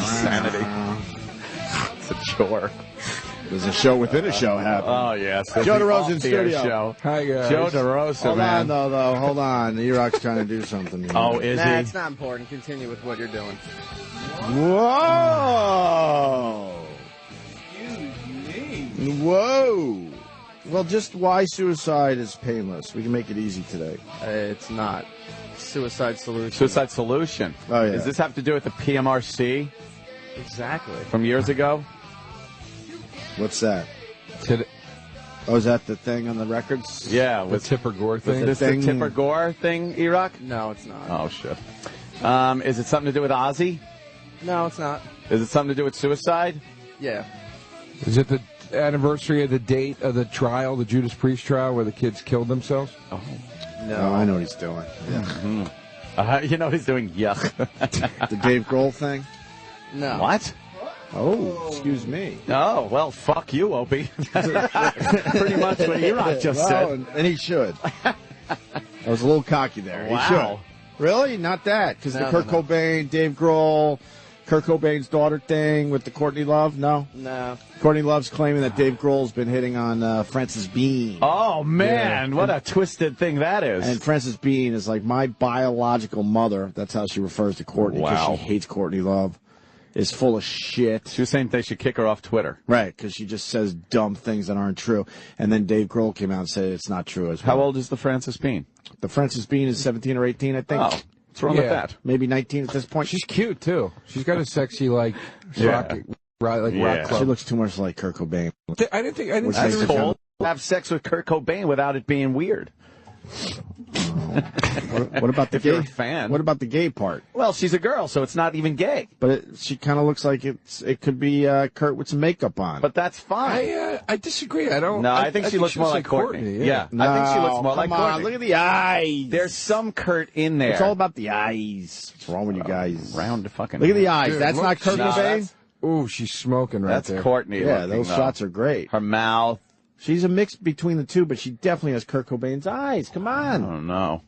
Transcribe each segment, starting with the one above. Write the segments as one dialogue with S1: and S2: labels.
S1: Insanity. It's a chore.
S2: There's a show within a show happening.
S1: Oh, yes.
S2: Joe DeRosa in studio.
S1: Show.
S3: Hi, guys.
S1: Joe DeRosa,
S2: Hold
S1: man.
S2: on, though. Hold on. E-Rock's trying to do something. Here.
S1: Oh, is he?
S4: It's not important. Continue with what you're doing.
S2: Whoa! Whoa! Well, just why suicide is painless. We can make it easy today.
S4: It's not. Suicide solution.
S1: Suicide solution.
S2: Oh, yeah.
S1: Does this have to do with the PMRC
S4: Exactly.
S1: from years ago?
S2: What's that? Oh, is that the thing on the records?
S1: Yeah.
S3: The Tipper Gore thing?
S1: Is this the Tipper Gore thing, E-Rock?
S4: No, it's not.
S1: Oh, shit. Is it something to do with Ozzy?
S4: No, it's not.
S1: Is it something to do with suicide?
S4: Yeah.
S3: Is it the anniversary of the date of the trial, the Judas Priest trial, where the kids killed themselves?
S1: Oh.
S2: No, I know what he's doing. Yeah.
S1: Mm-hmm. You know what he's doing? Yuck.
S2: The Dave Grohl thing?
S4: No.
S1: What?
S2: Oh, excuse me.
S1: Oh, well, fuck you, Opie. Pretty much what E-Rock just said.
S2: And he should. I was a little cocky there.
S1: Wow.
S2: He should. Really? Not that. Because the Kurt Cobain, Dave Grohl, Kurt Cobain's daughter thing with the Courtney Love? No?
S4: No.
S2: Courtney Love's claiming that Dave Grohl's been hitting on Frances Bean.
S1: Oh, man. What a twisted thing that is.
S2: And Frances Bean is like my biological mother. That's how she refers to Courtney. Because she hates Courtney Love. Is full of shit.
S1: She was saying they should kick her off Twitter.
S2: Right, because she just says dumb things that aren't true. And then Dave Grohl came out and said it's not true as well.
S1: How old is the Frances Bean?
S2: The Frances Bean is 17 or 18, I think.
S1: Oh, what's wrong with that?
S2: Maybe 19 at this point.
S3: She's cute, too. She's got a sexy, rock club.
S2: She looks too much like Kurt Cobain.
S3: I didn't see
S1: That's
S3: her
S1: cool. Have sex with Kurt Cobain without it being weird.
S2: What about the
S1: if
S2: gay
S1: you're a fan?
S2: What about the gay part?
S1: Well, she's a girl, so it's not even gay.
S2: But she kind of looks like it could be Kurt with some makeup on.
S1: But that's fine.
S3: I disagree. I don't.
S1: No, I think she looks more like Courtney. Yeah,
S2: No,
S1: I think she looks more like
S2: come on,
S1: Courtney.
S2: look at the eyes.
S1: There's some Kurt in there.
S2: It's all about the eyes. What's wrong with you guys?
S1: Round to fucking.
S2: Look at the eyes.
S3: Dude,
S2: that's not Kurt Cobain.
S3: Ooh, she's smoking right
S1: That's
S3: there.
S1: Courtney.
S2: Yeah,
S1: looking,
S2: those
S1: though.
S2: shots are great.
S1: Her mouth.
S2: She's a mix between the two, but she definitely has Kurt Cobain's eyes. Come on.
S1: I don't know.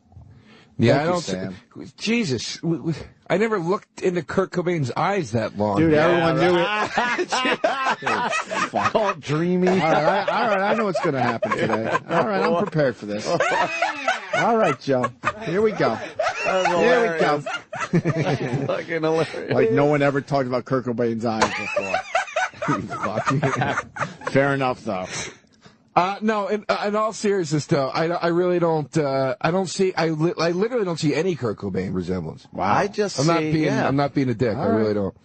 S3: Yeah,
S2: Thank you,
S3: I
S2: Sam.
S3: don't. Jesus, I never looked into Kurt Cobain's eyes that long.
S2: Dude, everyone knew it.
S1: All dreamy.
S2: All right, I know what's going to happen today. All right, I'm prepared for this. All right, Joe. Here we go. Here we go.
S1: Fucking hilarious.
S2: Like no one ever talked about Kurt Cobain's eyes before. Fair enough, though.
S3: No, in all seriousness, though, I really don't. I don't see. I literally don't see any Kurt Cobain resemblance.
S2: Wow.
S3: I'm not being a dick. I really don't.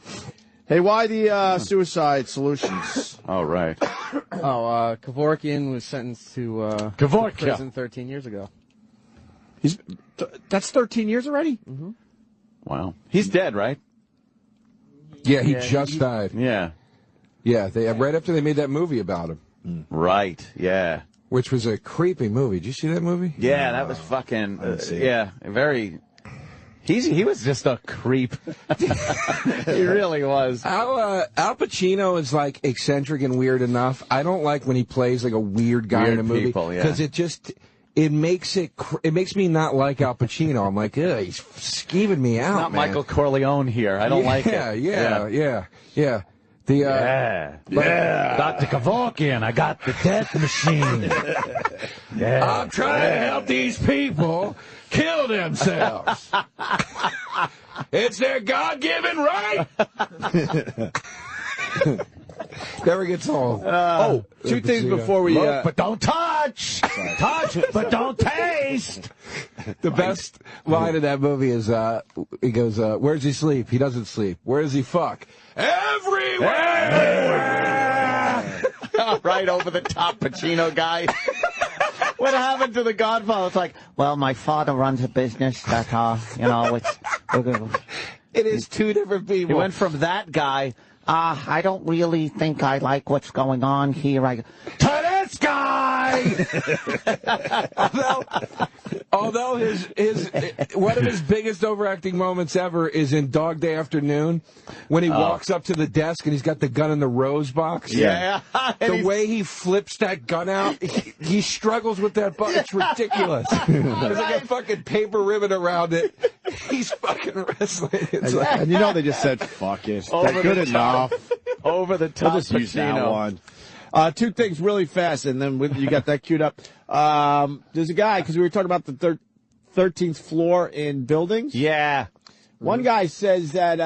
S2: Hey, why the suicide solutions?
S1: Oh, right.
S4: Kevorkian was sentenced to prison 13 years ago.
S2: That's 13 years already?
S4: Mm-hmm.
S1: Wow. He's dead, right?
S3: Yeah, he just died.
S1: Yeah.
S3: Yeah, right after they made that movie about him.
S1: Right, yeah.
S3: Which was a creepy movie. Did you see that movie?
S1: Yeah, that was fucking, very... He was just a creep. He really was.
S3: Al Pacino is like eccentric and weird enough. I don't like when he plays like a weird guy in a movie because it makes me not like Al Pacino. I'm like, ugh, he's skeeving me out.
S1: Not
S3: man.
S1: Michael Corleone here. I don't like it.
S3: Yeah.
S1: Dr. Kevorkian, I got the death machine.
S3: I'm trying to help these people kill themselves. It's their God-given right. Never gets old.
S2: Two things before we...
S1: Look, but don't touch. Touch, but don't taste.
S3: The best line of that movie is, he goes, where does he sleep? He doesn't sleep. Where does he fuck? Everywhere!
S1: Right over the top Pacino guy. What happened to the Godfather? It's like, well, my father runs a business that,
S3: It is two different people.
S1: He went from that guy, I don't really think I like what's going on here. To this guy!
S3: Although his one of his biggest overacting moments ever is in Dog Day Afternoon when he walks up to the desk and he's got the gun in the rose box.
S1: Yeah.
S3: The way he flips that gun out, he struggles with that button. It's ridiculous. There's like a fucking paper ribbon around it. He's fucking wrestling.
S2: And you know they just said, fuck it. That's good enough.
S1: Over the top.
S2: We'll just use that
S1: Pacino.
S2: one. Two things really fast, and then you got that queued up. There's a guy, because we were talking about the 13th floor in buildings.
S1: Yeah.
S2: One guy says that,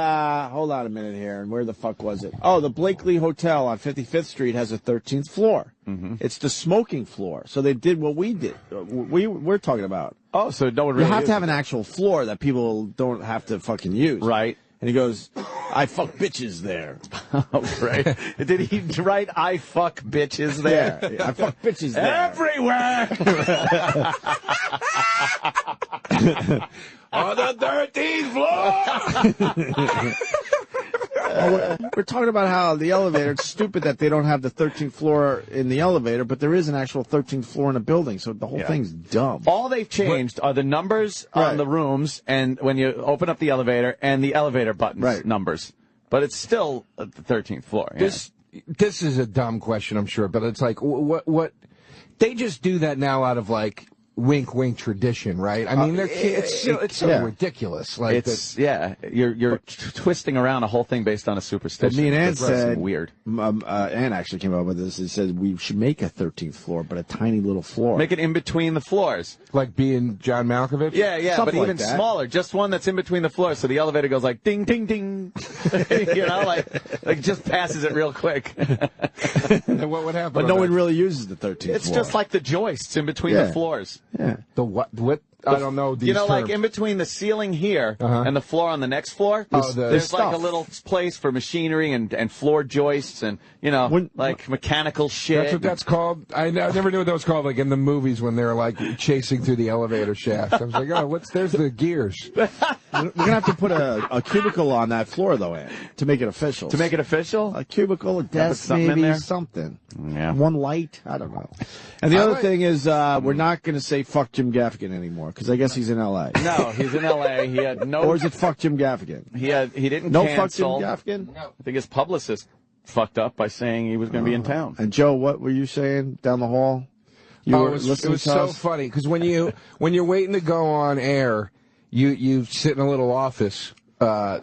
S2: hold on a minute here, and where the fuck was it? Oh, the Blakely Hotel on 55th Street has a 13th floor. Mm-hmm. It's the smoking floor. So they did what we did. We're talking about.
S1: Oh, so no one really
S2: You have to have an actual floor that people don't have to fucking use.
S1: Right.
S2: And he goes, I fuck bitches there.
S1: Oh, right. Did he write, I fuck bitches there?
S2: Yeah, I fuck bitches there.
S1: Everywhere!
S3: On the 13th floor!
S2: We're talking about how the elevator, it's stupid that they don't have the 13th floor in the elevator, but there is an actual 13th floor in a building, so the whole thing's dumb.
S1: All they've changed are the numbers on the rooms, and when you open up the elevator, and the elevator buttons numbers. But it's still at the 13th floor. Yeah.
S3: This is a dumb question, I'm sure, but it's like, what they just do that now out of, like, wink, wink tradition, right? I mean, it's so ridiculous. Like
S1: you're twisting around a whole thing based on a superstition.
S2: But me and Ann said
S1: weird.
S2: Ann actually came up with this. He said we should make a 13th floor, but a tiny little floor.
S1: Make it in between the floors,
S3: like being John Malkovich.
S1: Yeah,
S2: something
S1: but even
S2: like
S1: smaller. Just one that's in between the floors, so the elevator goes like ding, ding, ding. You know, like just passes it real quick.
S3: And what would happen?
S2: But no one really uses the 13th floor.
S1: It's just like the joists in between the floors.
S2: Yeah.
S3: The what? I don't know these terms.
S1: Like in between the ceiling here and the floor on the next floor, there's like a little place for machinery and floor joists and, like mechanical shit.
S3: That's what that's called? I never knew what that was called, like in the movies when they're like chasing through the elevator shaft. I was like, oh, there's the gears.
S2: We're going to have to put a cubicle on that floor, though, Ann, to make it official.
S1: To make it official?
S2: A cubicle, a desk, maybe, in there? Something.
S1: Yeah.
S2: One light, I don't know. And the other thing is we're not going to say fuck Jim Gaffigan anymore, because I guess he's in L.A.
S1: No, he's in L.A. He had no...
S2: Or is it fuck Jim Gaffigan?
S1: He didn't
S2: No
S1: cancel.
S2: fuck Jim Gaffigan?
S1: No. I think his publicist fucked up by saying he was going to be in town.
S2: And Joe, what were you saying down the hall?
S3: It was so funny, because when you're waiting to go on air, you sit in a little office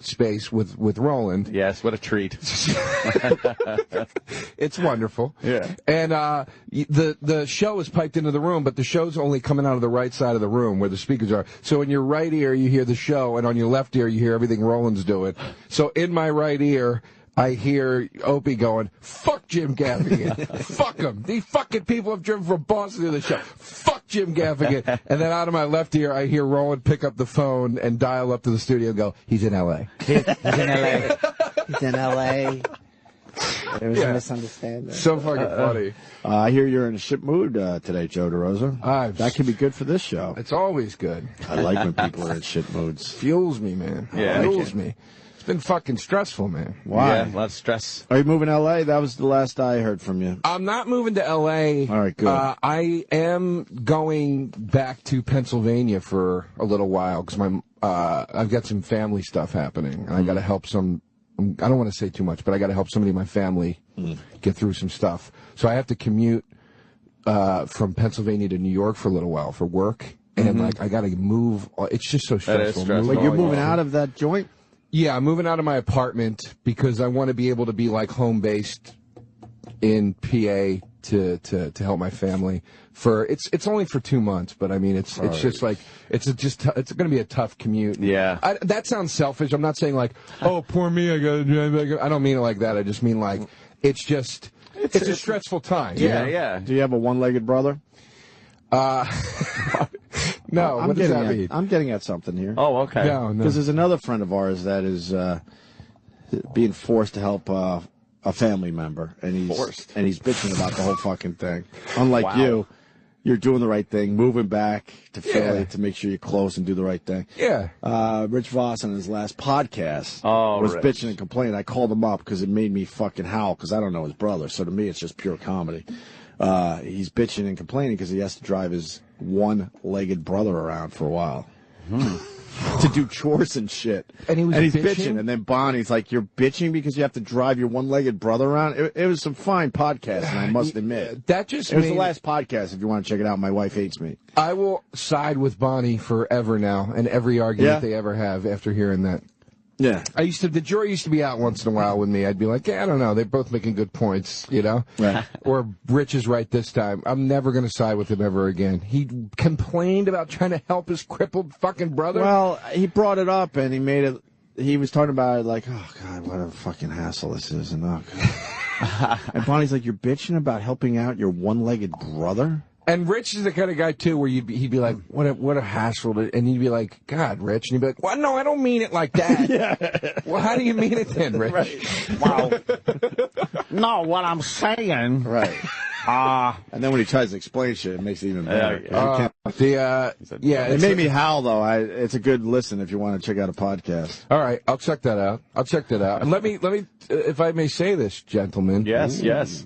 S3: space with Roland.
S1: Yes, what a treat.
S3: It's wonderful.
S1: Yeah.
S3: And the show is piped into the room, but the show's only coming out of the right side of the room where the speakers are. So in your right ear, you hear the show, and on your left ear, you hear everything Roland's doing. So in my right ear, I hear Opie going, fuck Jim Gaffigan. Fuck him. These fucking people have driven from Boston to the show. Fuck Jim Gaffigan. And then out of my left ear, I hear Roland pick up the phone and dial up to the studio and go, he's in L.A.
S2: He's in L.A. He's in L.A. There was a misunderstanding.
S3: So fucking funny.
S2: I hear you're in a shit mood today, Joe DeRosa. That can be good for this show.
S3: It's always good.
S2: I like when people are in shit moods.
S3: Fuels me, man.
S1: Yeah.
S3: Fuels me. It's been fucking stressful, man.
S2: Why?
S1: Yeah, a lot of stress.
S2: Are you moving to L.A.? That was the last I heard from you.
S3: I'm not moving to L.A.
S2: All right, good.
S3: I am going back to Pennsylvania for a little while because I've got some family stuff happening, and I got to help some. I don't want to say too much, but I got to help somebody in my family get through some stuff. So I have to commute from Pennsylvania to New York for a little while for work, and I got to move. It's just so stressful.
S1: That is stressful.
S2: But you're moving out of that joint?
S3: Yeah, I'm moving out of my apartment because I want to be able to be like home based in PA to help my family. It's only for 2 months, but I mean it's just like it's going to be a tough commute.
S1: Yeah,
S3: that sounds selfish. I'm not saying like, oh, poor me, I got to drive. I don't mean it like that. I just mean like it's a stressful time.
S1: Yeah, yeah.
S2: Do you have a one-legged brother?
S3: No, what does that mean?
S2: I'm getting at something here.
S1: Oh, okay.
S3: No.
S2: Because there's another friend of ours that is being forced to help a family member, and he's bitching about the whole fucking thing. Unlike you, you're doing the right thing, moving back to Philly to make sure you're close and do the right thing.
S3: Yeah.
S2: Rich Voss on his last podcast was
S1: Rich.
S2: bitching and complaining. I called him up because it made me fucking howl because I don't know his brother. So to me, it's just pure comedy. he's bitching and complaining because he has to drive his one-legged brother around for a while. To do chores and shit.
S3: And
S2: he's bitching. And then Bonnie's like, you're bitching because you have to drive your one-legged brother around? It was some fine podcasting, I must admit. It was the last podcast, if you want to check it out. My wife hates me.
S3: I will side with Bonnie forever now, and every argument they ever have after hearing that.
S2: Yeah.
S3: The jury used to be out once in a while with me. I'd be like, I don't know, they're both making good points, you know?
S2: Right.
S3: Or Rich is right this time. I'm never going to side with him ever again. He complained about trying to help his crippled fucking brother.
S2: Well, he brought it up and he was talking about it like, oh, God, what a fucking hassle this is. And and Bonnie's like, you're bitching about helping out your one-legged brother?
S3: And Rich is the kind of guy, too, where he'd be like, what a hassle. And he'd be like, God, Rich. And he'd be like, well, no, I don't mean it like that.
S2: Yeah.
S3: Well, how do you mean it then, Rich?
S2: Right.
S1: Well, no, what I'm saying.
S2: Right. And then when he tries to explain shit, it makes it even better.
S3: It
S2: made me howl, though. It's a good listen if you want to check out a podcast.
S3: All right, I'll check that out. And let me, if I may say this, gentlemen.
S1: Yes.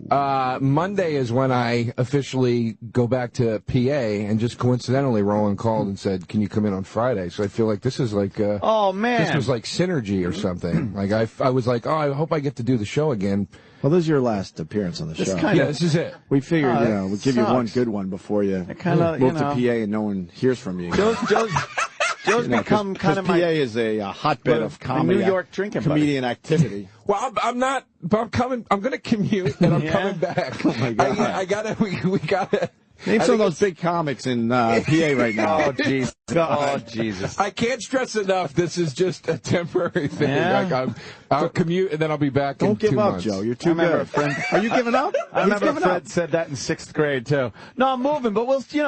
S3: Monday is when I officially go back to PA, and just coincidentally, Roland called and said, "Can you come in on Friday?" So I feel like this is like,
S1: oh man,
S3: this was like synergy or something. Like I was like, oh, I hope I get to do the show again.
S2: Well, this is your last appearance on the show.
S3: This is it.
S2: We figured, we'll give you one good one before you move to PA and no one hears from you.
S1: Joe's become kind of
S2: PA is a hotbed of comedy,
S1: New York drinking
S2: comedian activity.
S3: Well, I'm not. But I'm coming. I'm going to commute and I'm coming back.
S2: Oh my God!
S3: I gotta. We gotta.
S2: Name some of those big comics in PA right now.
S1: Oh, jeez. Oh, Jesus.
S3: I can't stress enough, this is just a temporary thing.
S1: Yeah.
S3: Like I'll commute, and then I'll be back in 2 months.
S2: Don't give up, Joe. You're too good. Are you giving up?
S1: I remember Fred said that in 6th grade, too. No, I'm moving, but we'll be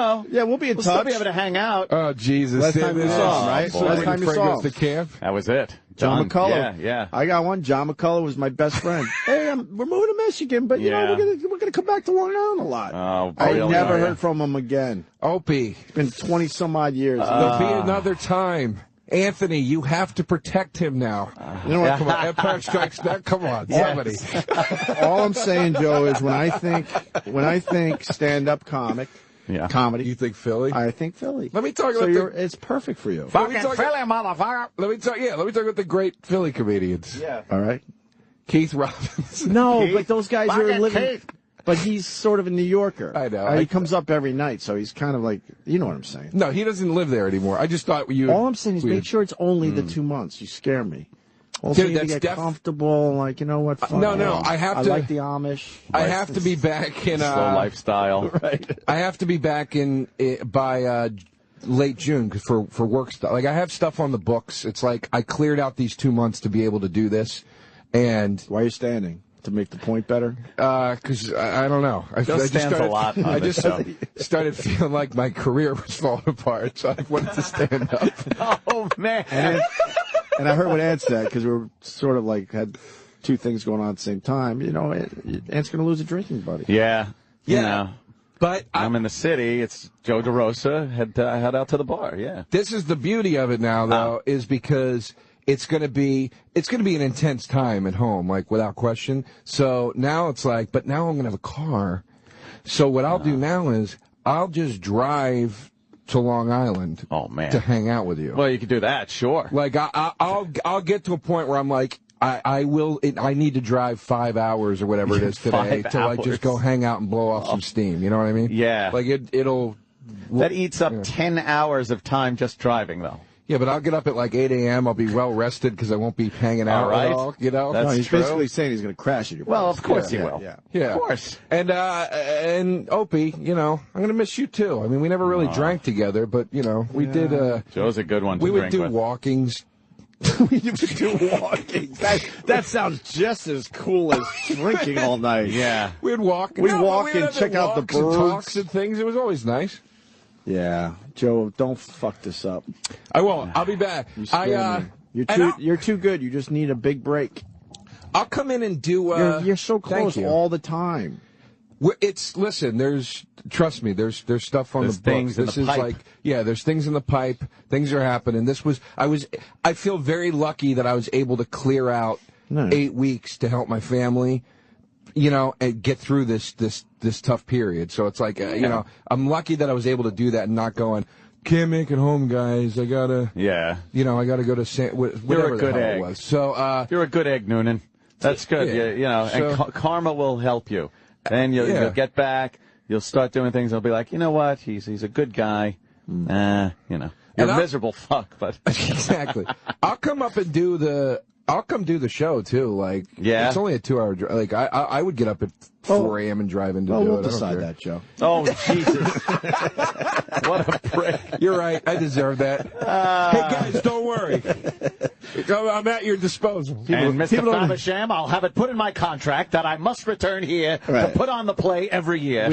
S1: in touch.
S2: Still
S1: be able to hang out.
S3: Oh, Jesus.
S2: Last time we saw him, right?
S3: Last time you saw him. The camp?
S1: That was it.
S2: John McCullough.
S1: Yeah.
S2: I got one. John McCullough was my best friend. Hey, we're moving to Michigan, but you know we're gonna come back to Long Island a lot.
S1: Oh,
S2: I never heard from him again.
S3: Opie,
S2: it's been 20 some odd years.
S3: There'll be another time. Anthony, you have to protect him now.
S2: You know what?
S3: Come on, Empire Strikes Back. Come on, somebody.
S2: All I'm saying, Joe, is when I think stand-up comedy.
S3: You think Philly?
S2: I think Philly.
S3: Let me talk about
S2: it's perfect for you.
S1: Fucking Philly, motherfucker.
S3: Let me talk about the great Philly comedians.
S1: Yeah.
S2: All right.
S3: Keith Robinson.
S2: No, but those guys are living. Keith. But he's sort of a New Yorker.
S3: I know.
S2: He comes up every night, so he's kind of like, you know what I'm saying.
S3: No, he doesn't live there anymore. I just thought you.
S2: All I'm saying is make sure it's only the 2 months. You scare me. Also, you get comfortable, like, you know what?
S3: No, I have to.
S2: I like the Amish.
S3: I have to be back in
S1: slow lifestyle.
S2: Right.
S3: I have to be back in by late June for work stuff. Like I have stuff on the books. It's like I cleared out these 2 months to be able to do this. And
S2: why are you standing? To make the point better?
S3: Because I don't know. I just started feeling like my career was falling apart, so I wanted to stand up.
S1: Oh man.
S2: And I heard what Ant said, because we were sort of like had two things going on at the same time. You know, Ant's going to lose a drinking buddy.
S1: Yeah. You know.
S3: But
S1: I'm in the city. It's Joe DeRosa. Head out to the bar. Yeah.
S3: This is the beauty of it now, though, is because it's going to be an intense time at home, like without question. So now it's like, but now I'm going to have a car. So what I'll do now is I'll just drive to Long Island.
S1: Oh man.
S3: To hang out with you.
S1: Well, you can do that, sure.
S3: Like I'll get to a point where I'm like, I need to drive 5 hours or whatever it is today to like just go hang out and blow off some steam. You know what I mean?
S1: Yeah.
S3: Like it'll.
S1: That eats up 10 hours of time just driving, though.
S3: Yeah, but I'll get up at like 8 a.m. I'll be well rested because I won't be hanging out at all. You know,
S2: he's basically saying he's going to crash at your place.
S1: Well, of course he will.
S3: Yeah,
S1: of course.
S3: And Opie, you know, I'm going to miss you too. I mean, we never really drank together, but you know, we did.
S1: Joe's a good one.
S3: We would do walkings.
S2: We would do walking. That sounds just as cool as drinking all night.
S1: Yeah,
S3: we'd walk.
S2: We'd walk and check out the birds
S3: and talks and things. It was always nice.
S2: Yeah, Joe, don't fuck this up.
S3: I won't. I'll be back.
S2: You're too good. You just need a big break.
S3: I'll come in and do.
S2: You're so close all the time.
S3: Trust me. There's stuff on the books.
S1: This
S3: is like, there's things in the pipe. Things are happening. I feel very lucky that I was able to clear out 8 weeks to help my family. and get through this tough period. So it's like, I'm lucky that I was able to do that and not going, can't make it home, guys. I gotta, I gotta go to whatever the hell it was. So,
S1: you're a good egg, Noonan. That's good. And karma will help you. Then you'll get back. You'll start doing things. They'll be like, you know what? He's a good guy. You're a miserable fuck, but
S3: exactly. I'll come up and I'll come do the show too. Like, it's only a 2-hour drive. Like, I would get up at 4 a.m. and drive in to do it.
S2: We'll decide that, Joe.
S1: Oh, Jesus! What a prick!
S3: You're right. I deserve that. Hey guys, don't worry. I'm at your disposal.
S1: And Mr. Faversham, I'll have it put in my contract that I must return here to put on the play every year.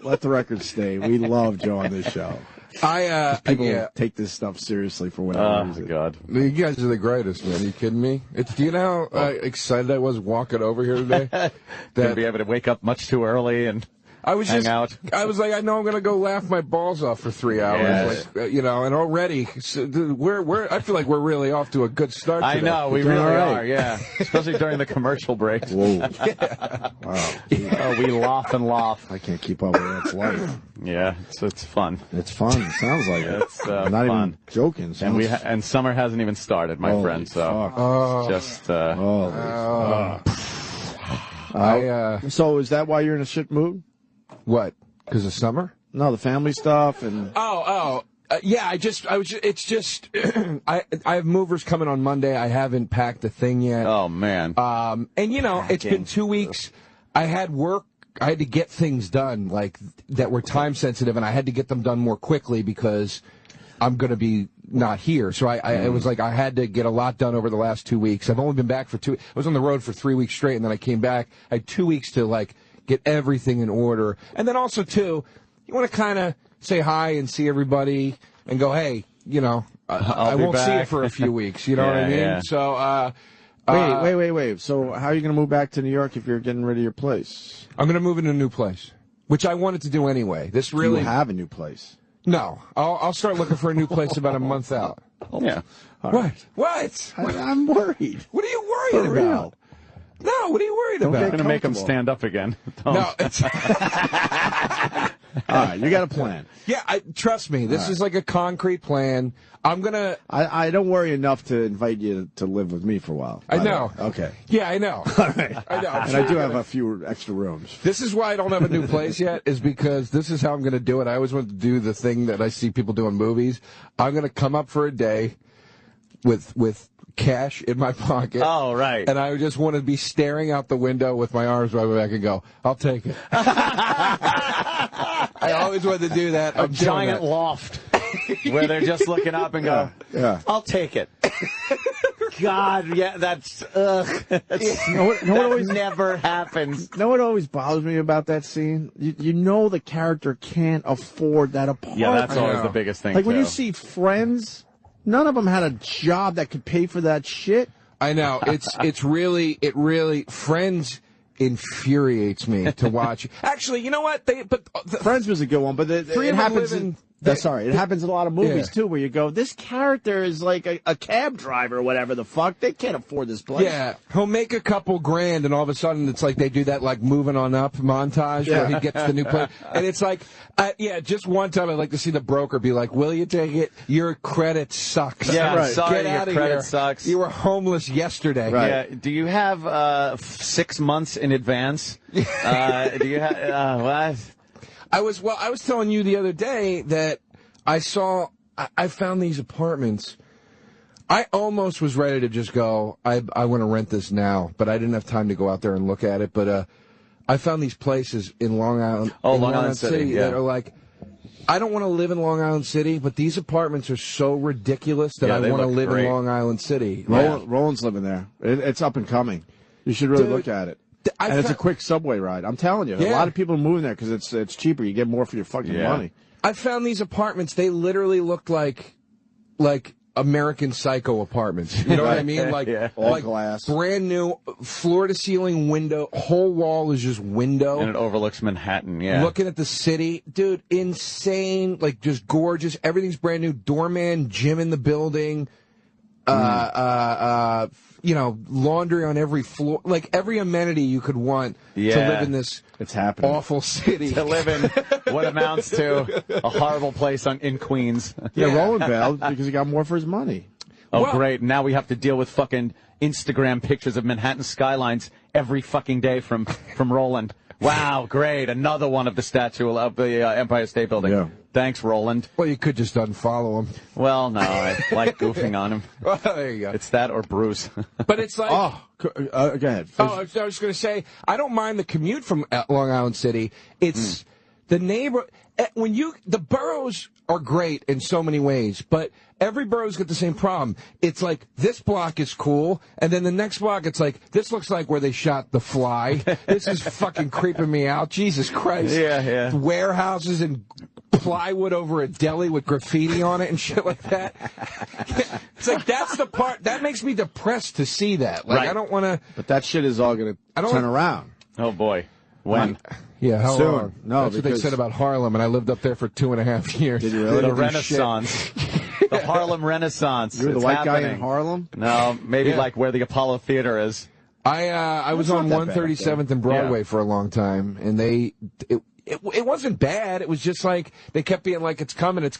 S2: Let the record stay. We love Joe on this show. People take this stuff seriously for whatever reason.
S1: Oh, God.
S3: You guys are the greatest, man. Are you kidding me? Do you know how excited I was walking over here today?
S1: Gonna be able to wake up much too early and hang out.
S3: I was like, I know I'm going to go laugh my balls off for 3 hours.
S1: Yes.
S3: Like, and already, I feel like we're really off to a good start today.
S1: I know, we really are, especially during the commercial breaks.
S2: Whoa.
S3: Wow.
S1: We laugh and laugh.
S2: I can't keep up with that. It's life.
S1: Yeah, it's fun.
S2: It's fun. It sounds like it.
S1: It's
S2: I'm not
S1: fun.
S2: even joking.
S1: And summer hasn't even started, my friend. So just
S2: So is that why you're in a shit mood?
S3: What? Because of summer?
S2: No, the family stuff and.
S3: It's just, I have movers coming on Monday. I haven't packed a thing yet.
S1: Oh, man.
S3: It's been 2 weeks. I had work. I had to get things done, like, that were time sensitive, and I had to get them done more quickly because I'm going to be not here. So it was like I had to get a lot done over the last 2 weeks. I've only been back for I was on the road for 3 weeks straight, and then I came back. I had 2 weeks to, like, get everything in order. And then also, too, you want to kind of say hi and see everybody and go, hey, I won't see you for a few weeks. You know what I mean?
S1: Yeah.
S3: So,
S2: Wait. So how are you going to move back to New York if you're getting rid of your place?
S3: I'm going to move into a new place, which I wanted to do anyway. This really.
S2: You have a new place?
S3: No. I'll start looking for a new place about a month out.
S1: Yeah.
S3: What? What?
S2: I'm worried.
S3: What are you worried about? No, what are you worried about?
S1: I'm going to make them stand up again.
S3: No, it's...
S2: All right, you got a plan.
S3: Yeah, trust me. This is like a concrete plan. I'm going to...
S2: I don't worry enough to invite you to live with me for a while.
S3: I know.
S2: Okay.
S3: Yeah, I know.
S2: All right.
S3: I know.
S2: And I do have a few extra rooms.
S3: This is why I don't have a new place yet, is because this is how I'm going to do it. I always want to do the thing that I see people do in movies. I'm going to come up for a day with cash in my pocket.
S1: Oh, right.
S3: And I just want to be staring out the window with my arms right back and go, I'll take it. I always wanted to do that.
S1: A giant loft where they're just looking up and go, I'll take it. God, that's,
S2: what always
S1: never happens.
S2: You know what always bothers me about that scene? You know the character can't afford that apartment.
S1: Yeah, that's always the biggest thing,
S2: Like, when you see Friends, none of them had a job that could pay for that shit.
S3: I know. It really, Friends infuriates me to watch. Actually, you know what?
S2: Friends was a good one, but it happens. It happens in a lot of movies too, where you go, this character is like a cab driver or whatever the fuck. They can't afford this place.
S3: Yeah, he'll make a couple grand, and all of a sudden it's like they do that like moving on up montage where he gets the new place, and it's like, just one time I'd like to see the broker be like, "Will you take it? Your credit sucks.
S1: Yeah,
S3: right.
S1: Sorry,
S3: Get out
S1: your
S3: of
S1: credit
S3: here.
S1: sucks.
S3: You were homeless yesterday."
S2: Right.
S1: Yeah. Do you have 6 months in advance? Do you have what?
S3: I was telling you the other day that I found these apartments. I almost was ready to just go, I want to rent this now, but I didn't have time to go out there and look at it. But I found these places in Long Island,
S1: Long Island City
S3: that are like, I don't want to live in Long Island City, but these apartments are so ridiculous that I want to live in Long Island City.
S2: Roland's living there. It's up and coming. You should really look at it. And it's a quick subway ride. I'm telling you, a lot of people are moving there because it's cheaper. You get more for your fucking money.
S3: I found these apartments. They literally looked like American Psycho apartments. You know what I mean? Like,
S2: all glass.
S3: Brand new, floor-to-ceiling window. Whole wall is just window.
S1: And it overlooks Manhattan,
S3: Looking at the city. Dude, insane. Like, just gorgeous. Everything's brand new. Doorman, gym in the building. you know, laundry on every floor, like every amenity you could want to live in this awful city.
S1: To live in what amounts to a horrible place in Queens.
S2: Yeah, Roland bailed because he got more for his money.
S1: Oh, well, great. Now we have to deal with fucking Instagram pictures of Manhattan skylines every fucking day from Roland. Wow, great. Another one of the statue of the Empire State Building. Yeah. Thanks, Roland.
S3: Well, you could just unfollow him.
S1: Well, no, I like goofing on him.
S3: Well, there you go.
S1: It's that or Bruce.
S3: But it's like...
S2: go ahead.
S3: I was just going to say, I don't mind the commute from Long Island City. It's the neighbor... The boroughs are great in so many ways, but every borough's got the same problem. It's like, this block is cool, and then the next block, it's like, this looks like where they shot The Fly. This is fucking creeping me out. Jesus Christ.
S1: Yeah.
S3: Warehouses and plywood over a deli with graffiti on it and shit like that. It's like, that's the part, that makes me depressed to see that. Like, right. I don't want to...
S2: But that shit is all going to turn around.
S1: Oh, boy. When?
S3: Yeah, how
S2: soon?
S3: Long?
S2: No,
S3: that's what they said about Harlem, and I lived up there for 2.5 years.
S2: Did you really?
S1: The Renaissance. The Harlem Renaissance.
S2: You're the white guy in Harlem?
S1: No, maybe like where the Apollo Theater is.
S3: I was on 137th and Broadway for a long time, and it wasn't bad. It was just like they kept being like, it's coming,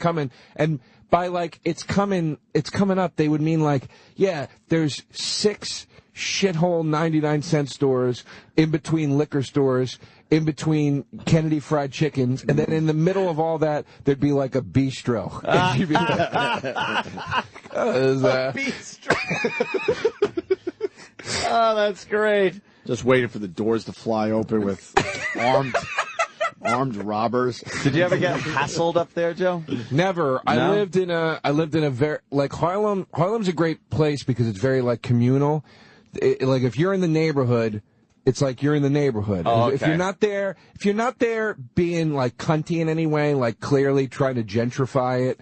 S3: and by like it's coming up, they would mean like, yeah, there's 6 shithole 99-cent stores in between liquor stores, in between Kennedy Fried Chickens, and then in the middle of all that, there'd be like a bistro. And you'd be like,
S1: a bistro. Oh, that's great.
S2: Just waiting for the doors to fly open with armed robbers.
S1: Did you ever get hassled up there, Joe?
S3: Never. No? I lived in a very, like, Harlem's a great place because it's very like communal. Like, if you're in the neighborhood, it's like you're in the neighborhood.
S1: Oh, okay.
S3: If you're not there being like cunty in any way, like clearly trying to gentrify it,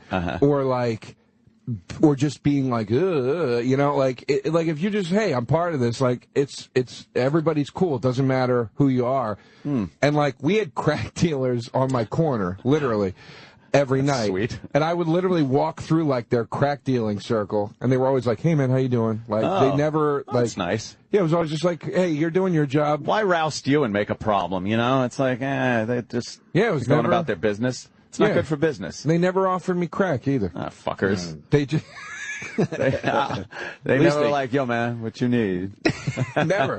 S3: or just being like, you know, like if you just, hey, I'm part of this, like it's everybody's cool. It doesn't matter who you are. And like we had crack dealers on my corner, literally. Every night.
S1: Sweet.
S3: And I would literally walk through like their crack dealing circle, and they were always like, hey man, how you doing? Like they never like,
S1: that's nice.
S3: Yeah, it was always just like, hey, you're doing your job.
S1: Why roust you and make a problem, you know? It's like, they just
S3: it was
S1: going about their business. It's not good for business.
S3: They never offered me crack either.
S1: Fuckers.
S3: They just
S1: they never were like, yo man, what you need?
S3: Never.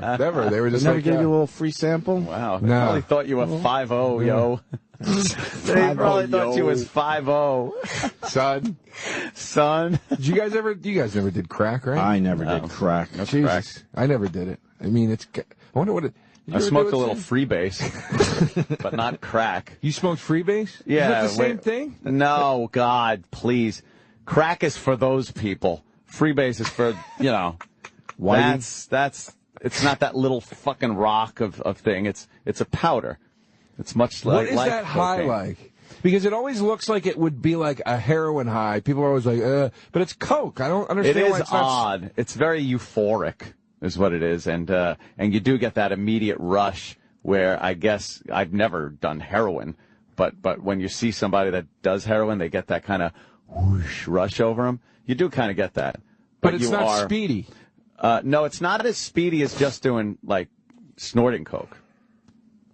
S3: They were just
S2: never
S3: like,
S2: gave you a little free sample?
S1: Wow. They probably thought you were 5-0, yo. They probably thought you was 5-0. Son.
S3: Did you guys never did crack, right?
S2: I never did crack.
S3: No crack. I never did it. I mean, I wonder what it...
S1: I smoked a little freebase, but not crack.
S3: You smoked freebase?
S1: Yeah.
S3: Is it the same thing?
S1: No, God, please. Crack is for those people. Freebase is for, you know, that's it's not that little fucking rock of thing. It's a powder. It's much like
S3: cocaine. What is that high like? Because it always looks like it would be like a heroin high. People are always like, but it's coke. I don't understand why it's
S1: odd. Not... It's very euphoric, is what it is, and you do get that immediate rush where I guess I've never done heroin, but when you see somebody that does heroin, they get that kind of whoosh rush over them. You do kind of get that,
S3: but it's not speedy.
S1: No, it's not as speedy as just doing like snorting coke.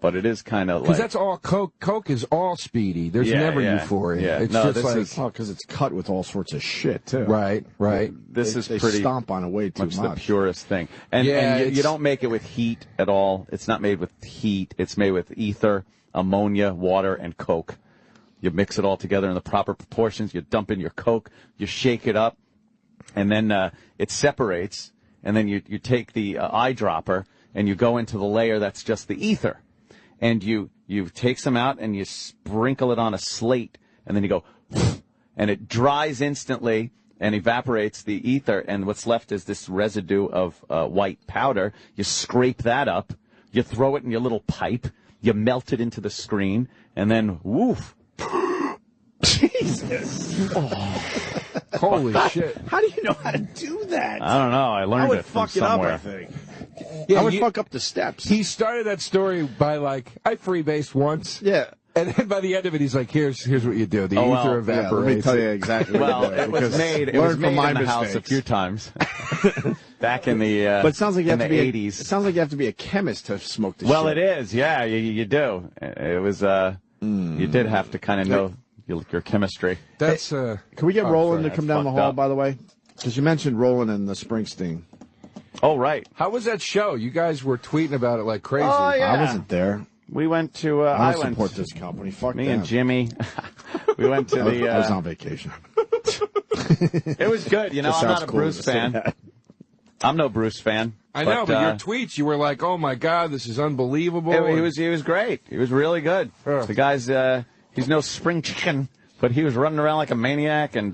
S1: But it is kind of like...
S3: Because that's all coke. Coke is all speedy. There's never euphoria.
S1: Yeah.
S3: It's just like...
S2: because it's cut with all sorts of shit, too.
S3: Right.
S1: This is
S2: they
S1: pretty...
S2: stomp on it way too much.
S1: The purest thing. And you don't make it with heat at all. It's not made with heat. It's made with ether, ammonia, water, and coke. You mix it all together in the proper proportions. You dump in your coke. You shake it up. And then it separates. And then you take the eyedropper and you go into the layer that's just the ether. And you take some out and you sprinkle it on a slate, and then you go, and it dries instantly and evaporates the ether, and what's left is this residue of white powder. You scrape that up, you throw it in your little pipe, you melt it into the screen, and then woof.
S2: Jesus.
S3: Oh. Holy shit.
S2: How do you know how to do that?
S1: I don't know. I learned it from somewhere.
S2: I think. Yeah, I would fuck up the steps.
S3: He started that story by like, I freebased once.
S2: Yeah.
S3: And then by the end of it, he's like, "Here's what you do. The ether evaporates."
S2: Yeah, let me tell you exactly.
S1: Well, it was made in the house a few times back in the
S2: but it sounds like you have to be
S1: 80s.
S2: It sounds like you have to be a chemist to smoke this.
S1: Well,
S2: shit.
S1: it is. Yeah, you do. It was. You did have to kind of know your chemistry.
S3: That's.
S2: Can we get Roland to come down the hall, by the way? Because you mentioned Roland and the Springsteen.
S1: Oh, right.
S3: How was that show? You guys were tweeting about it like crazy.
S2: Oh, yeah. I wasn't there.
S1: We went to.
S2: I don't support this company. Fuck
S1: me
S2: them.
S1: And Jimmy. We went to the.
S2: I was on vacation.
S1: It was good. You know, I'm not a Bruce fan. I'm no Bruce fan.
S3: I know, but your tweets, you were like, "Oh my God, this is unbelievable."
S1: He was great. He was really good. The guy's he's no spring chicken, but he was running around like a maniac, and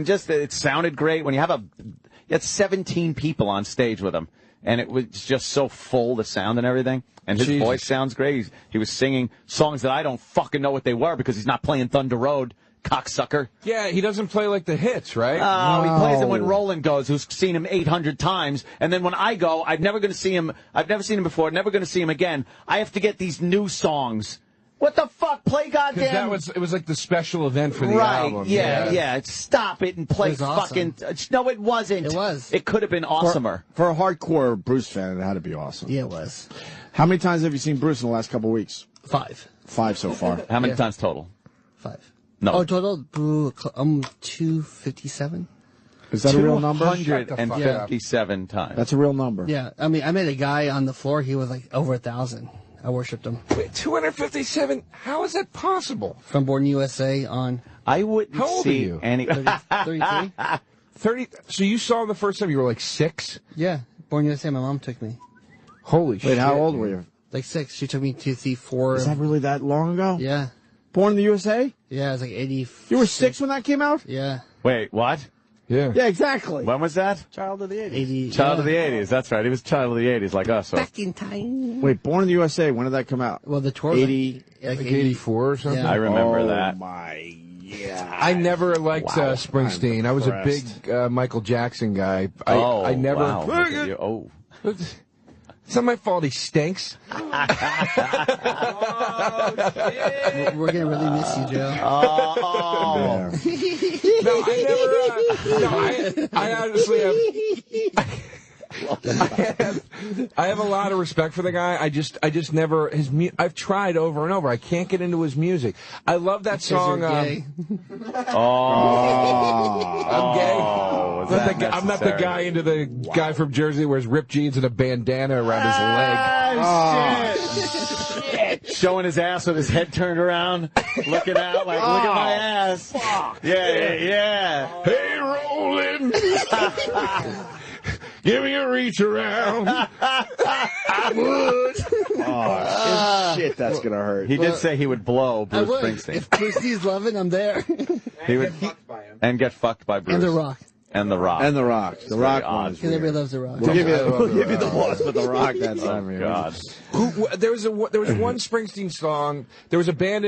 S1: just it sounded great when you had 17 people on stage with him, and it was just so full, the sound and everything. And his voice sounds great. He was singing songs that I don't fucking know what they were because he's not playing Thunder Road, cocksucker.
S3: Yeah, he doesn't play like the hits, right?
S1: Oh, he plays them when Roland goes, who's seen him 800 times. And then when I go, I'm never going to see him. I've never seen him before, never going to see him again. I have to get these new songs. What the fuck? Play goddamn...
S3: It was like the special event for the album.
S1: Yeah. Stop it and play fucking... Awesome. No, it wasn't.
S5: It was.
S1: It could have been awesomer.
S2: For a hardcore Bruce fan, it had to be awesome.
S5: Yeah, it was.
S2: How many times have you seen Bruce in the last couple of weeks?
S5: 5.
S2: 5 so far.
S1: How many times total?
S5: 5.
S1: No.
S5: Oh, total? 257.
S2: Is that a real number?
S1: 257 times.
S2: That's a real number.
S5: Yeah. I mean, I met a guy on the floor. He was like over 1,000. I worshipped him.
S3: Wait, 257? How is that possible?
S5: From Born USA on...
S1: I wouldn't
S3: How old
S1: see
S3: are you?
S1: any...
S5: 33?
S3: 30. So you saw him the first time you were like 6?
S5: Yeah. Born USA, my mom took me.
S3: Holy shit.
S2: Wait, how old were you?
S5: Like 6. She took me to see 4...
S2: Is that really that long ago?
S5: Yeah.
S2: Born in the USA?
S5: Yeah, it was like 80...
S2: You were 6 when that came out?
S5: Yeah.
S1: Wait, what?
S3: Yeah.
S2: Yeah, exactly.
S1: When was that?
S2: Child of the 80s.
S5: 80,
S1: Child of the 80s, that's right. He was child of the 80s like us. So.
S5: Back in time.
S2: Wait, Born in the USA, when did that come out?
S5: Well, the tour...
S2: 80...
S5: Like
S3: 84 or something?
S5: Yeah.
S1: I remember that.
S2: Oh, my God.
S3: I never liked Springsteen. I was a big Michael Jackson guy. I never...
S1: Wow. Look at you. Oh.
S3: It's not my fault he stinks.
S5: We're going to really miss you, Joe.
S1: Oh.
S3: No, I honestly I have a lot of respect for the guy. I just never I've tried over and over. I can't get into his music. I love that song.
S5: You're gay.
S3: I'm gay. I'm not the guy into the guy from Jersey who wears ripped jeans and a bandana around his leg.
S1: Shit. Showing his ass with his head turned around, looking out like, look at my ass. Yeah.
S3: Hey, Roland. Give me a reach around. I would.
S2: Oh, shit, that's going to hurt.
S1: He did say he would blow Bruce Springsteen.
S5: If Bruce Lee's loving, I'm there.
S1: He would and get fucked by Bruce.
S5: And The Rock.
S1: And The Rock.
S2: And The Rock. The Rock one.
S5: Because everybody loves The Rock.
S2: We'll give you the loss, but The Rock, that's
S1: God.
S3: There was one Springsteen song. There was a band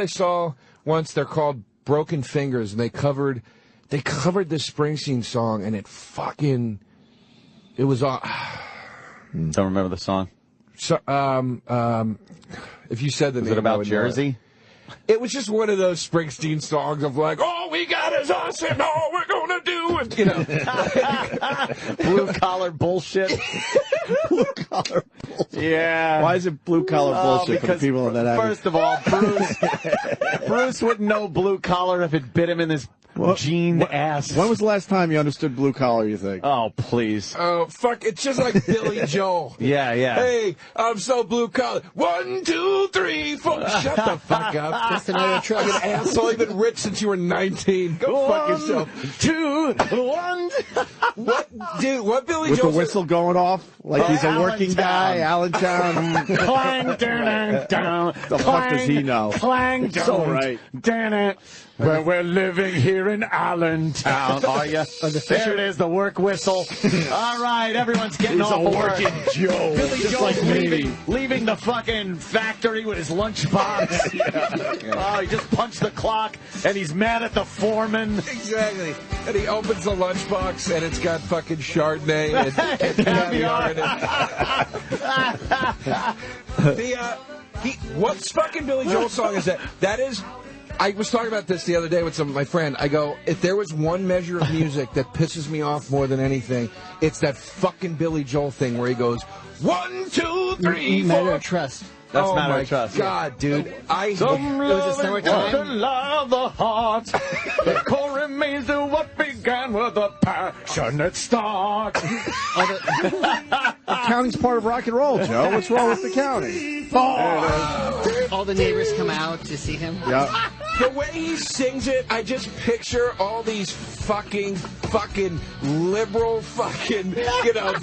S3: I saw once. They're called Broken Fingers, and they covered this Springsteen song, and it was
S1: Don't remember the song.
S3: So, if you said the name,
S1: was it about Jersey?
S3: It was just one of those Springsteen songs of like, all we got is us, and all we're gonna do is,
S1: blue collar bullshit.
S2: Blue collar bullshit.
S1: Yeah.
S2: Why is it blue collar bullshit for the people in that?
S1: First of all, Bruce wouldn't know blue collar if it bit him in his jean ass.
S2: When was the last time you understood blue collar, you think?
S1: Oh, please.
S3: Oh, fuck. It's just like Billy Joel.
S1: Yeah.
S3: Hey, I'm so blue collar. 1, 2, 3, 4. Shut the fuck up.
S5: Just another truck.
S3: You're an asshole. You've been rich since you were 19. Go fuck yourself.
S1: 2, 1.
S3: What, dude, what Billy
S2: With
S3: Joel...
S2: the whistle going off? Like he's a working guy, Allentown.
S1: Clang, down.
S2: The fuck does he know?
S1: Clang,
S2: So right.
S1: Damn it. Well, we're living here in Allentown, are you? There it is, the work whistle. All right, everyone's getting off of work.
S2: Joe.
S1: Billy Joel's leaving the fucking factory with his lunchbox. Oh, he just punched the clock, and he's mad at the foreman.
S3: Exactly. And he opens the lunchbox, and it's got fucking Chardonnay and caviar in it. What fucking Billy Joel song is that? That is... I was talking about this the other day with my friend. I go, if there was one measure of music that pisses me off more than anything, it's that fucking Billy Joel thing where he goes, 1, 2, 3, 4.
S5: Matter of Trust.
S1: That's Matter of Trust.
S3: God, dude.
S1: Some love
S5: Summertime.
S1: of the heart. The core remains to what began with a passionate start.
S2: Accounting's part of rock and roll, Joe. What's wrong with the counting?
S5: All the neighbors come out to see him.
S2: Yeah.
S3: The way he sings it, I just picture all these fucking liberal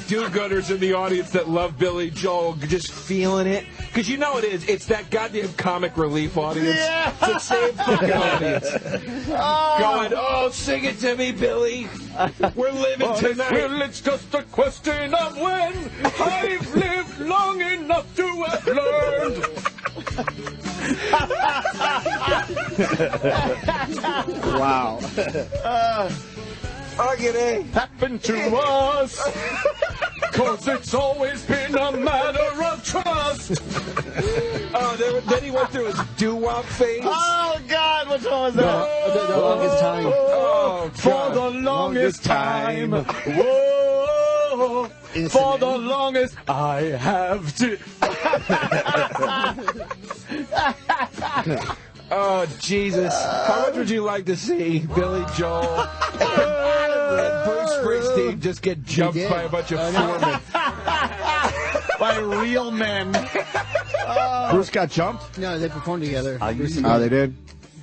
S3: do-gooders in the audience that love Billy Joel just feeling it. Because you know it is. It's that goddamn comic relief audience. Yeah. It's the same fucking audience. Going, oh, sing it to me, Billy. We're living tonight.
S1: Well, it's just a question of when. I've lived long enough to have learned.
S2: Wow.
S1: Happened to us. 'Cause it's always been a matter of trust.
S3: Then he went through his doo-wop phase.
S1: Oh, God, which one was that?
S5: The longest time.
S3: Oh,
S1: for the longest time. Whoa. For the longest, I have to.
S3: Oh, Jesus. How much would you like to see Billy Joel and Bruce Springsteen just get jumped by a bunch of foremen?
S1: By real men.
S2: Bruce got jumped?
S5: No, they performed together.
S2: Oh, they did?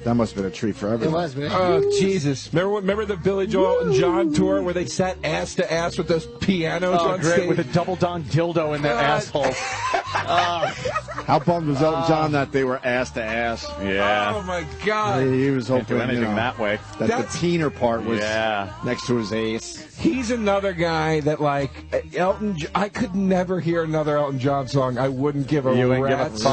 S2: That must have been a treat for everyone.
S5: It was, man.
S3: Oh, Jesus. Remember the Billy Joel and John tour where they sat ass to ass with those pianos on
S1: great,
S3: stage?
S1: with a double-dong dildo in their assholes.
S2: How bummed was Elton John that they were ass to ass?
S1: Yeah.
S3: Oh, my God.
S2: He was hoping,
S1: Can't do anything that way.
S2: That the teener part was next to his ace.
S3: He's another guy that, like, I could never hear another Elton John song. I wouldn't give a rat's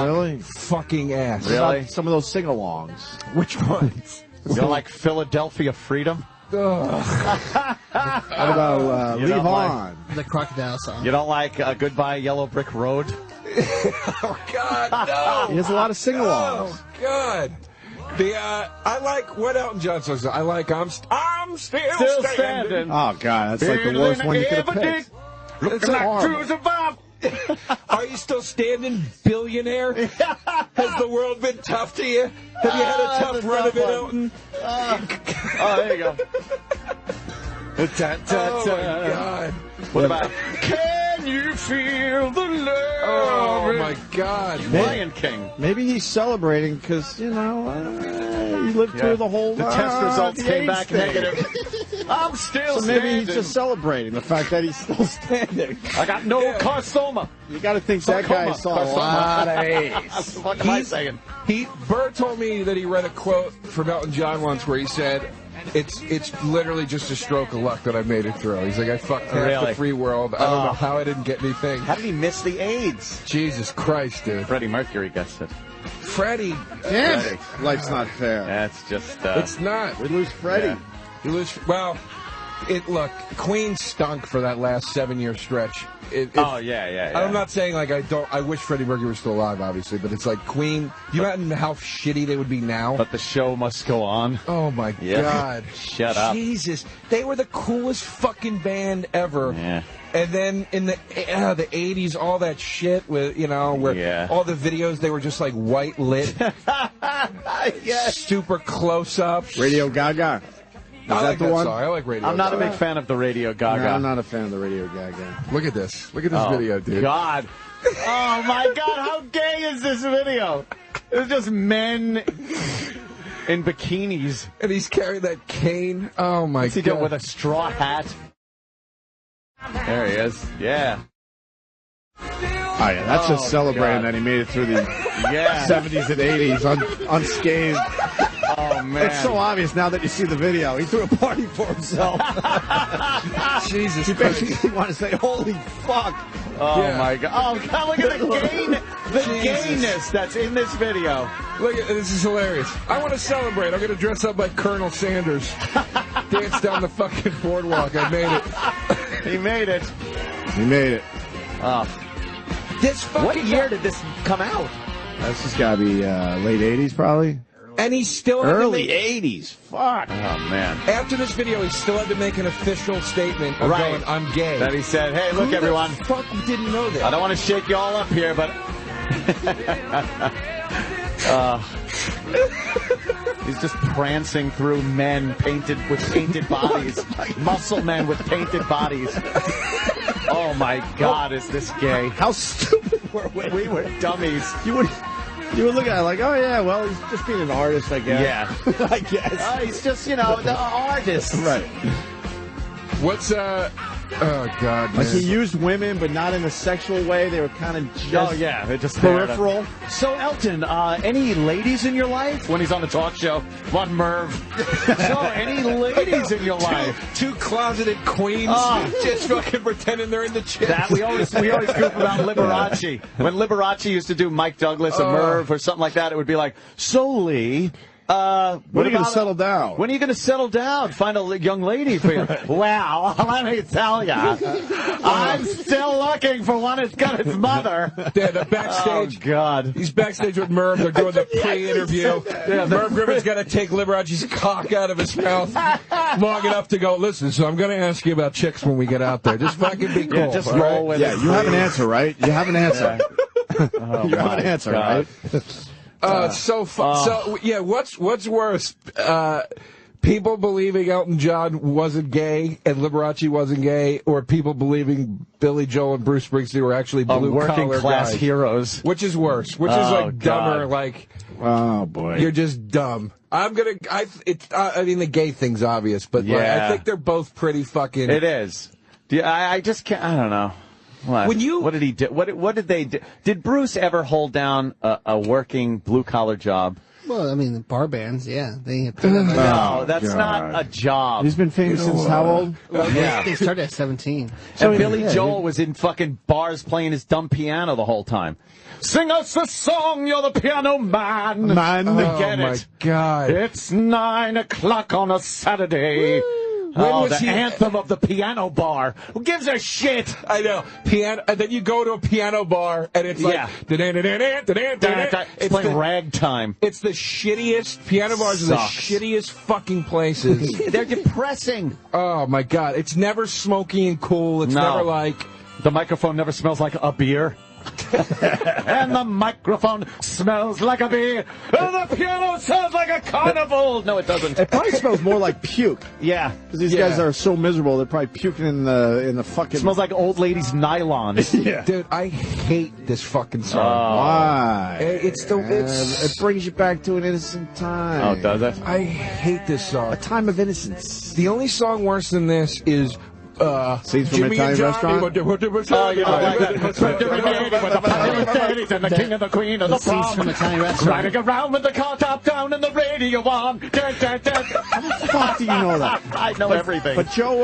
S3: fucking ass.
S2: Really? Some of those sing-alongs.
S3: Which ones?
S1: You don't like Philadelphia Freedom?
S2: What about Leave On?
S5: The Crocodile song.
S1: You don't like Goodbye Yellow Brick Road?
S3: Oh, God, no.
S2: He has a lot of sing-alongs.
S3: Oh, God. I like what Elton John songs. I like I'm still standing.
S2: Oh, God, that's like the worst one you could have picked.
S1: Looking like cruise above.
S3: Are you still standing, billionaire? Has the world been tough to you? Have you had a tough run of it, Elton?
S1: Oh, there you go.
S3: Oh, my God.
S1: What about Can You Feel the Love?
S3: Oh, my God.
S1: Lion King.
S2: Maybe he's celebrating because, he lived through the whole...
S1: The test results came back negative. I'm still standing.
S2: Maybe he's just celebrating the fact that he's still standing.
S1: I got no carcinoma.
S2: You got to think that guy saw a lot of AIDS.
S1: What am I saying?
S3: Burr told me that he read a quote from Elton John once where he said, It's literally just a stroke of luck that I made it through. He's like, I fucked half the free world. I don't know how I didn't get anything.
S1: How did he miss the AIDS?
S3: Jesus Christ, dude.
S1: Freddie Mercury gets it.
S3: Freddie.
S2: Damn. Life's not fair.
S1: That's just...
S3: it's not.
S2: We lose Freddie.
S1: Yeah.
S3: You lose... Well, look, Queen stunk for that last 7-year stretch.
S1: Yeah.
S3: I'm not saying, like, I wish Freddie Mercury was still alive, obviously, but it's like Queen... You imagine how shitty they would be now?
S1: But the show must go on.
S3: Oh, my God.
S1: Shut up.
S3: Jesus. They were the coolest fucking band ever.
S1: Yeah.
S3: And then in the 80s, all that shit with, where all the videos, they were just like white lit. Super close up.
S2: Radio Gaga.
S3: I like that song. I like Radio Gaga.
S1: I'm not a big fan of the Radio Gaga.
S2: No, I'm not a fan of the Radio Gaga.
S3: Look at this. Look at this video, dude.
S1: God. Oh, my God. How gay is this video? It's just men in bikinis.
S3: And he's carrying that cane. Oh, my God.
S1: What's he doing with a straw hat? There he is. Yeah.
S2: Oh, yeah. That's just celebrating that he made it through the 70s and 80s unscathed.
S1: Oh, man.
S2: It's so obvious now that you see the video. He threw a party for himself.
S3: Jesus
S2: You
S3: Christ.
S2: basically want to say, holy fuck.
S1: Oh, my God. Oh, God, look at the gayness that's in this video.
S3: Look at this. Is hilarious. I want to celebrate. I'm going to dress up like Colonel Sanders. Dance down the fucking boardwalk. I made it.
S1: He made it.
S2: He made it.
S1: What year did this come out?
S2: This has got to be late 80s, probably.
S3: And he's still
S2: early 80s. Fuck.
S1: Oh, man.
S3: After this video, he still had to make an official statement of going, I'm gay.
S1: Then he said, hey, look, everyone.
S3: Who the fuck didn't know that?
S1: I don't want to shake you all up here, but... he's just prancing through men with painted bodies. Muscle men with painted bodies. Oh, my God, is this gay?
S2: How stupid were we?
S1: We were dummies.
S2: You would look at it like, oh, yeah, well, he's just being an artist, I guess.
S1: Yeah.
S2: I guess.
S1: He's just, the artist.
S2: Right.
S3: What's, oh, God, man.
S2: Like, he used women, but not in a sexual way. They were kind of just
S1: they're just
S2: peripheral.
S1: So, Elton, any ladies in your life? When he's on the talk show, one Merv. So, any ladies in your life?
S3: Two closeted queens just fucking pretending they're in the chicks.
S1: That we always goof about Liberace. When Liberace used to do Mike Douglas, a Merv, or something like that, it would be like, so Lee...
S2: when are you going to settle down?
S1: When are you going to settle down? Find a young lady for you. Well, let me tell you, I'm still looking for one that's got its mother.
S3: Yeah, the backstage.
S1: Oh, God.
S3: He's backstage with Merv. They're doing the pre-interview. Merv Griffin's got to take Liberace's cock out of his mouth long enough to go, listen, so I'm going to ask you about chicks when we get out there. Just fucking be cool.
S1: Yeah, just roll with it.
S2: Yeah, you have an answer, right? You have an answer. You have an answer, right?
S3: It's so fun. So yeah, what's worse? People believing Elton John wasn't gay and Liberace wasn't gay, or people believing Billy Joel and Bruce Springsteen were actually
S1: working class
S3: guys?
S1: Heroes.
S3: Which is worse? Which is like dumber?
S1: God.
S3: Like,
S2: oh boy,
S3: you're just dumb. I mean, the gay thing's obvious, but like, I think they're both pretty fucking.
S1: It is. I just can't. I don't know. What did he do? What did they do? Did Bruce ever hold down a working blue-collar job?
S5: Well, I mean, the bar bands, yeah.
S1: No, that's not a job.
S2: He's been famous since how old?
S5: They started at 17.
S1: And Billy Joel was in fucking bars playing his dumb piano the whole time. Sing us a song, you're the piano man. Get it.
S3: Oh, my God.
S1: It's 9 o'clock on a Saturday.
S5: Woo.
S1: The anthem of the piano bar. Who gives a shit?
S3: I know. Piano, and then you go to a piano bar, and it's like...
S1: It's playing ragtime.
S3: It's the shittiest... Piano bars are the shittiest fucking places.
S1: They're depressing.
S3: Oh, my God. It's never smoky and cool. It's never like...
S1: The microphone never smells like a beer. And the microphone smells like a beer. And the piano sounds like a carnival. No, it doesn't.
S2: It probably smells more like puke.
S1: Yeah,
S2: because these guys are so miserable. They're probably puking in the fucking.
S1: It smells like old ladies' nylons.
S2: Yeah,
S3: dude, I hate this fucking song.
S2: Why?
S3: It
S2: brings you back to an innocent time.
S1: Oh, does it?
S3: I hate this song.
S2: A time of innocence.
S3: The only song worse than this is.
S2: Scenes from an Italian restaurant?
S1: Like that. And the king and the queen of the prom.
S5: Scenes from an Italian restaurant.
S1: Riding around with the car top down and the radio on.
S2: How the fuck do you know that?
S1: I know everything.
S2: But Joe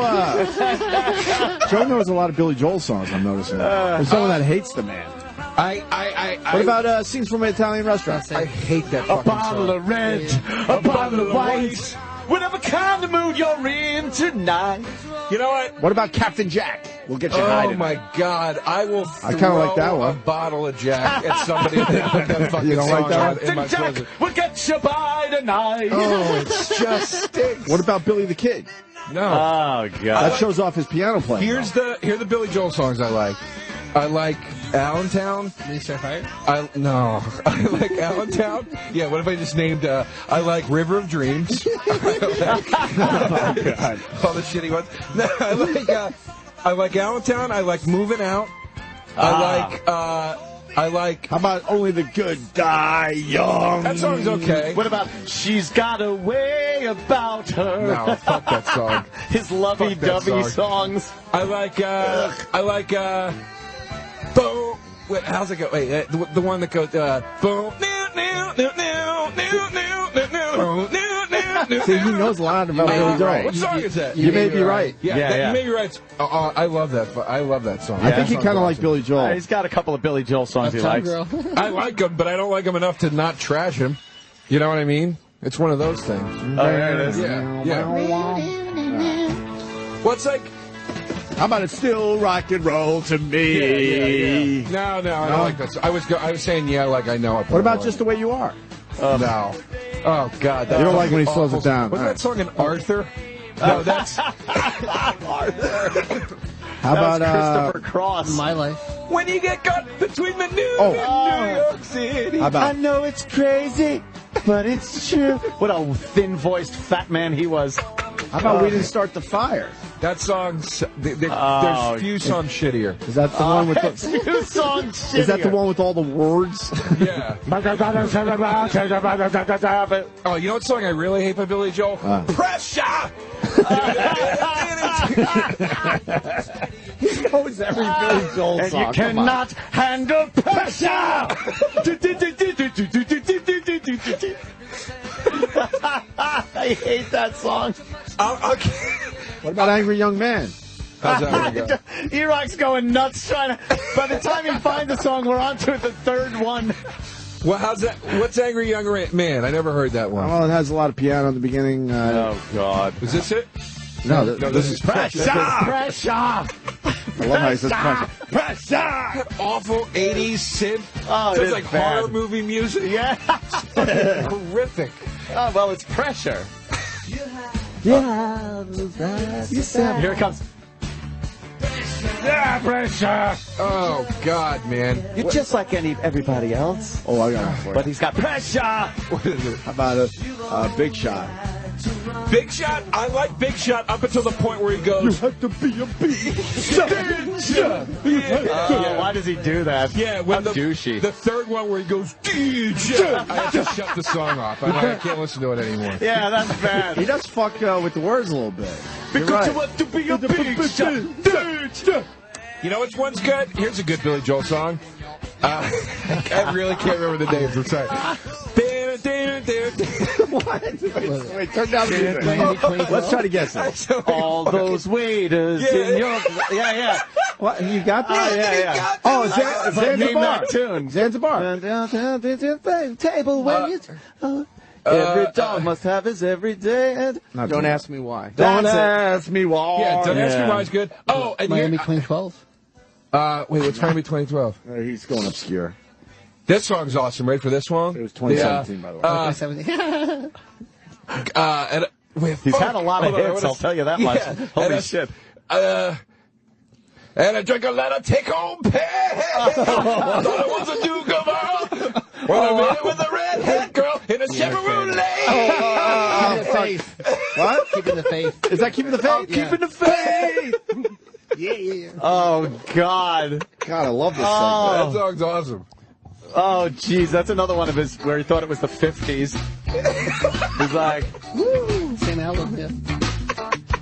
S2: knows a lot of Billy Joel songs, I'm noticing. There's someone that hates the man. What about Scenes from an Italian restaurant?
S3: I hate that fucking song.
S1: A bottle of red, a bottle of white. Whatever kind of mood you're in tonight.
S3: You know what?
S2: What about Captain Jack? We'll get you high.
S3: Oh, my God. I will
S2: I kind of like that one.
S3: A bottle of Jack at somebody that put that fucking
S2: you don't
S3: song
S2: like that
S3: in my
S1: Jack
S3: closet.
S1: will get you by tonight.
S3: Oh, it just stinks.
S2: What about Billy the Kid?
S3: No.
S1: Oh, God.
S2: That shows off his piano playing.
S3: Here are the Billy Joel songs I like. I like Allentown.
S5: Minister Fire?
S3: I like Allentown. Yeah, what if I just named, I like River of Dreams.
S2: Oh, God.
S3: All the shitty ones. No, I like Allentown. I like Moving Out. I like...
S2: How about Only the Good Die Young?
S3: That song's okay.
S1: What about She's Got a Way About Her?
S3: No, fuck that song.
S1: His lovey-dovey songs.
S3: I like, boom. Wait, how's it go? Wait, the one that goes, boom.
S2: See, he knows a lot about Billy Joel.
S3: What song is that?
S2: You may be right.
S3: Yeah. You may be right. I love that. I love that song.
S2: I think he kind of likes Billy Joel.
S1: He's got a couple of Billy Joel songs he likes.
S3: I like him, but I don't like him enough to not trash him. You know what I mean? It's one of those things.
S1: Oh, there it is.
S3: Yeah. What's like...
S2: How about it's still rock and roll to me?
S3: Yeah. No, I don't like that. I was saying like I know it.
S2: What about Just the Way You Are?
S3: No. Oh God,
S2: you don't like when he slows it down.
S3: Wasn't that song in Arthur? No, that's
S2: Arthur. How about
S1: Christopher Cross?
S5: My Life.
S3: When you get caught between the New York City.
S2: How about
S1: I know it's crazy, but it's true. What a thin-voiced fat man he was.
S2: How about We Didn't Start the Fire?
S3: That song's there's few songs shittier.
S2: Is that the one with the
S1: few songs shittier?
S2: Is that the one with all the words?
S3: Yeah. Oh, you know what song I really hate by Billy Joel? Pressure.
S2: He knows every Billy Joel
S1: and
S2: song.
S1: you cannot handle pressure. I hate that song.
S2: What about Angry Young Man?
S3: How's that go?
S1: E-Rock's going nuts trying to... By the time he finds the song, we're on to the third one.
S3: Well, how's that? What's Angry Young Man? I never heard that one.
S2: Well, it has a lot of piano in the beginning.
S1: Oh, God.
S3: Is this it?
S2: No, this is
S1: Pressure! Pressure!
S2: I love how he says pressure. Pressure!
S3: That awful 80s synth.
S1: Oh,
S3: it's like
S1: bad.
S3: horror movie music.
S1: Yeah.
S3: Horrific.
S1: Oh, well, it's pressure.
S2: Yeah.
S1: Here it comes. Yeah, pressure.
S3: Oh, God, man.
S1: You're just like everybody else.
S2: Oh, I got one for you.
S1: But he's got pressure.
S3: What is it?
S2: How about a Big Shot?
S3: Big Shot? I like Big Shot up until the point where he goes,
S2: You have to be a big shot.
S1: Why does he do that?
S3: Yeah, when
S1: How douchey.
S3: The third one where he goes, DJ, I have to shut the song off. I can't listen to it anymore.
S1: Yeah, that's bad.
S2: He does fuck with the words a little bit.
S1: Because
S2: You're right.
S1: you want to be a big shot.
S3: You know which one's good? Here's a good Billy Joel song. I really can't remember the names. I'm sorry.
S2: What? Wait, turn down the music. Let's try to guess it.
S1: All those waiters in your... Yeah.
S2: What? You got that?
S1: Yeah.
S2: Oh, Zanzibar.
S1: Name that tune.
S2: Zanzibar.
S1: Table when you... Every dog must have his every day.
S4: Don't ask me why.
S2: Don't ask me why.
S3: Yeah, don't ask me why it's good. Oh, and
S5: Miami 2012.
S3: wait, what's Miami 2012?
S2: He's going obscure.
S3: This song's awesome. Ready for this one?
S2: It was 2017, by the way.
S5: 2017.
S1: He's had a lot of hits, I'll tell you that much. Holy shit.
S3: And I drank a lot of take-home pay. Thought I was a do-gooder. When I made it with a redhead girl in a Chevrolet.
S5: Keeping the faith.
S2: What?
S5: Keeping the faith.
S2: Is that Keeping the Faith?
S5: Yeah.
S2: Keeping the Faith.
S5: Yeah.
S1: Oh, God.
S2: God, I love this thing.
S3: That song's awesome.
S1: Oh, jeez, that's another one of his where he thought it was the 50s. He's like,
S5: Woo! Same album, yeah.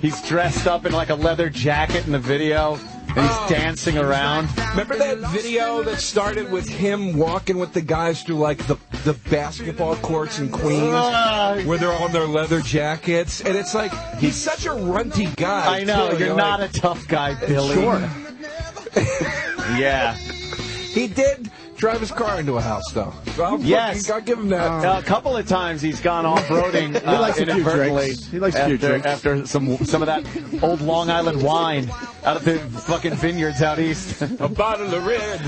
S1: he's dressed up in like a leather jacket in the video, and he's dancing around.
S3: Remember that video that started with him walking with the guys through like the basketball courts in Queens, where they're all in their leather jackets, and it's like he's such a runty guy.
S1: I know,
S3: too.
S1: you're not a tough guy, Billy.
S2: Sure.
S1: Yeah.
S3: He did drive his car into a house, though.
S1: Yes.
S3: I'll give him that.
S1: A couple of times he's gone off-roading
S2: He likes a few
S1: inadvertently.
S2: drinks. He likes a few drinks.
S1: After some of that old Long Island wine out of the fucking vineyards out east.
S3: A bottle of red.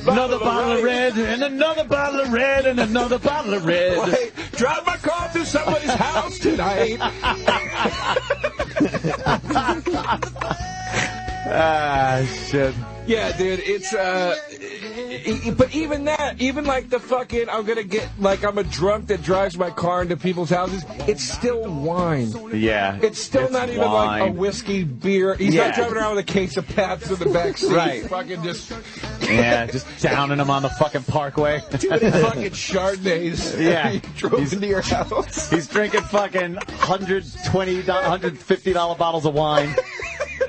S1: Another bottle of red, and another bottle of red, and another bottle of red.
S3: Wait, drive my car through somebody's house tonight.
S1: Shit.
S3: Yeah, dude, it's, but even that, even like the fucking, I'm gonna get, like, I'm a drunk that drives my car into people's houses, it's still wine.
S1: Yeah.
S3: It's still not even
S1: wine.
S3: like a whiskey beer. He's not driving around with a case of Pabst in the back seat.
S1: Right.
S3: Fucking just.
S1: Yeah, just downing them on the fucking parkway.
S3: Dude, fucking Chardonnays.
S1: Yeah.
S3: He drove into your house.
S1: He's drinking fucking $120, $150 bottles of wine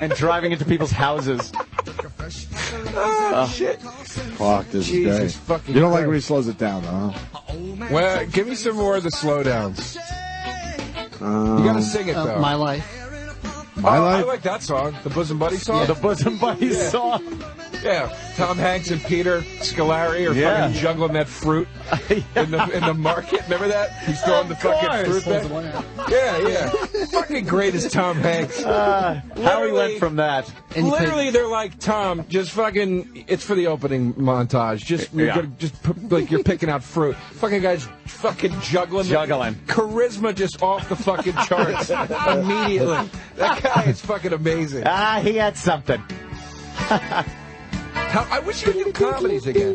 S1: and driving into people's houses.
S3: Oh, shit.
S2: Fuck, this
S3: Jesus
S2: is great.
S3: fucking
S2: You don't like
S3: Christ.
S2: when he slows it down, though, huh?
S3: Well, give me some more of the slowdowns. You gotta sing it, though.
S5: My Life.
S2: My
S3: I
S2: Life?
S3: like that song. The Bosom Buddy song.
S1: The Bosom Buddies song.
S3: Yeah, Tom Hanks and Peter Scolari are fucking juggling that fruit in the market. Remember that? He's throwing the fucking fruit back. Yeah. Fucking great is Tom Hanks.
S1: How he went from that.
S3: Literally, they're like, Tom, just fucking. It's for the opening montage. You're picking out fruit. Fucking guys, fucking juggling. Charisma just off the fucking charts immediately. That guy is fucking amazing.
S1: He had something.
S3: I wish you would do comedies again.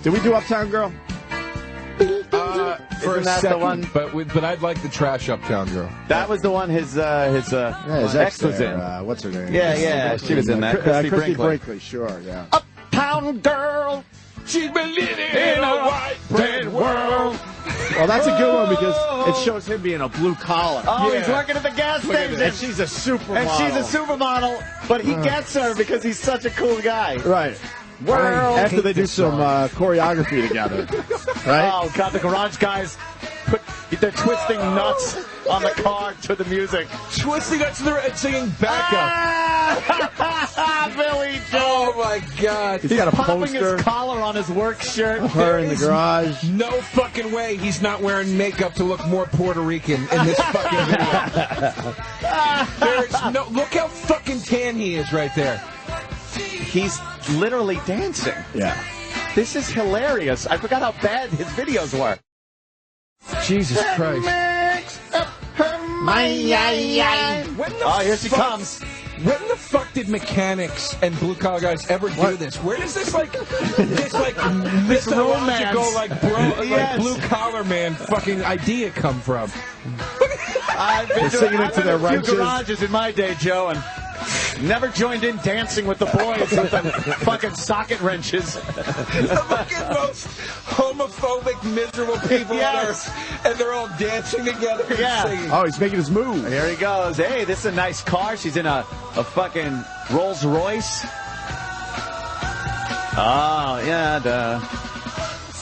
S2: Did we do Uptown Girl?
S3: For a second, the one? But I'd like the trash Uptown Girl.
S1: That was the one his ex was in.
S2: What's her name?
S1: Yeah, she was in that.
S2: Christy Brinkley, sure, yeah.
S1: Uptown Girl.
S3: She's been living in a white bread world.
S2: Well, that's a good one because it shows him being a blue collar.
S1: Oh, he's working at the gas station.
S2: And she's a supermodel.
S1: But he gets her because he's such a cool guy.
S2: Right. After they do some choreography together. Right?
S1: Oh, God, the garage guys, they're twisting nuts on the car to the music.
S3: Twisting nuts and singing backup.
S1: Billy Joe.
S3: Oh, my God.
S2: He's got a
S1: popping
S2: poster.
S1: His collar on his work shirt.
S2: Her in the garage.
S3: No fucking way he's not wearing makeup to look more Puerto Rican in this fucking video. Look how fucking tan he is right there.
S1: He's literally dancing.
S2: Yeah.
S1: This is hilarious. I forgot how bad his videos were.
S3: Jesus Christ.
S1: Here she comes.
S3: When the fuck did mechanics and blue collar guys ever do this? Where does this mythological blue collar man fucking idea come from?
S1: I've been
S2: singing into their
S1: a few
S2: wrenches.
S1: garages in my day, Joe, and never joined in dancing with the boys with the fucking socket wrenches.
S3: The fucking most homophobic, miserable people on earth, and they're all dancing together and singing.
S2: Oh, he's making his move.
S1: Here he goes. Hey, this is a nice car. She's in a fucking Rolls Royce. Oh, yeah, the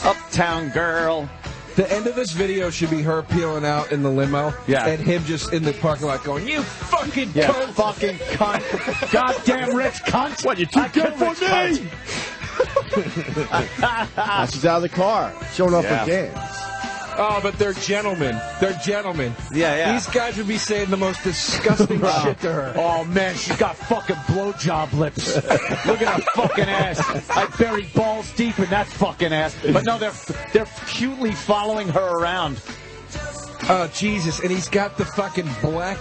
S1: Uptown Girl.
S3: The end of this video should be her peeling out in the limo, and him just in the parking lot going, "You fucking cunt,
S1: fucking cunt, goddamn rich cunt!
S2: What, you too good for me?" She's out of the car, showing off her games.
S3: Oh, but they're gentlemen. They're gentlemen.
S1: Yeah.
S3: These guys would be saying the most disgusting shit to her.
S1: Oh, man, she's got fucking blowjob lips. Look at her fucking ass. I buried balls deep in that fucking ass. But no, they're cutely following her around.
S3: Oh, Jesus. And he's got the fucking black...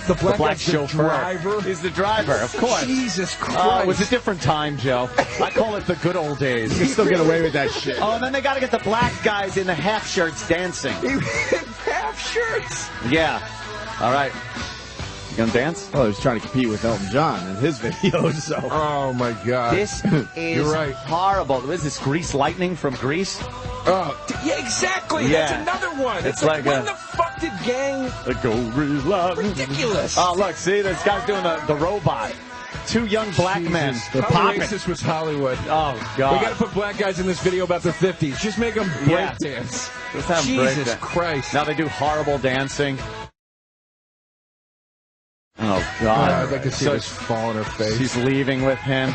S3: The black chauffeur. Driver.
S1: He's the driver, of course.
S3: Jesus Christ.
S1: It was a different time, Joe. I call it the good old days.
S2: You can still get away with that shit.
S1: Oh, and then they got to get the black guys in the half shirts dancing.
S3: Half shirts?
S1: Yeah. All right. You gonna dance?
S2: Oh, he was trying to compete with Elton John in his videos. So.
S3: Oh, my God.
S1: This is horrible. What is this, Grease Lightning from Grease?
S3: Oh, yeah, exactly.
S1: Yeah.
S3: That's another one.
S1: It's like
S3: when the fuck did gang... Ridiculous.
S1: Oh, look, see, this guy's doing the robot. Two young black men.
S3: How racist was Hollywood?
S1: Oh, God.
S3: We got to put black guys in this video about the 50s. Just make them break dance. Jesus Christ.
S1: Now they do horrible dancing. Oh, God.
S3: I'd like to see this fall on her face.
S1: She's leaving with him.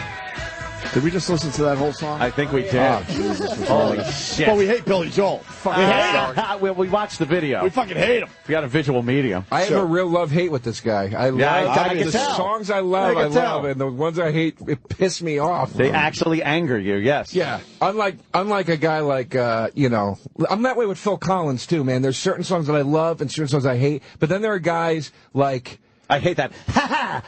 S2: Did we just listen to that whole song?
S1: I think we did.
S2: Oh, Jesus.
S1: Holy shit.
S2: But we hate Billy Joel. We hate him.
S1: We watched the video.
S2: We fucking hate him.
S1: We got a visual medium.
S3: I have a real love-hate with this guy. I love the songs I love, and the ones I hate, it piss me off.
S1: They actually anger you, yes.
S3: Yeah. Unlike a guy like, I'm that way with Phil Collins, too, man. There's certain songs that I love and certain songs I hate, but then there are guys like...
S1: I hate that.
S3: I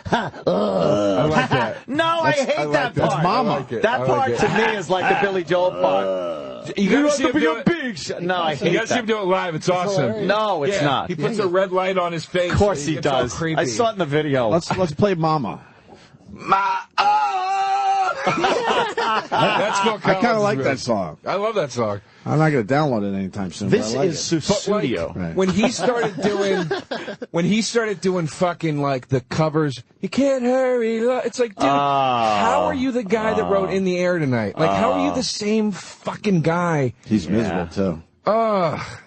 S3: like that.
S1: No, I hate that part.
S2: That's Mama.
S1: That part to me is like the Billy Joel part.
S3: You gotta see him do it.
S1: No, I hate that.
S3: You gotta see him do it live. It's awesome.
S1: No, it's not.
S3: He puts a red light on his face.
S1: Of course he does. I saw it in the video.
S2: Let's play Mama.
S3: That's Phil Collins.
S2: I kind of like that song.
S3: I love that song.
S2: I'm not going to download it anytime soon.
S1: This
S2: like
S1: is Studio.
S2: Right.
S3: When he started doing fucking like the covers, you can't hurry. It's like, dude, how are you the guy that wrote In the Air Tonight? Like, how are you the same fucking guy?
S2: He's miserable too.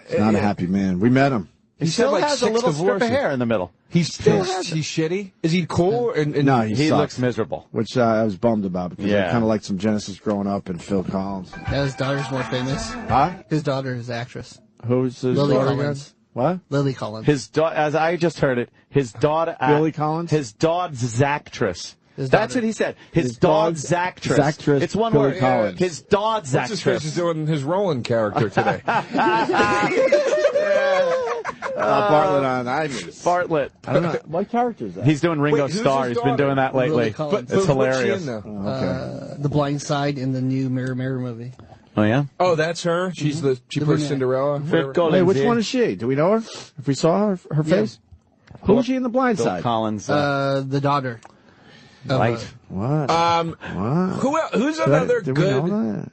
S3: He's
S2: not a happy man. We met him.
S1: He still
S3: like
S1: has a little strip of hair in the middle.
S3: He's pissed. He's shitty. Is he cool?
S2: No,
S1: he looks miserable.
S2: Which I was bummed about because I kind of liked some Genesis growing up and Phil Collins.
S5: Yeah, his daughter's more famous.
S2: Huh?
S5: His daughter is actress.
S2: Who's his
S5: Lily
S2: daughter
S5: Collins.
S2: again? What?
S5: Lily Collins.
S1: His as I just heard it, his daughter.
S2: Lily Collins?
S1: His dog's actress. That's what he said. His dog's actress.
S2: Actress.
S1: It's one
S2: Billy
S1: word.
S2: Collins.
S1: His dog's actress.
S3: What's his face is doing his Roland character today.
S2: Bartlett on Ivers.
S1: Bartlett.
S2: I don't know. What character is that?
S1: He's doing Ringo Starr. He's been doing that lately. It's hilarious.
S5: The Blind Side in the new Mirror Mirror movie.
S1: Oh, yeah?
S3: Oh, that's her? She plays Cinderella?
S2: Wait, which one is she? Do we know her? If we saw her face? Who was she in The Blind Side?
S1: Collins.
S5: The daughter.
S1: Right.
S2: What?
S3: What? Who's another
S2: Did
S3: good...
S2: we know that?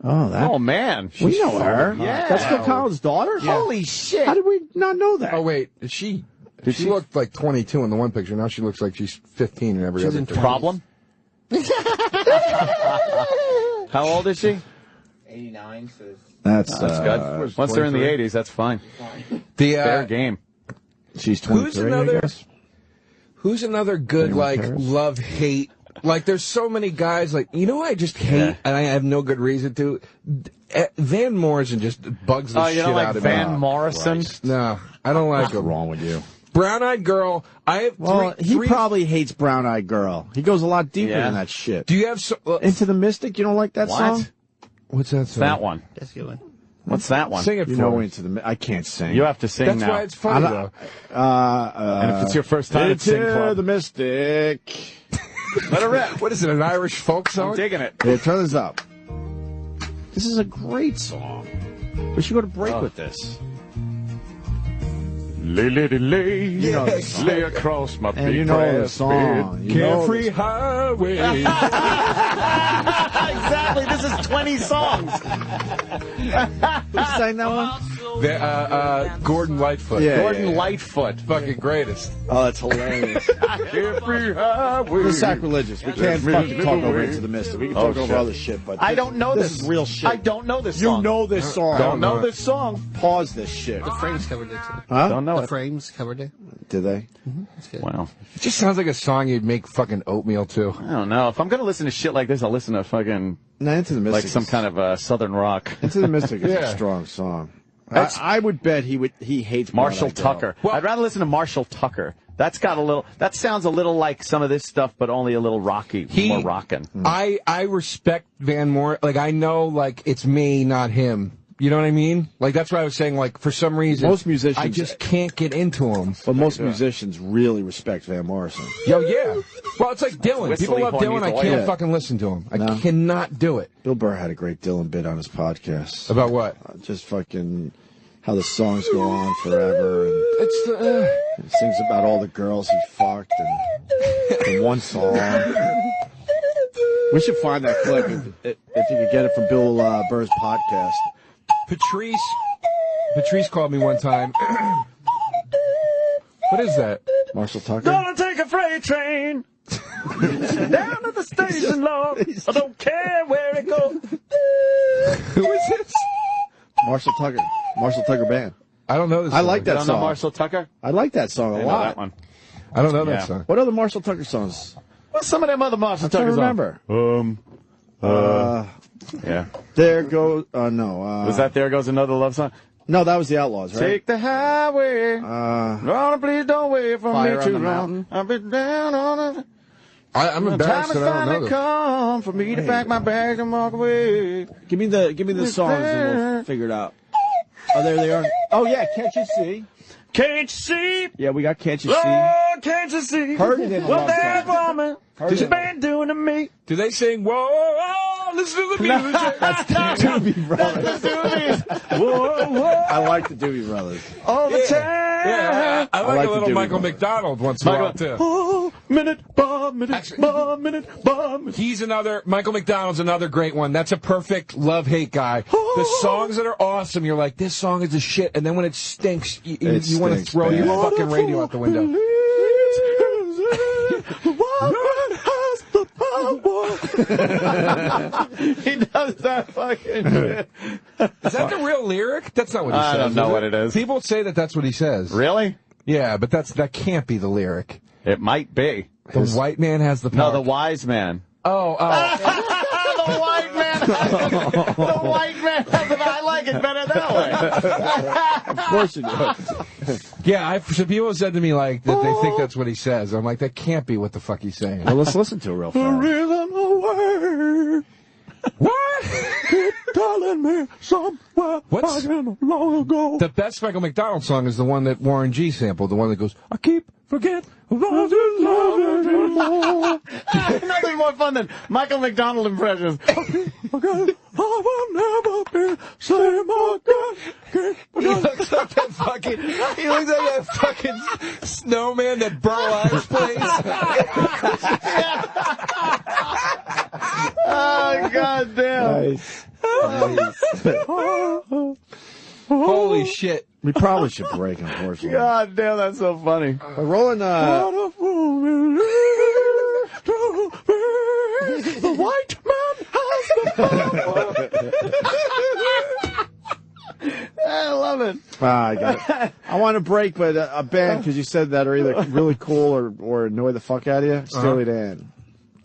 S2: Oh, that.
S1: Oh, man.
S2: We know her.
S1: Yeah.
S2: That's Phil Collins' daughter?
S1: Yeah. Holy shit.
S2: How did we not know that?
S3: Oh, wait. She looked like 22 in the one picture. Now she looks like she's 15 in every other picture.
S1: Problem? How old is she?
S6: 89 says.
S2: That's
S1: good. Once they're in the 80s, that's fine. Fair game.
S2: She's 23, I guess.
S3: Who's another good, love-hate? Like, there's so many guys, I just hate, and I have no good reason to. Van Morrison just bugs the shit out of me.
S1: Van Morrison?
S3: No, I don't like him.
S2: What's wrong with you?
S3: Brown-Eyed Girl, I have
S2: he probably hates Brown-Eyed Girl. He goes a lot deeper than that shit.
S3: Do you have...
S2: Into the Mystic, you don't like that song?
S3: What's that song?
S1: That one.
S5: That's a good one.
S1: What's that one?
S3: Sing it for me.
S2: I can't sing.
S1: You have to sing
S3: That's
S1: now.
S3: why it's funny, though.
S1: And if it's your first time at Sing Club.
S2: the Mystic.
S1: Let it rip.
S3: What is it, an Irish folk song?
S1: I'm digging it.
S2: Yeah, turn this up. This is a great song. We should go to break with this.
S1: Lay, lady, lay.
S2: You know the song.
S1: Lay across my big
S2: You know the song. You know
S3: Carefree Highway.
S1: Exactly. This is 20 songs.
S2: Who sang that one?
S3: Gordon Lightfoot.
S2: Yeah.
S1: Gordon Lightfoot.
S3: Fucking greatest.
S2: Oh, that's hilarious.
S1: Carefree highway.
S2: This is sacrilegious. We can't fucking talk over Into the Mystic. We can talk over other shit, but
S1: I don't know this.
S2: This is real shit.
S1: I don't know this song.
S2: You know this song.
S1: Don't know this song.
S2: Pause this shit.
S5: The Frames covered it too.
S2: Huh?
S1: Don't know
S5: The
S1: it.
S5: Frames covered it.
S2: Did they?
S5: That's good.
S1: Wow.
S3: It just sounds like a song you'd make fucking oatmeal to.
S1: I don't know. If I'm going to listen to shit like this, I'll listen to fucking...
S2: No, Into the Mystic.
S1: Like some kind of southern rock.
S2: Into the Mystic is a strong song. I would bet he hates
S1: Marshall Tucker. Well, I'd rather listen to Marshall Tucker. That's got a little. That sounds a little like some of this stuff, but only a little rocky, more rockin'.
S3: I respect Van Moore. Like, I know, it's me, not him. You know what I mean? Like, that's what I was saying. Like, for some reason,
S2: most musicians,
S3: I just can't get into him.
S2: But most musicians really respect Van Morrison.
S3: Yo, yeah. Well, it's like Dylan. People love Dylan. I can't fucking listen to him. I cannot do it.
S2: Bill Burr had a great Dylan bit on his podcast.
S3: About what?
S2: Just fucking how the songs go on forever. And he sings about all the girls he fucked in one song. We should find that clip if you could get it from Bill Burr's podcast.
S3: Patrice called me one time. What is that?
S2: Marshall Tucker?
S1: Gonna take a freight train down to the station, Lord. I don't care where it goes.
S3: Who is this?
S2: Marshall Tucker. Marshall Tucker Band.
S3: I don't know this song.
S2: I like that
S1: you don't
S2: song.
S1: Know Marshall Tucker?
S2: I like that song a lot.
S1: That one.
S3: I don't know that song.
S2: What other Marshall Tucker songs?
S1: What's some of them other Marshall Tucker songs?
S2: I remember.
S1: Yeah.
S2: There goes. No.
S1: Was that There Goes Another Love Song?
S2: No, that was the Outlaws, right?
S1: Take the highway. Lord, please don't wait for me too long. I'll be down on it.
S3: I'm embarrassed that I don't know this.
S1: Come for me to pack my bags and walk away.
S2: Give me the songs and we'll figure it out. Oh, there they are. Oh yeah, Can't You See?
S1: Can't you see?
S2: Yeah, we got Can't You See.
S1: Lord, can't you see?
S2: Heard it in a
S1: what
S2: love
S1: that
S2: song.
S1: woman has been doing to me?
S3: Do they sing, whoa, listen to the music?
S2: That's the Doobie Brothers.
S1: Whoa, whoa.
S2: I like the Doobie Brothers.
S1: All the time.
S3: Yeah, I like a little
S2: the Doobie
S3: Michael
S2: Brothers.
S3: McDonald once in a while, too.
S1: Oh, minute.
S3: He's Michael McDonald's another great one. That's a perfect love-hate guy. The songs that are awesome, you're like, this song is a shit. And then when it stinks, you want to throw your fucking radio out the window.
S1: He does that fucking shit.
S3: Is that the real lyric? That's not what he says.
S1: I don't know what it is.
S3: People say that that's what he says.
S1: Really?
S3: Yeah, but that can't be the lyric.
S1: It might be.
S3: The white man has the power.
S1: No, the wise man.
S3: Oh.
S1: The white man. The white man. I like it better that way.
S2: Of course you do.
S3: Yeah, so people said to me like that they think that's what he says. I'm like, that can't be what the fuck he's saying.
S2: Well, let's listen to it real fast.
S3: There isn't a way. What? Keep telling me somewhere long ago. The best Michael McDonald song is the one that Warren G sampled, the one that goes, I keep forgetting about this love anymore.
S1: Nothing more fun than Michael McDonald impressions.
S3: I will never be same again. He looks like that fucking snowman that Burl Ives plays.
S1: Oh, goddamn.
S2: Nice.
S3: Holy shit.
S2: We probably should break, unfortunately.
S1: God damn, that's so funny.
S2: Rolling,
S3: The white man has the power.
S1: I love it.
S2: I got it. I want to break, but a band, because you said that, are either really cool or annoy the fuck out of you. Steely Dan.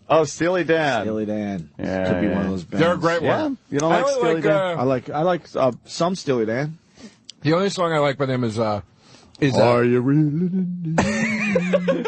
S1: Oh, Steely Dan.
S2: Steely Dan.
S1: Yeah,
S2: could be one of those bands.
S3: They're a great one.
S1: You don't like Steely Dan?
S2: I like some Steely Dan.
S3: The only song I like by them is
S2: Are you really?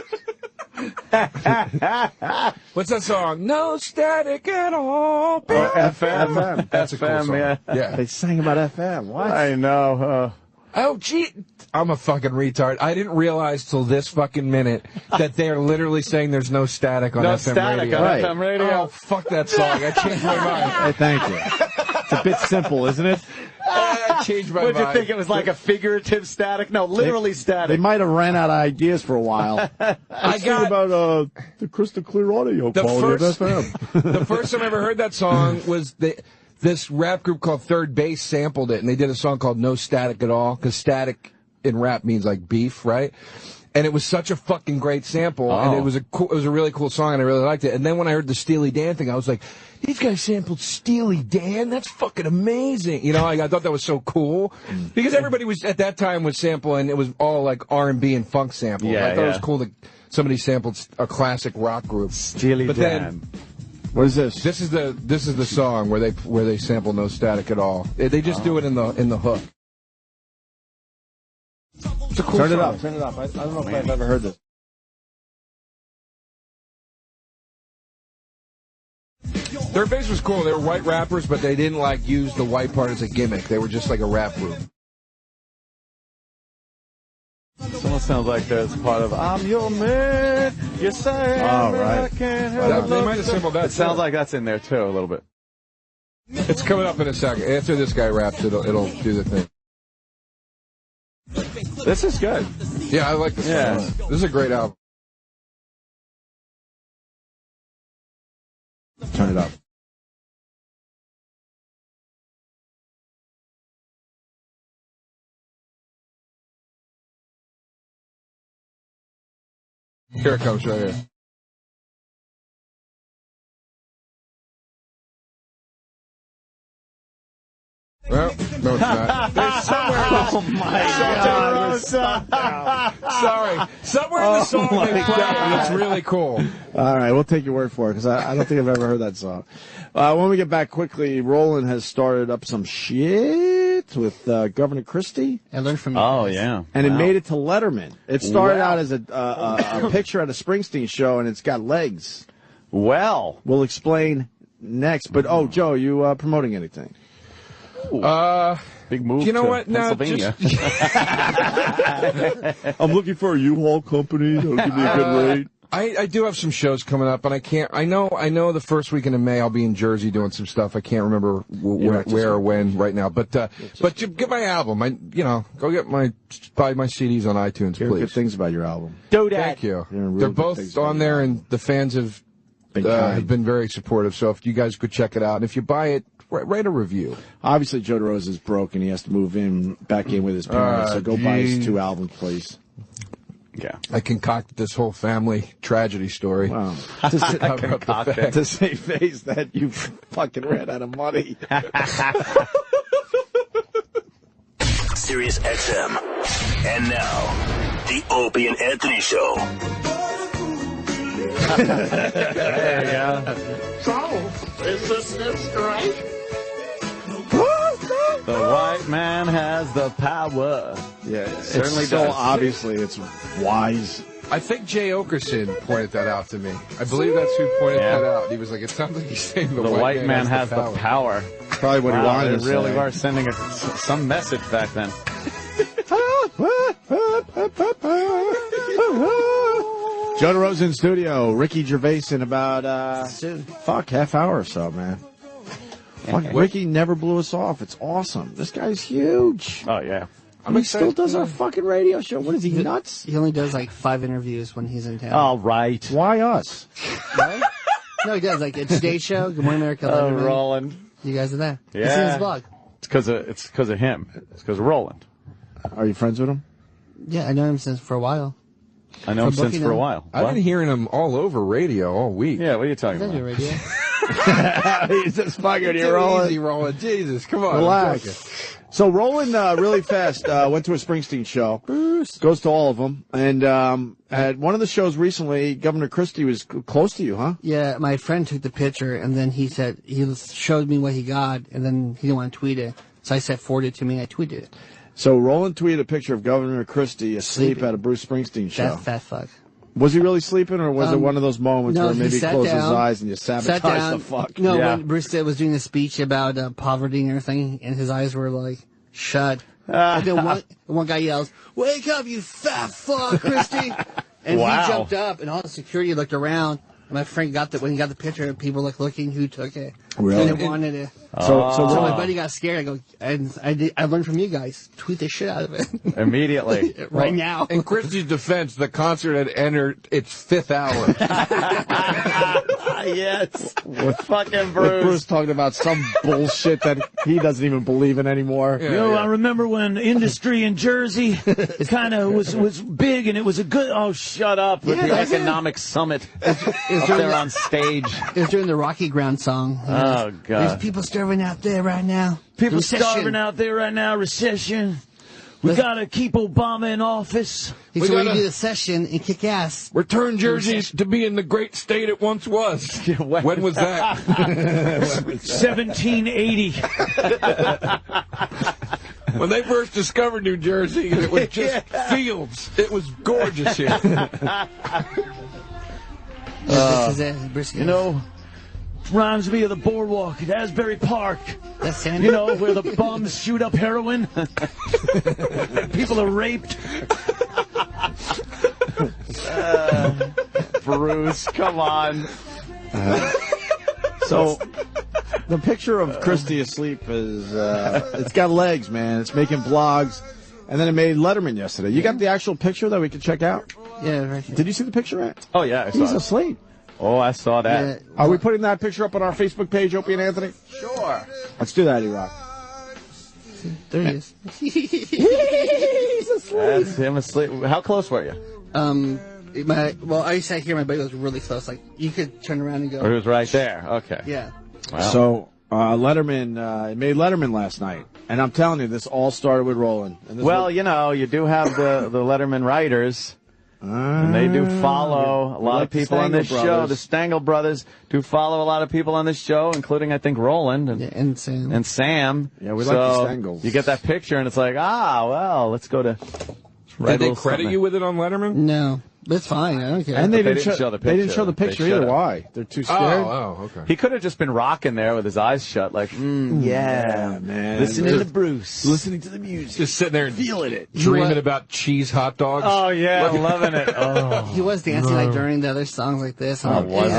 S3: what's that song? No static at all.
S1: FM.
S3: That's a cool song.
S1: Yeah.
S2: They sang about FM. What?
S1: I know.
S3: Oh, gee. I'm a fucking retard. I didn't realize till this fucking minute that they're literally saying there's no static on
S1: No
S3: FM
S1: static
S3: radio.
S1: on
S2: Right.
S1: FM radio.
S3: Oh, fuck that song. I changed my mind.
S2: Hey, thank you. It's a bit simple, isn't it?
S3: I changed my
S1: Would
S3: mind.
S1: you think it was like a figurative static? No, literally
S2: They
S1: static.
S2: might have ran out of ideas for a while.
S3: I got
S2: about the crystal clear audio quality of FM.
S3: The first time I ever heard that song was this rap group called Third Base sampled it, and they did a song called No Static at All, because static in rap means like beef, right? And it was such a fucking great sample, and it was a really cool song, and I really liked it. And then when I heard the Steely Dan thing, I was like, these guys sampled Steely Dan? That's fucking amazing. You know, I thought that was so cool. Because everybody was, at that time, was sampling, it was all like R&B and funk samples.
S1: Yeah,
S3: I thought it was cool that somebody sampled a classic rock group.
S1: Steely Dan.
S3: Then,
S2: What is this?
S3: this is the song where they sample No Static at All. They just do it in the hook. It's a cool
S2: Turn
S3: song.
S2: it up. Turn it up. I don't know if I've ever heard this.
S3: Their bass was cool. They were white rappers, but they didn't like use the white part as a gimmick. They were just like a rap group.
S1: Someone sounds like that's part of I'm your man. You say
S2: right.
S1: I can't help
S3: They might have sampled that.
S1: It sounds like that's in there too a little bit.
S3: It's coming up in a second. After this guy raps, it'll do the thing.
S1: This is good.
S3: Yeah, I like this
S1: Yeah.
S3: song. This is a great album.
S2: Turn it up.
S3: Here it comes right here. Well, no, it's not. There's somewhere.
S1: Oh my God!
S3: Sorry. Somewhere in the song they play it, and it's really cool.
S2: All right, we'll take your word for it, because I don't think I've ever heard that song. When we get back quickly, Roland has started up some shit with Governor Christie.
S5: I learned from you.
S1: Oh
S5: guys.
S1: yeah,
S2: And it made it to Letterman. It started out as a picture at a Springsteen show, and it's got legs.
S1: Well,
S2: We'll explain next. But, Joe, you promoting anything?
S1: big move.
S3: You know
S1: to
S3: what? No,
S1: Pennsylvania.
S2: I'm looking for a U-Haul company that'll give me a good rate.
S3: I do have some shows coming up, and I know the first weekend in May I'll be in Jersey doing some stuff. I can't remember where or when right now, but you get my album. Go buy my CDs on iTunes,
S2: Hear
S3: please.
S2: good things about your album.
S3: Thank you.
S2: Really
S3: They're
S2: good
S3: both
S2: things
S3: on
S2: about
S3: there,
S2: your
S3: and the fans have
S2: kind.
S3: been very supportive. So if you guys could check it out, and if you buy it, write a review.
S2: Obviously, Joe DeRosa is broke, and he has to move back in with his parents, so go buy his 2 albums, please.
S1: Yeah.
S3: I concocted this whole family tragedy story.
S2: Wow.
S3: To
S2: save face that you fucking ran out of money.
S6: Sirius XM. And now, the Opie and Anthony Show.
S1: There you go.
S7: So, is this strike?
S1: The white man has the power.
S2: Yeah,
S1: certainly
S2: it's so
S1: does.
S2: obviously it's wise.
S3: I think Jay Okerson pointed that out to me. I believe that's who pointed that out. He was like, it sounds like he's saying the
S1: white man has the power.
S2: Probably what he wanted to
S1: They really
S2: say.
S1: were sending some message back then.
S2: Joe DeRosa in studio. Ricky Gervais in about, half hour or so, man. Ricky never blew us off. It's awesome. This guy's huge.
S1: Oh, yeah.
S2: He still does a fucking radio show. What is he, nuts?
S5: He only does like 5 interviews when he's in town.
S1: All right.
S2: Why us?
S5: Right? No, he does. Like, it's Today Show, Good Morning America.
S1: Oh, Roland.
S5: You guys are there.
S1: Yeah.
S5: It's in his blog.
S1: It's because of him. It's because of Roland.
S2: Are you friends with him?
S5: Yeah, I know him since for a while.
S1: I know him since for a while.
S3: I've been hearing him all over radio all week.
S1: Yeah, what are you talking
S5: Is that
S1: about?
S5: your radio?
S2: He's just fucking
S3: Too
S2: you, Roland.
S3: easy, Roland. Jesus, come on.
S2: Relax. So Roland, really fast, went to a Springsteen show. Bruce goes to all of them, and at one of the shows recently, Governor Christie was close to you, huh?
S5: Yeah, my friend took the picture, and then he said he showed me what he got, and then he didn't want to tweet it. So I said, forward it to me. I tweeted it.
S2: So Roland tweeted a picture of Governor Christie asleep at a Bruce Springsteen show.
S5: That fat fuck.
S2: Was he really sleeping, or was it one of those moments where maybe he closed his eyes and you sabotaged the fuck?
S5: No, when Bruce was doing a speech about poverty and everything, and his eyes were like shut. And then one guy yells, "Wake up, you fat fuck, Christie!" And he jumped up, and all the security looked around. And my friend when he got the picture, people were like looking who took it.
S2: Really?
S5: And they wanted it.
S2: So
S5: my buddy got scared. I go, and I learned from you guys. Tweet the shit out of it.
S1: Immediately.
S5: Right now.
S3: In Christie's defense, the concert had entered its 5th hour.
S1: Yes. With fucking
S2: Bruce
S1: Bruce.
S2: talking about some bullshit that he doesn't even believe in anymore.
S8: I remember when industry in Jersey kind of was big, and it was a good.
S1: Oh, shut up with the economic summit up there on stage.
S5: It was during the Rocky Ground song.
S1: Oh, God.
S5: There's people starving out there right now.
S8: People
S5: Recession.
S8: starving out there right now. Recession. We got to keep Obama in office.
S5: He said we do the session and kick ass.
S3: Return Jersey to be in the great state it once was. When was that?
S8: 1780.
S3: When they first discovered New Jersey, it was just fields. It was gorgeous here.
S5: This is it. Brisket.
S8: Reminds me of the boardwalk at Asbury Park.
S5: That's Sandy.
S8: Where the bums shoot up heroin. People are raped.
S1: Bruce, come on.
S2: So the picture of Christie asleep is it's got legs, man. It's making blogs, and then it made Letterman yesterday. You got the actual picture that we can check out?
S5: Yeah, right here.
S2: Did you see the picture, Ant?
S1: Oh, yeah, I saw
S2: He's
S1: it.
S2: asleep.
S1: Oh, I saw that.
S5: Yeah.
S2: Are we putting that picture up on our Facebook page, Opie and Anthony?
S1: Sure.
S2: Let's do that, E-Rock.
S5: There he is.
S1: That's him asleep. How close were you?
S5: I sat here. My buddy was really close. Like, you could turn around and go.
S1: Or he was right there. Okay.
S5: Yeah.
S1: Wow.
S2: So Letterman, it made Letterman last night, and I'm telling you, this all started with Roland. And this
S1: you do have the Letterman writers. And they do follow a lot of people on this show. The Stengel brothers do follow a lot of people on this show, including, I think, Roland
S5: and Sam.
S1: And Sam.
S2: Yeah, we like the Stengels.
S1: You get that picture, and it's like, let's go to...
S3: Did they credit you with it on Letterman?
S5: No. That's fine. I don't care.
S2: And they
S1: didn't show the picture.
S2: They didn't show the picture either. Why? They're too scared?
S3: Oh, okay.
S1: He could have just been rocking there with his eyes shut, like,
S2: yeah, man.
S1: Listening to Bruce.
S2: Listening to the music.
S3: Just sitting there and
S2: feeling it.
S3: Dreaming about cheese hot dogs.
S1: Oh, yeah, loving it. Oh.
S5: He was dancing like during the other songs like this.
S1: Oh, was he?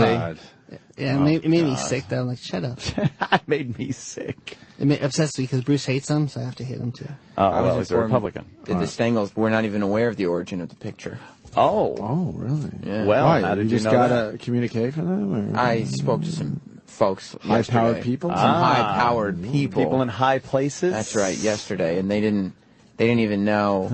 S5: Yeah, it made me sick, though. I'm like, shut up.
S1: It made me sick.
S5: It upsets me because Bruce hates him, so I have to hate him, too.
S1: Oh, well, he's a Republican.
S9: The Stengels were not even aware of the origin of the picture.
S2: Oh, really?
S9: Yeah.
S1: Well,
S2: why?
S1: how did
S2: you
S1: you
S2: just
S1: know
S2: got
S1: that?
S2: a communique from them? Or?
S9: I spoke to some folks
S2: high-powered people?
S9: Some high-powered people.
S1: People in high places?
S9: That's right, yesterday, and they didn't They didn't even know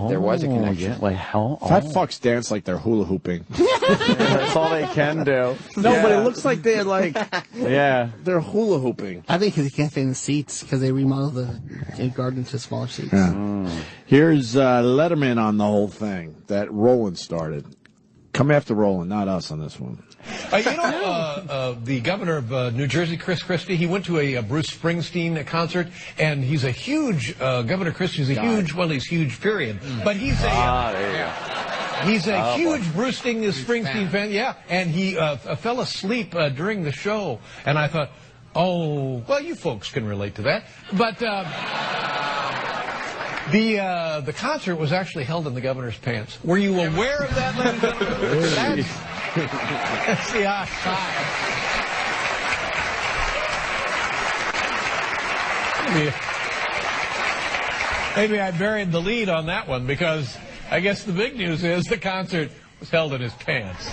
S9: there was a connection.
S1: Yeah. Like,
S2: Fat fucks dance like they're hula hooping.
S1: That's all they can do.
S2: No, but it looks like they're like, they're hula hooping.
S5: I think because they can't fit in the seats because they remodeled the garden to smaller seats.
S2: Yeah. Here's Letterman on the whole thing that Roland started. Come after Roland, not us on this one.
S10: The governor of New Jersey, Chris Christie, he went to a Bruce Springsteen concert, and he's a huge, Governor Christie's a huge, well, he's huge, period. But he's he's a huge Bruce Springsteen fan, and he fell asleep during the show, and I thought, oh, well, you folks can relate to that. But the concert was actually held in the governor's pants. Were you aware of that, ladies and gentlemen? That's the outside. Maybe I buried the lead on that one, because I guess the big news is the concert was held in his pants.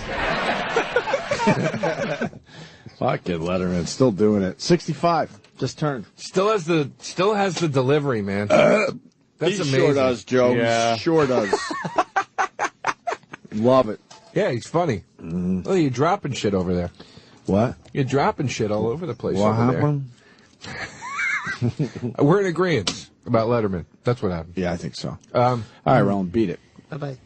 S2: Fuck it, Letterman. Still doing it. 65. Just turned.
S3: Still has the delivery, man. That's amazing.
S2: Sure does, Joe.
S3: Yeah.
S2: He sure does. Love it.
S3: Yeah, he's funny. Oh, you're dropping shit over there.
S2: What?
S3: You're dropping shit all over the place.
S2: What
S3: over
S2: happened?
S3: There. We're in agreement about Letterman. That's what happened.
S2: Yeah, I think so. All right, Roland, beat it.
S5: Bye-bye.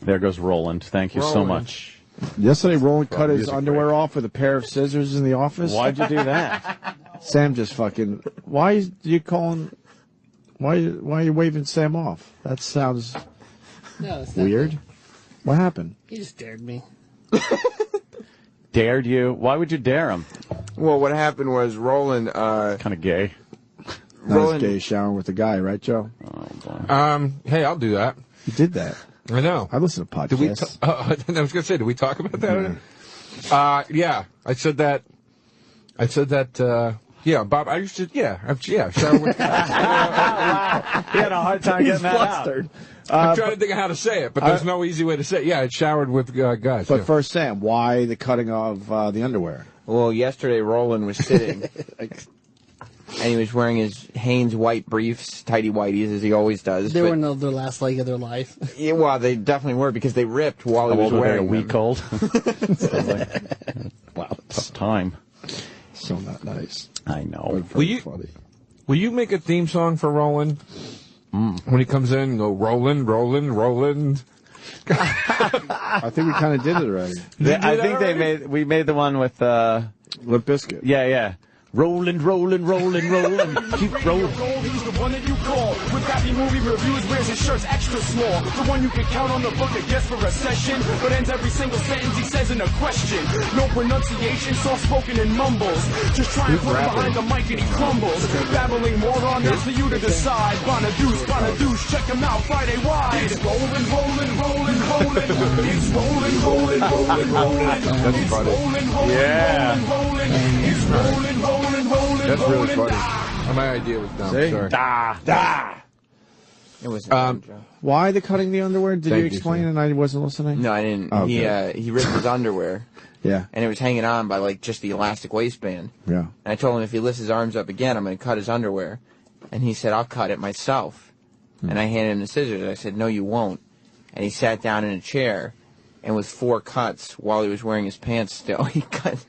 S1: There goes Roland. Thank you so much.
S2: Yesterday, Roland cut his underwear off with a pair of scissors in the office.
S1: Why'd you do that?
S2: Sam just fucking... Why are you calling... Why are you waving Sam off? That sounds weird.
S5: Me.
S2: What happened?
S5: He just dared me.
S1: Dared you? Why would you dare him?
S9: Well, what happened was Roland...
S1: kind of gay.
S2: Not as gay showering with a guy, right, Joe?
S1: Oh, boy.
S3: Hey, I'll do that.
S2: You did that.
S3: I know.
S2: I listen to podcasts.
S3: Did we I was going to say, did we talk about that? Yeah. I said that, yeah, Bob, I used to, shower with...
S1: He had a hard time getting that out.
S3: I'm trying to think of how to say it, but there's no easy way to say it. Yeah, I showered with guys.
S2: But first, Sam, why the cutting of the underwear?
S9: Well, yesterday Roland was sitting, and he was wearing his Hanes white briefs, tighty whities, as he always does.
S5: They were in their last leg of their life.
S9: Yeah, well, they definitely were, because they ripped while he was wearing them.
S1: A week old. Wow, tough time.
S2: So not nice.
S1: I know.
S3: Will you make a theme song for Roland? When he comes in and go, Roland, Roland, Roland.
S2: I think we kind of did it already.
S1: I think we made the one with
S2: Limp Bizkit.
S1: Yeah. Roland, Roland, Roland, Roland. Keep rolling.
S11: He's the one that you call. With crappy movie reviews, wears his shirts extra small. The one you can count on the book that gets for a session, but ends every single sentence he says in a question. No pronunciation, soft-spoken and mumbles. Just try and put him behind the mic and he crumbles. Babbling moron, that's for you to decide. Bonadouche, check him out Friday wide. It's rolling, rolling, rolling, rolling. It's rolling, rolling, rolling, rolling. It's rolling, rolling, rolling, rolling. It's rolling, rolling.
S3: That's really funny. My idea was dumb. Sorry.
S9: It was
S2: why the cutting the underwear? Did you explain and I wasn't listening?
S9: No, I didn't.
S2: Oh, okay.
S9: He ripped his underwear.
S2: Yeah.
S9: And it was hanging on by just the elastic waistband.
S2: Yeah.
S9: And I told him if he lifts his arms up again, I'm going to cut his underwear. And he said, I'll cut it myself. And I handed him the scissors. I said, no, you won't. And he sat down in a chair, and with 4 cuts while he was wearing his pants still, he cut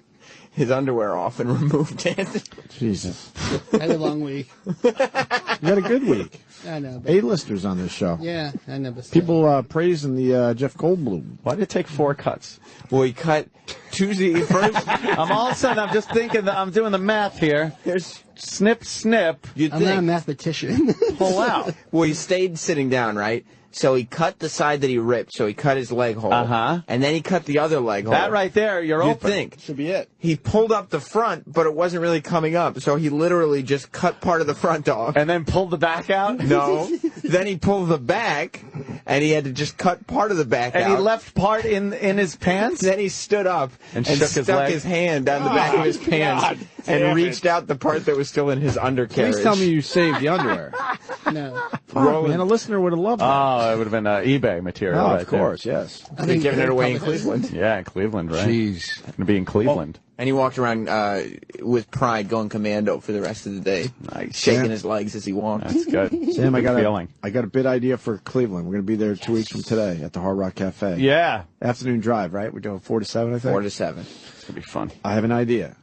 S9: his underwear off and removed it.
S2: Jesus.
S5: I had a long week.
S2: You had a good week.
S5: I know. But
S2: A-listers on this show.
S5: Yeah, I know. But
S2: people praising the Jeff Goldblum.
S1: Why did it take 4 cuts?
S9: Well, he cut Tuesday first.
S1: I'm just thinking that I'm doing the math here. There's snip, snip.
S5: I'm not a mathematician.
S1: Pull out.
S9: Well, he stayed sitting down, right? So he cut the side that he ripped, so he cut his leg hole. And then he cut the other leg hole.
S1: That right there, you're open.
S9: You'd think.
S2: Should be it.
S9: He pulled up the front, but it wasn't really coming up, so he literally just cut part of the front off.
S1: And then pulled the back out?
S9: No. Then he pulled the back, and he had to just cut part of the back out.
S1: And he left part in his pants?
S9: Then he stood up and stuck his hand down the back of his pants and reached out the part that was still in his undercarriage.
S2: Please tell me you saved the underwear.
S5: No.
S2: Fuck, man, a listener would have loved that.
S1: Oh, it would have been eBay material.
S2: Oh,
S1: right
S2: of course,
S1: there.
S2: yes.
S9: I think giving it away in Cleveland.
S1: Yeah, in Cleveland, right?
S3: Jeez.
S1: Going to be in Cleveland.
S9: And he walked around with pride, going commando for the rest of the day,
S1: Nice.
S9: shaking his legs as he walked.
S1: That's good.
S2: Sam, I got
S1: feeling.
S2: I got a bid idea for Cleveland. We're going to be there 2 weeks from today at the Hard Rock Cafe.
S1: Yeah.
S2: Afternoon drive, right? We're doing 4 to 7, I think.
S9: 4 to 7.
S1: It's going to be fun.
S2: I have an idea.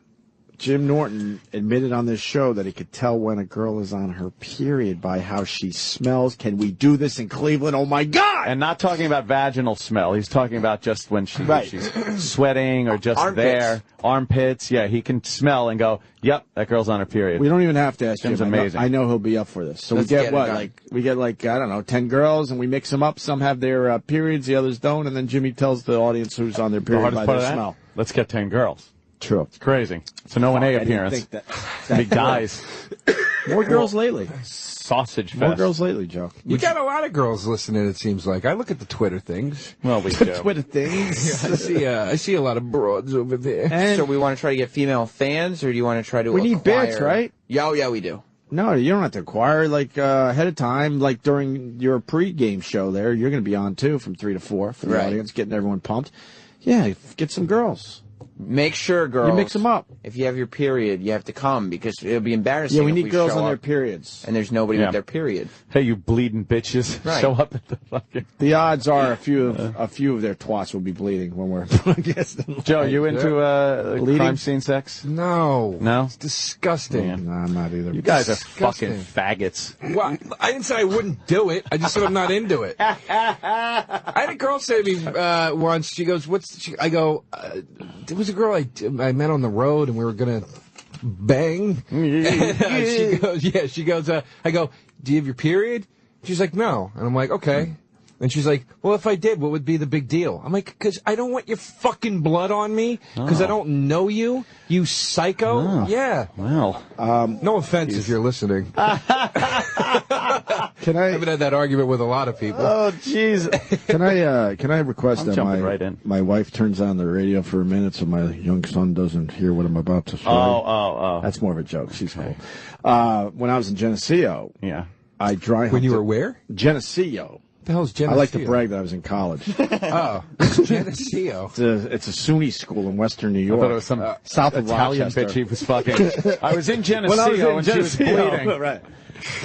S2: Jim Norton admitted on this show that he could tell when a girl is on her period by how she smells. Can we do this in Cleveland? Oh, my God!
S1: And not talking about vaginal smell. He's talking about just when she's sweating or just
S9: Armpits.
S1: there. Armpits. Yeah, he can smell and go, yep, that girl's on her period.
S2: We don't even have to ask
S1: Jim's
S2: Jim.
S1: amazing.
S2: I know he'll be up for this. So
S9: Let's
S2: we get
S9: get
S2: what?
S9: it done.
S2: We get I don't know, 10 girls, and we mix them up. Some have their periods, the others don't, and then Jimmy tells the audience who's on their
S1: The
S2: period
S1: hardest
S2: by
S1: part
S2: their
S1: of that?
S2: smell.
S1: Let's get 10 girls.
S2: True.
S1: It's crazy. It's an O&A
S2: I didn't
S1: appearance.
S2: think that
S1: Big guys.
S2: More girls lately.
S1: Sausage fest.
S2: More girls lately, Joe.
S3: You got a lot of girls listening, it seems like. I look at the Twitter things.
S1: Well, we do.
S2: Twitter things.
S3: I see a lot of broads over there.
S2: And
S9: So we want to try to get female fans, or do you want to try to
S2: we need
S9: acquire...
S2: bits, right?
S9: Yeah, we do.
S2: No, you don't have to acquire ahead of time. Like during your pre-game show there, you're going to be on too from 3 to 4 for the
S9: Right.
S2: audience, getting everyone pumped. Yeah, get some girls.
S9: Make sure, girls.
S2: You mix them up.
S9: If you have your period, you have to come, because it'll be embarrassing.
S2: Yeah, we
S9: if
S2: need girls
S9: show
S2: on their
S9: up
S2: periods.
S9: and there's nobody
S1: Yeah.
S9: with their period.
S1: Hey, you bleeding bitches.
S9: Right.
S1: Show up at the fucking...
S2: The odds are a few of their twats will be bleeding when we're broadcasting.
S1: Joe, you into
S2: Bleeding?
S1: crime scene sex?
S3: No.
S1: No?
S3: It's disgusting.
S1: Yeah.
S2: No, I'm not either.
S1: You guys are
S3: Disgusting.
S1: fucking faggots.
S3: Well, I didn't say I wouldn't do it. I just said I'm not into it. I had a girl say to me once, she goes, I go, there was a girl I met on the road and we were going to bang. And, she goes, I go, do you have your period? She's like, no. And I'm like, okay. And she's like, well, if I did, what would be the big deal? I'm like, because I don't want your fucking blood on me, because I don't know you, you psycho.
S1: Oh.
S3: Yeah.
S1: Well.
S3: No offense if you're listening.
S2: Can
S3: I haven't had that argument with a lot of people.
S1: Oh, jeez.
S2: Can I request that
S1: my
S2: wife turns on the radio for a minute so my young son doesn't hear what I'm about to say?
S1: Oh.
S2: That's more of a joke. She's cool. When I was in Geneseo,
S1: Yeah.
S2: I dry humped.
S3: When you were where?
S2: Geneseo.
S3: The hell's Geneseo?
S2: I like to brag that I was in college.
S3: Oh, Geneseo.
S2: It's a SUNY school in Western New York.
S1: I thought it was some
S2: south of
S1: Italian
S2: Rochester.
S1: bitch he was fucking. I was in Geneseo and she was bleeding.
S2: Right.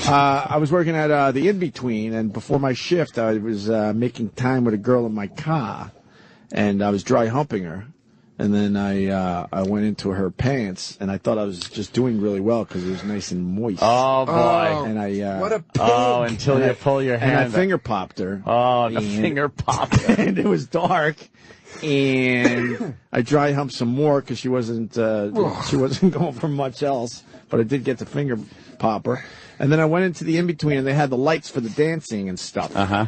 S2: I was working at the in-between, and before my shift, I was making time with a girl in my car, and I was dry humping her. And then I went into her pants, and I thought I was just doing really well because it was nice and moist.
S1: Oh, boy.
S2: And I
S3: What a pig.
S1: Oh, until you pull your hand.
S2: and I finger popped her.
S1: Oh, the finger popped.
S2: And it was dark. And I dry humped some more because she wasn't going for much else. But I did get the finger popper. And then I went into the in-between, and they had the lights for the dancing and stuff.
S1: Uh-huh.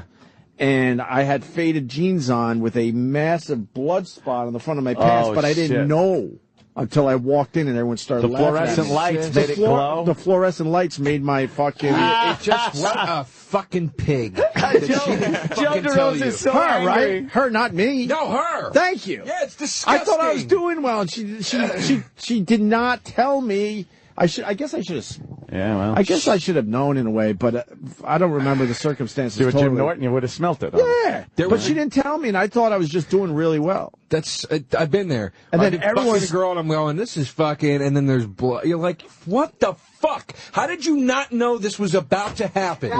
S2: And I had faded jeans on with a massive blood spot on the front of my pants, but I didn't know until I walked in and everyone started laughing.
S1: The fluorescent lights made it glow?
S2: The fluorescent lights made my fucking...
S3: It just what a fucking pig.
S1: Joe DeRosa is so
S2: her,
S1: angry.
S2: right? Her, not me.
S3: No, her.
S2: Thank you.
S3: Yeah, it's disgusting.
S2: I thought I was doing well, and she did not tell me. I guess I should have.
S1: Yeah, well.
S2: I guess I should have known in a way, but I don't remember the circumstances.
S1: Do it,
S2: totally.
S1: Jim Norton, you would have smelt it.
S2: Yeah, but she didn't tell me, and I thought I was just doing really well.
S3: That's I've been there.
S2: And then
S3: I've been
S2: everyone's
S3: fucking a girl, and I'm going, this is fucking, and then there's blood. You're like, what the fuck? How did you not know this was about to happen?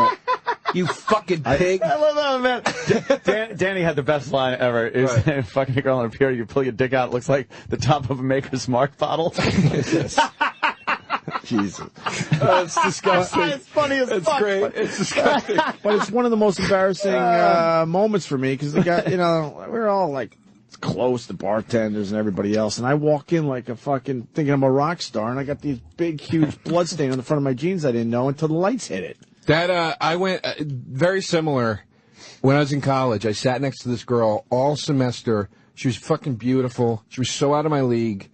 S3: You fucking pig.
S1: I love that, man. Danny had the best line ever. Is fucking a girl on a pier, you pull your dick out, it looks like the top of a Maker's Mark bottle.
S2: Jesus.
S3: It's disgusting.
S1: It's funny as
S3: It's
S1: fuck.
S3: great. It's disgusting.
S2: But it's one of the most embarrassing moments for me because the guy, we're all like close, the bartenders and everybody else, and I walk in like a fucking thinking I'm a rock star, and I got these big, huge blood stain on the front of my jeans I didn't know until the lights hit it.
S3: That I went very similar when I was in college. I sat next to this girl all semester. She was fucking beautiful. She was so out of my league.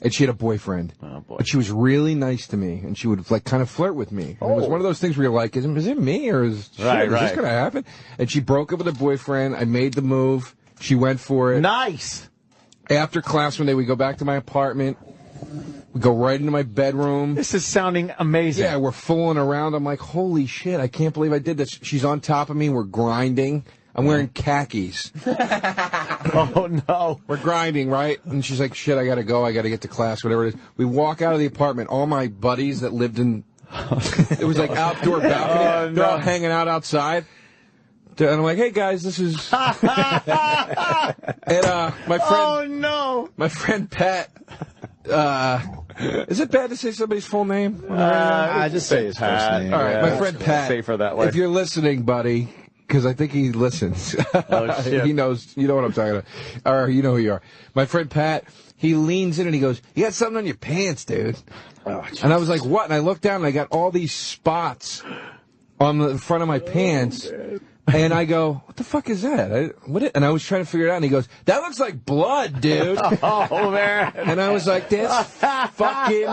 S3: And she had a boyfriend.
S1: Oh, boy.
S3: But she was really nice to me, and she would like kind of flirt with me. And it was one of those things where you're like, is it me or is this going to happen? And she broke up with her boyfriend. I made the move. She went for it.
S1: Nice.
S3: After class one day, we go back to my apartment. We go right into my bedroom.
S1: This is sounding amazing.
S3: Yeah, we're fooling around. I'm like, holy shit, I can't believe I did this. She's on top of me. We're grinding. I'm wearing khakis.
S1: Oh, no.
S3: We're grinding, right? And she's like, shit, I got to go. I got to get to class, whatever it is. We walk out of the apartment. All my buddies that lived in, it was like outdoor balcony. They're all hanging out outside. And I'm like, hey, guys, this is... and my friend...
S1: Oh, no.
S3: My friend Pat... is it bad to say somebody's full name?
S2: I just say his first name.
S3: All right, my friend Pat.
S1: Safer that way.
S3: If you're listening, buddy, because I think he listens.
S1: Oh, shit.
S3: He knows. You know what I'm talking about. Or you know who you are. My friend Pat, he leans in and he goes, you got something on your pants, dude. Oh, and I was like, what? And I looked down and I got all these spots on the front of my pants. And I go, what the fuck is that? And I was trying to figure it out, and he goes, that looks like blood, dude.
S1: Oh, man.
S3: And I was like, this fucking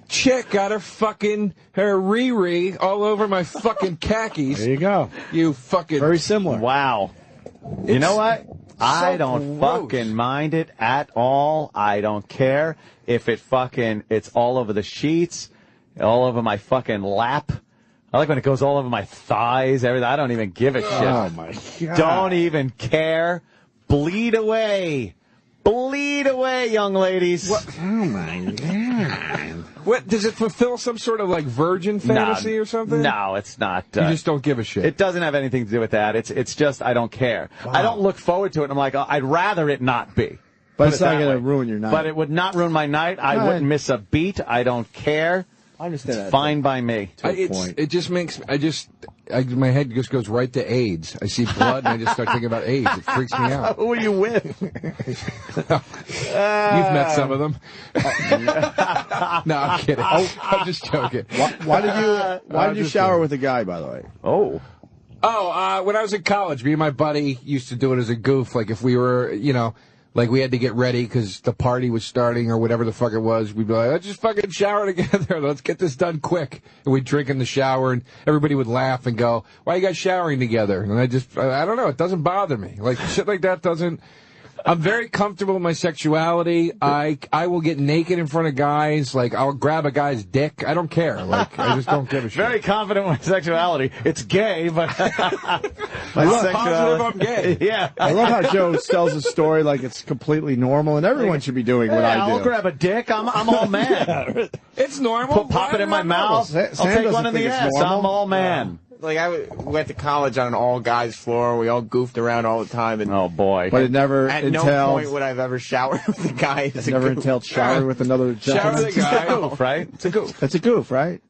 S3: chick got her Riri all over my fucking khakis.
S2: There you go.
S3: You fucking...
S2: Very similar.
S1: Wow. You know what? I don't fucking mind it at all. I don't care if it's all over the sheets, all over my fucking lap. I like when it goes all over my thighs, everything. I don't even give a shit.
S2: Oh, my God.
S1: Don't even care. Bleed away. Bleed away, young ladies.
S2: What? Oh, my God.
S3: What, does it fulfill some sort of, like, virgin fantasy or something?
S1: No, it's not.
S3: You just don't give a shit.
S1: It doesn't have anything to do with that. It's just I don't care. Wow. I don't look forward to it. I'm like, I'd rather it not be.
S2: But it's not going to ruin your night.
S1: But it would not ruin my night. I wouldn't miss a beat. I don't care.
S2: I understand
S1: it's fine by me.
S3: It just makes my head just goes right to AIDS. I see blood and I just start thinking about AIDS. It freaks me out.
S1: Who are you with?
S3: You've met some of them. No, I'm kidding. I'm just joking.
S2: Why did you shower with a guy, by the way?
S3: Oh, when I was in college, me and my buddy used to do it as a goof. Like if we were, like we had to get ready because the party was starting or whatever the fuck it was. We'd be like, let's just fucking shower together. Let's get this done quick. And we'd drink in the shower and everybody would laugh and go, why are you guys showering together? And I don't know. It doesn't bother me. Like shit like that doesn't. I'm very comfortable with my sexuality. I will get naked in front of guys. Like, I'll grab a guy's dick. I don't care. Like, I just don't give a shit.
S1: Very confident with my sexuality. It's gay, but
S3: positive I'm gay.
S1: Yeah.
S2: I love how Joe tells a story like it's completely normal, and everyone should be doing what I do.
S1: I'll grab a dick. I'm all man.
S3: It's normal.
S1: Pop it in my mouth. I'll take one in the ass. I'm all man.
S9: Like, I went to college on an all-guys floor. We all goofed around all the time. And
S1: oh, boy.
S2: But it never
S9: at
S2: entailed...
S9: no point would I've ever showered with a guy.
S2: It never entailed showering with another gentleman.
S3: Shower with a guy.
S1: It's a goof, right? It's a goof.
S2: It's a goof, right?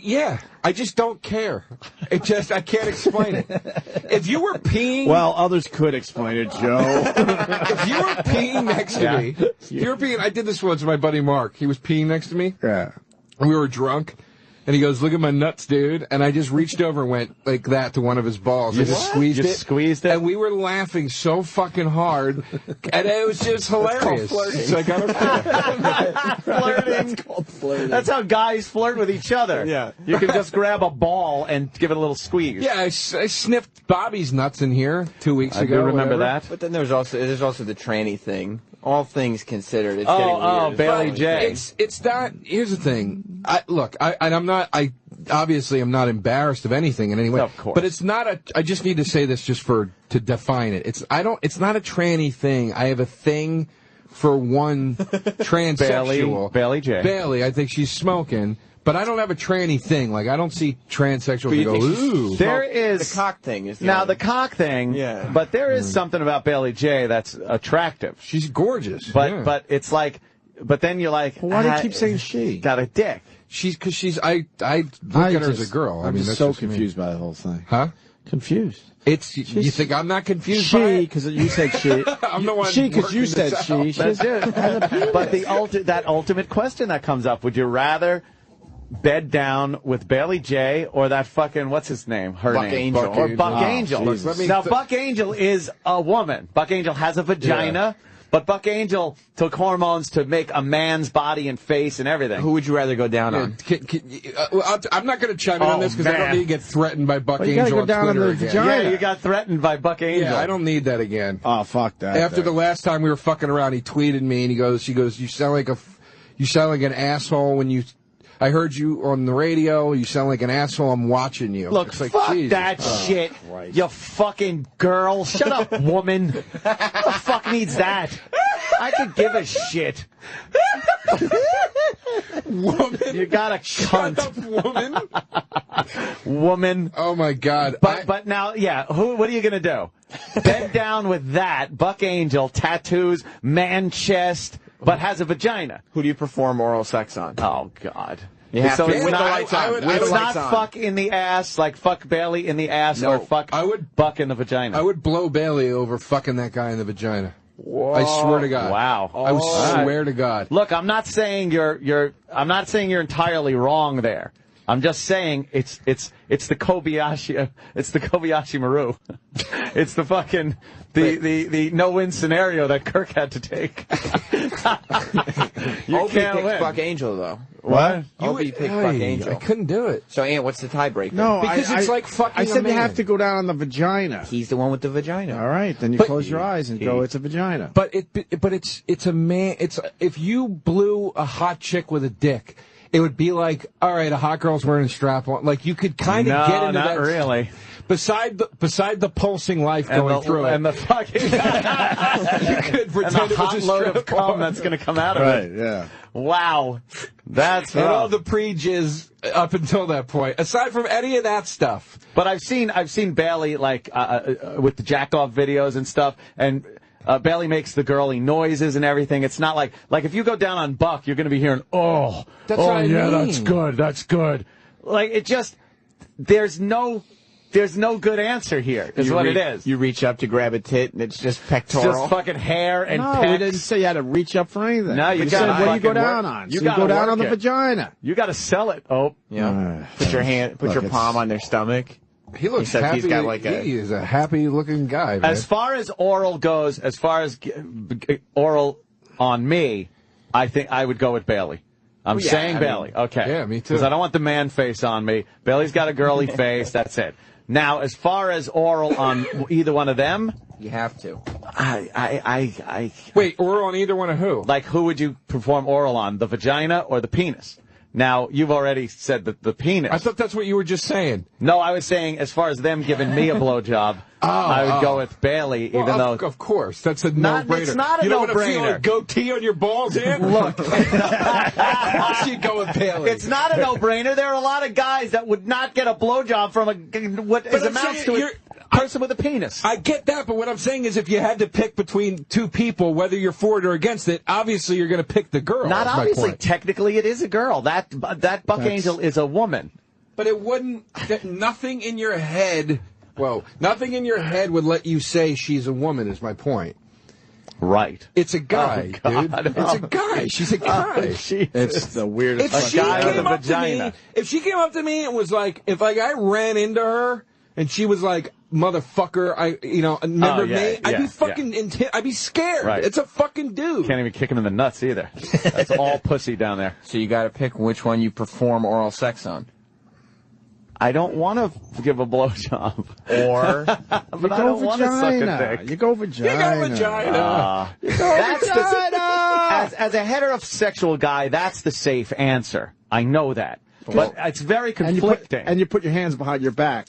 S3: Yeah. I just don't care. I can't explain it. If you were peeing...
S2: Well, others could explain it, Joe.
S3: If you were peeing next to me... If you were peeing... I did this once with my buddy Mark. He was peeing next to me.
S2: Yeah.
S3: And we were drunk. And he goes, look at my nuts, dude. And I just reached over and went like that to one of his balls. I just squeezed it.
S1: Squeezed it?
S3: And we were laughing so fucking hard. And it was just hilarious.
S9: It's
S3: so I got
S1: flirting. It's called flirting. That's how guys flirt with each other.
S9: Yeah.
S1: You can just grab a ball and give it a little squeeze.
S3: Yeah, I sniffed Bobby's nuts in here 2 weeks ago.
S1: I do remember that.
S9: But then there's also the tranny thing. All things considered, it's getting weird.
S1: Oh, Bailey J.
S3: It's not. Here's the thing. I'm not embarrassed of anything in any way.
S1: Of course.
S3: But it's not I just need to say this just to define it. It's not a tranny thing. I have a thing for one transsexual.
S1: Bailey J.
S3: Bailey, I think she's smoking. But I don't have a tranny thing. Like, I don't see transsexuals that go, ooh.
S1: There is...
S9: The cock thing is
S1: the cock thing,
S9: yeah.
S1: But there is something about Bailey J that's attractive.
S3: She's gorgeous.
S1: But it's like... But then you're like...
S2: Well, why do you keep saying she?
S1: Got a dick.
S3: I look at her as a girl.
S2: I'm just so confused by the whole thing.
S3: Huh?
S2: Confused.
S3: You think I'm not confused
S2: she,
S3: by it?
S2: because you said she.
S3: I'm the one.
S2: She, because you said she.
S1: That's it. But that ultimate question that comes up, would you rather bed down with Bailey J or that fucking, what's his name?
S9: Buck Angel.
S1: Or Buck Angel.
S2: Jesus.
S1: Now, Buck Angel is a woman. Buck Angel has a vagina. But Buck Angel took hormones to make a man's body and face and everything.
S9: Who would you rather go down on?
S3: I'm not going to chime in on this because I don't need to get threatened by Buck Angel
S2: go
S3: on
S2: down
S3: Twitter
S2: on the
S3: again.
S2: vagina.
S1: Yeah, you got threatened by Buck Angel.
S3: Yeah, I don't need that again.
S2: Oh, fuck that.
S3: After the last time we were fucking around, he tweeted me and he goes, you sound like an asshole when you. I heard you on the radio. You sound like an asshole. I'm watching you.
S1: Look,
S3: it's like,
S1: fuck
S3: Jesus.
S1: that shit.
S2: Christ.
S1: You fucking girl. Shut up, woman. Who the fuck needs that? I could give a shit.
S3: Woman.
S1: You got a cunt.
S3: Shut up, woman.
S1: Woman.
S3: Oh, my God.
S1: But now, yeah, what are you going to do? Bend down with that. Buck Angel, tattoos, man chest, but has a vagina.
S9: Who do you perform oral sex on?
S1: Oh, God.
S9: You have to,
S1: it's
S9: with
S1: not,
S9: the lights on.
S1: It's not fuck in the ass, like fuck Bailey in the ass, or fuck Buck in the vagina.
S3: I would blow Bailey over fucking that guy in the vagina. Whoa. I swear to God.
S1: Wow.
S3: I swear to God.
S1: Look, I'm not saying you're entirely wrong there. I'm just saying it's the Kobayashi Maru. It's the fucking the no-win scenario that Kirk had to take. You
S9: Opie
S1: can't
S9: picks
S1: win.
S9: Buck Angel though.
S1: What?
S9: Opie picked Buck Angel.
S3: I couldn't do it.
S9: So, Ant, what's the tiebreaker?
S2: No,
S3: because it's like fucking.
S2: I said
S3: a man.
S2: you have to go down on the vagina.
S9: He's the one with the vagina.
S2: All right, then you close your eyes and go. It's a vagina.
S3: But it's a man. It's if you blew a hot chick with a dick, it would be like, all right, a hot girl's wearing a strap on. Like you could kind of get into that.
S1: No, not really.
S3: Beside the pulsing life going through it,
S1: and the fucking
S3: you could pretend
S1: and the hot load of cum that's going to come out of it.
S2: Right? Yeah.
S1: Wow, that's
S3: and
S1: rough.
S3: all the pre-jizz up until that point. Aside from any of that stuff,
S1: but I've seen Bailey like with the jack off videos and stuff, and Bailey makes the girly noises and everything. It's not like if you go down on Buck, you're going to be hearing
S3: that's what I mean.
S1: that's good. Like it just there's no good answer here. Is what it is.
S9: You reach up to grab a tit, and it's just pectoral.
S1: It's just fucking hair and
S2: No,
S1: pecs.
S2: we didn't say you had to reach up for anything.
S1: No, you
S2: we said
S1: gotta
S2: what do you go
S1: fucking
S2: down
S1: work.
S2: on?
S1: You
S2: So you
S1: gotta
S2: go down
S1: work
S2: on the
S1: it.
S2: vagina.
S1: You got to sell it. Oh,
S9: Yeah. Put your hand, put your palm on their stomach.
S3: he looks
S9: Except
S3: happy.
S9: he's got like
S3: he is a happy-looking guy. Man.
S1: As far as oral goes, as far as oral on me, I think I would go with Bailey. I'm saying Bailey. Okay.
S3: Yeah, me too.
S1: Because I don't want the man face on me. Bailey's got a girly face. That's it. Now, as far as oral on either one of them,
S9: You have to.
S3: Wait, oral on either one of who?
S1: Like, who would you perform oral on, the vagina or the penis? Now, you've already said that the penis.
S3: I thought that's what you were just saying.
S1: No, I was saying as far as them giving me a blowjob, I would go with Bailey, even though...
S3: Of course, that's a no-brainer.
S1: It's not a
S3: you
S1: no-brainer.
S3: You don't want to feel a goatee on your balls, Ian?
S1: Look.
S3: Of course you go with Bailey.
S1: It's not a no-brainer. There are a lot of guys that would not get a blowjob from what amounts to a person with a penis.
S3: I get that, but what I'm saying is if you had to pick between two people, whether you're for it or against it, obviously you're going to pick the girl.
S1: Not obviously. Technically, it is a girl. That Buck Angel is a woman.
S3: But it wouldn't... Nothing in your head... Well, nothing in your head would let you say she's a woman, is my point.
S1: Right.
S3: It's a guy, dude. It's a guy. She's a guy.
S2: It's the weirdest.
S3: If she came up to me, if she came up to me and was like, if like I ran into her and she was like, "Motherfucker," remember me? I'd be fucking I'd be scared.
S1: Right.
S3: It's a fucking dude.
S1: Can't even kick him in the nuts either. That's all pussy down there.
S9: So you got to pick which one you perform oral sex on.
S1: I don't want to give a blowjob.
S9: Or
S1: but I don't want to suck a dick.
S2: You go vagina.
S3: You go vagina.
S2: You go vagina.
S1: As a heterosexual guy, that's the safe answer. I know that. But it's very conflicting.
S2: And you put your hands behind your back.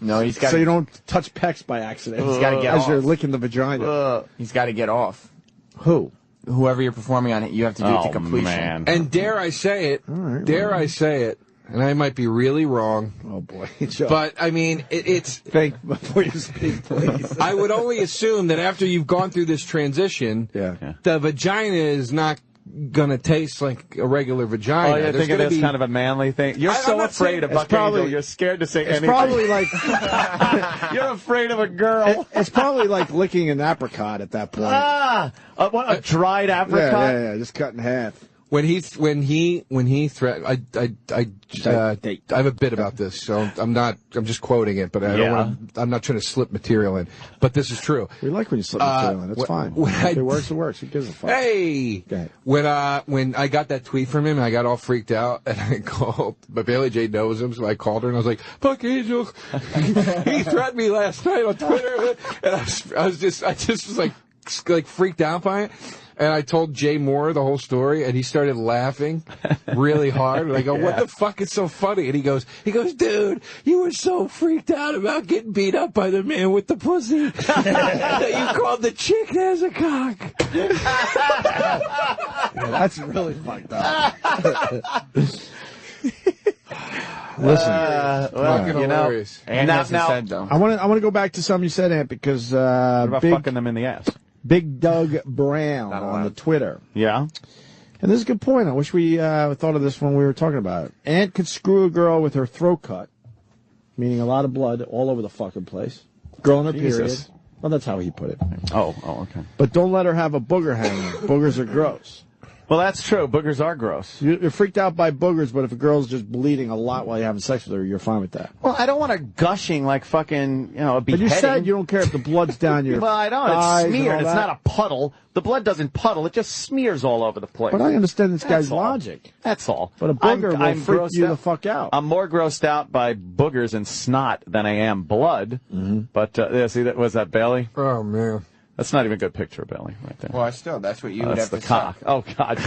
S9: No, he's got
S2: so you don't touch pecs by accident.
S9: He's got to get
S2: as
S9: off.
S2: you're licking the vagina.
S9: He's got to get off.
S2: Who?
S9: Whoever you're performing on, you have to do it to completion.
S1: Man.
S3: And dare I say it? I say it? And I might be really wrong.
S2: Oh, boy.
S3: But, I mean, it's...
S2: Think before you speak, please.
S3: I would only assume that after you've gone through this transition, the vagina is not going to taste like a regular vagina.
S1: Oh, you're thinking it's kind of a manly thing? You're so afraid of Buck Angel, you're scared to say anything.
S2: It's probably like...
S1: You're afraid of a girl.
S2: It's probably like licking an apricot at that point.
S1: A dried apricot?
S2: Yeah, just cut in half.
S3: When he threatened, I have a bit about this, so I'm just quoting it, but I'm not trying to slip material in. But this is true.
S2: We like when you slip material in. It's fine. If it works, it works. Who gives a fuck?
S3: Hey! When I got that tweet from him, I got all freaked out, and I called, but Bailey J knows him, so I called her, and I was like, fuck Angel. He threatened me last night on Twitter, and I just was like freaked out by it. And I told Jay Moore the whole story, and he started laughing really hard. And I go, what the fuck is so funny? And he goes, dude, you were so freaked out about getting beat up by the man with the pussy that you called the chick that has a cock.
S2: That's really fucked up. Listen,
S3: fucking hilarious.
S9: Now, said, though.
S2: I want to go back to something you said, Ant, because
S1: what about fucking them in the ass?
S2: Big Doug Brown on the Twitter.
S1: Yeah.
S2: And this is a good point. I wish we thought of this when we were talking about it. Ant could screw a girl with her throat cut, meaning a lot of blood all over the fucking place. Girl in her period. Well, that's how he put it.
S1: Oh, okay.
S2: But don't let her have a booger hanging. Boogers are gross.
S1: Well, that's true. Boogers are gross.
S2: You're freaked out by boogers, but if a girl's just bleeding a lot while you're having sex with her, you're fine with that.
S1: Well, I don't want her gushing like fucking, a beheading.
S2: But you said you don't care if the blood's down your
S1: Well, I don't. It's smeared. It's not a puddle. The blood doesn't puddle. It just smears all over the place.
S2: But I understand this guy's logic.
S1: That's all.
S2: But a booger will freak you the fuck out.
S1: I'm more grossed out by boogers and snot than I am blood. Mm-hmm. But, see, was that Bailey?
S3: Oh, man.
S1: That's not even a good picture, Bailey, right there.
S9: Well, that's what you would have to say.
S1: That's the cock. Oh, God.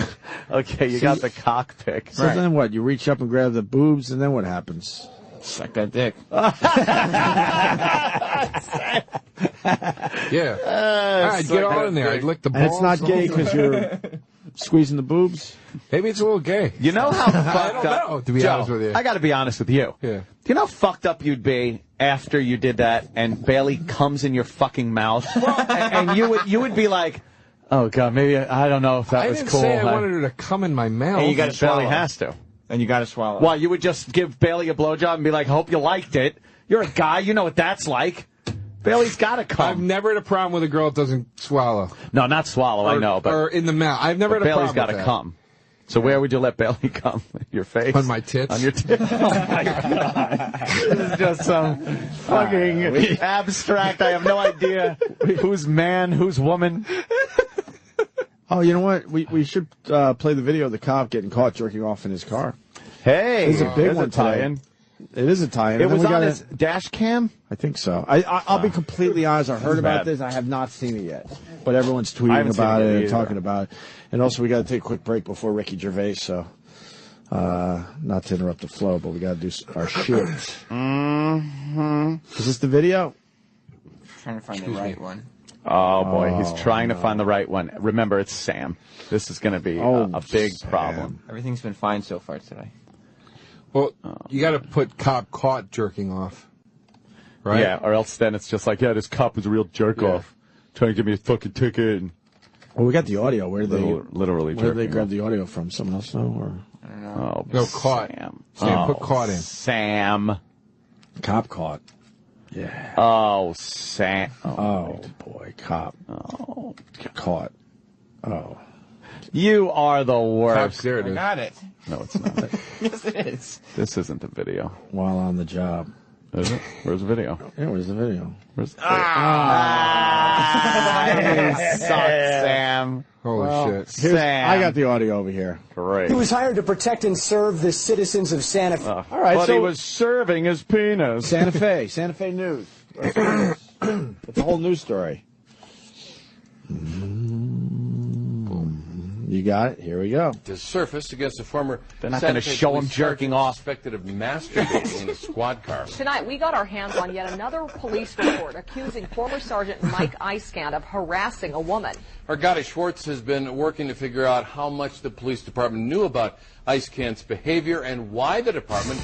S1: Okay, you got the cock pic.
S2: So then what? You reach up and grab the boobs, and then what happens?
S9: Suck that dick.
S3: Yeah. All right, get all in there. I'd lick the balls.
S2: And it's not gay because you're squeezing the boobs?
S3: Maybe it's a little gay.
S1: You know how fucked up...
S3: know, to be honest with you.
S1: I got to be honest with you.
S3: Yeah.
S1: Do you know how fucked up you'd be after you did that and Bailey comes in your fucking mouth? and you would be like, oh, God, maybe, I don't know if that was cool.
S3: I didn't say I wanted her to come in my mouth.
S1: And you got to swallow. Bailey has to.
S9: And you got to swallow.
S1: Well, you would just give Bailey a blowjob and be like, hope you liked it. You're a guy. You know what that's like. Bailey's got to come.
S3: I've never had a problem with a girl that doesn't swallow.
S1: No, not swallow, I know. But
S3: or in the mouth. I've never had a problem with that.
S1: Bailey's got to come. So where would you let Bailey come? Your face?
S3: On my tits?
S1: On your tits? Oh, my God. This is just some fucking abstract. I have no idea who's man, who's woman.
S2: Oh, you know what? We should play the video of the cop getting caught jerking off in his car.
S1: Hey.
S2: It's a big one
S1: tie-in.
S2: It is a tie-in.
S1: It was on his dash cam?
S2: I think so. I'll be completely honest. I heard about this. I have not seen it yet. But everyone's tweeting about it and talking about it. And also, we got to take a quick break before Ricky Gervais. So, not to interrupt the flow, but we got to do our shit.
S1: Mm-hmm.
S2: Is this the video?
S9: I'm trying to find the right one.
S1: Oh, boy. He's trying to find the right one. Remember, it's Sam. This is going to be a big problem.
S9: Everything's been fine so far today.
S3: Well, you got to put cop caught jerking off, right?
S1: Yeah, or else then it's just like, this cop was a real jerk off, trying to give me a fucking ticket. And
S2: well, we got the audio. Where did they grab the audio from? Someone else know? Or
S9: I don't know.
S3: No, caught.
S1: Sam,
S3: put caught in.
S1: Sam.
S2: Cop caught. Yeah.
S1: Oh, Sam.
S2: Oh boy, cop. Oh, caught. Oh.
S1: You are the worst.
S3: There it is.
S9: I got it.
S1: No, it's not.
S9: Yes, it is.
S1: This isn't the video.
S2: While on the job.
S1: Is it? Where's the video?
S2: Yeah, where's the video?
S1: Where's the video? You suck, Sam.
S3: Holy shit.
S1: Sam.
S2: I got the audio over here.
S1: Great.
S12: He was hired to protect and serve the citizens of Santa Fe.
S2: All right,
S1: but he was serving his penis.
S2: Santa Fe News. It's a whole news story. You got it. Here we go.
S13: To surface against a former.
S1: They're not going to show him jerking off.
S13: Suspected of masturbating in a squad car.
S14: Tonight, we got our hands on yet another police report accusing former Sergeant Mike Eiskamp of harassing a woman.
S13: Argati Schwartz has been working to figure out how much the police department knew about Eiskamp's behavior and why the department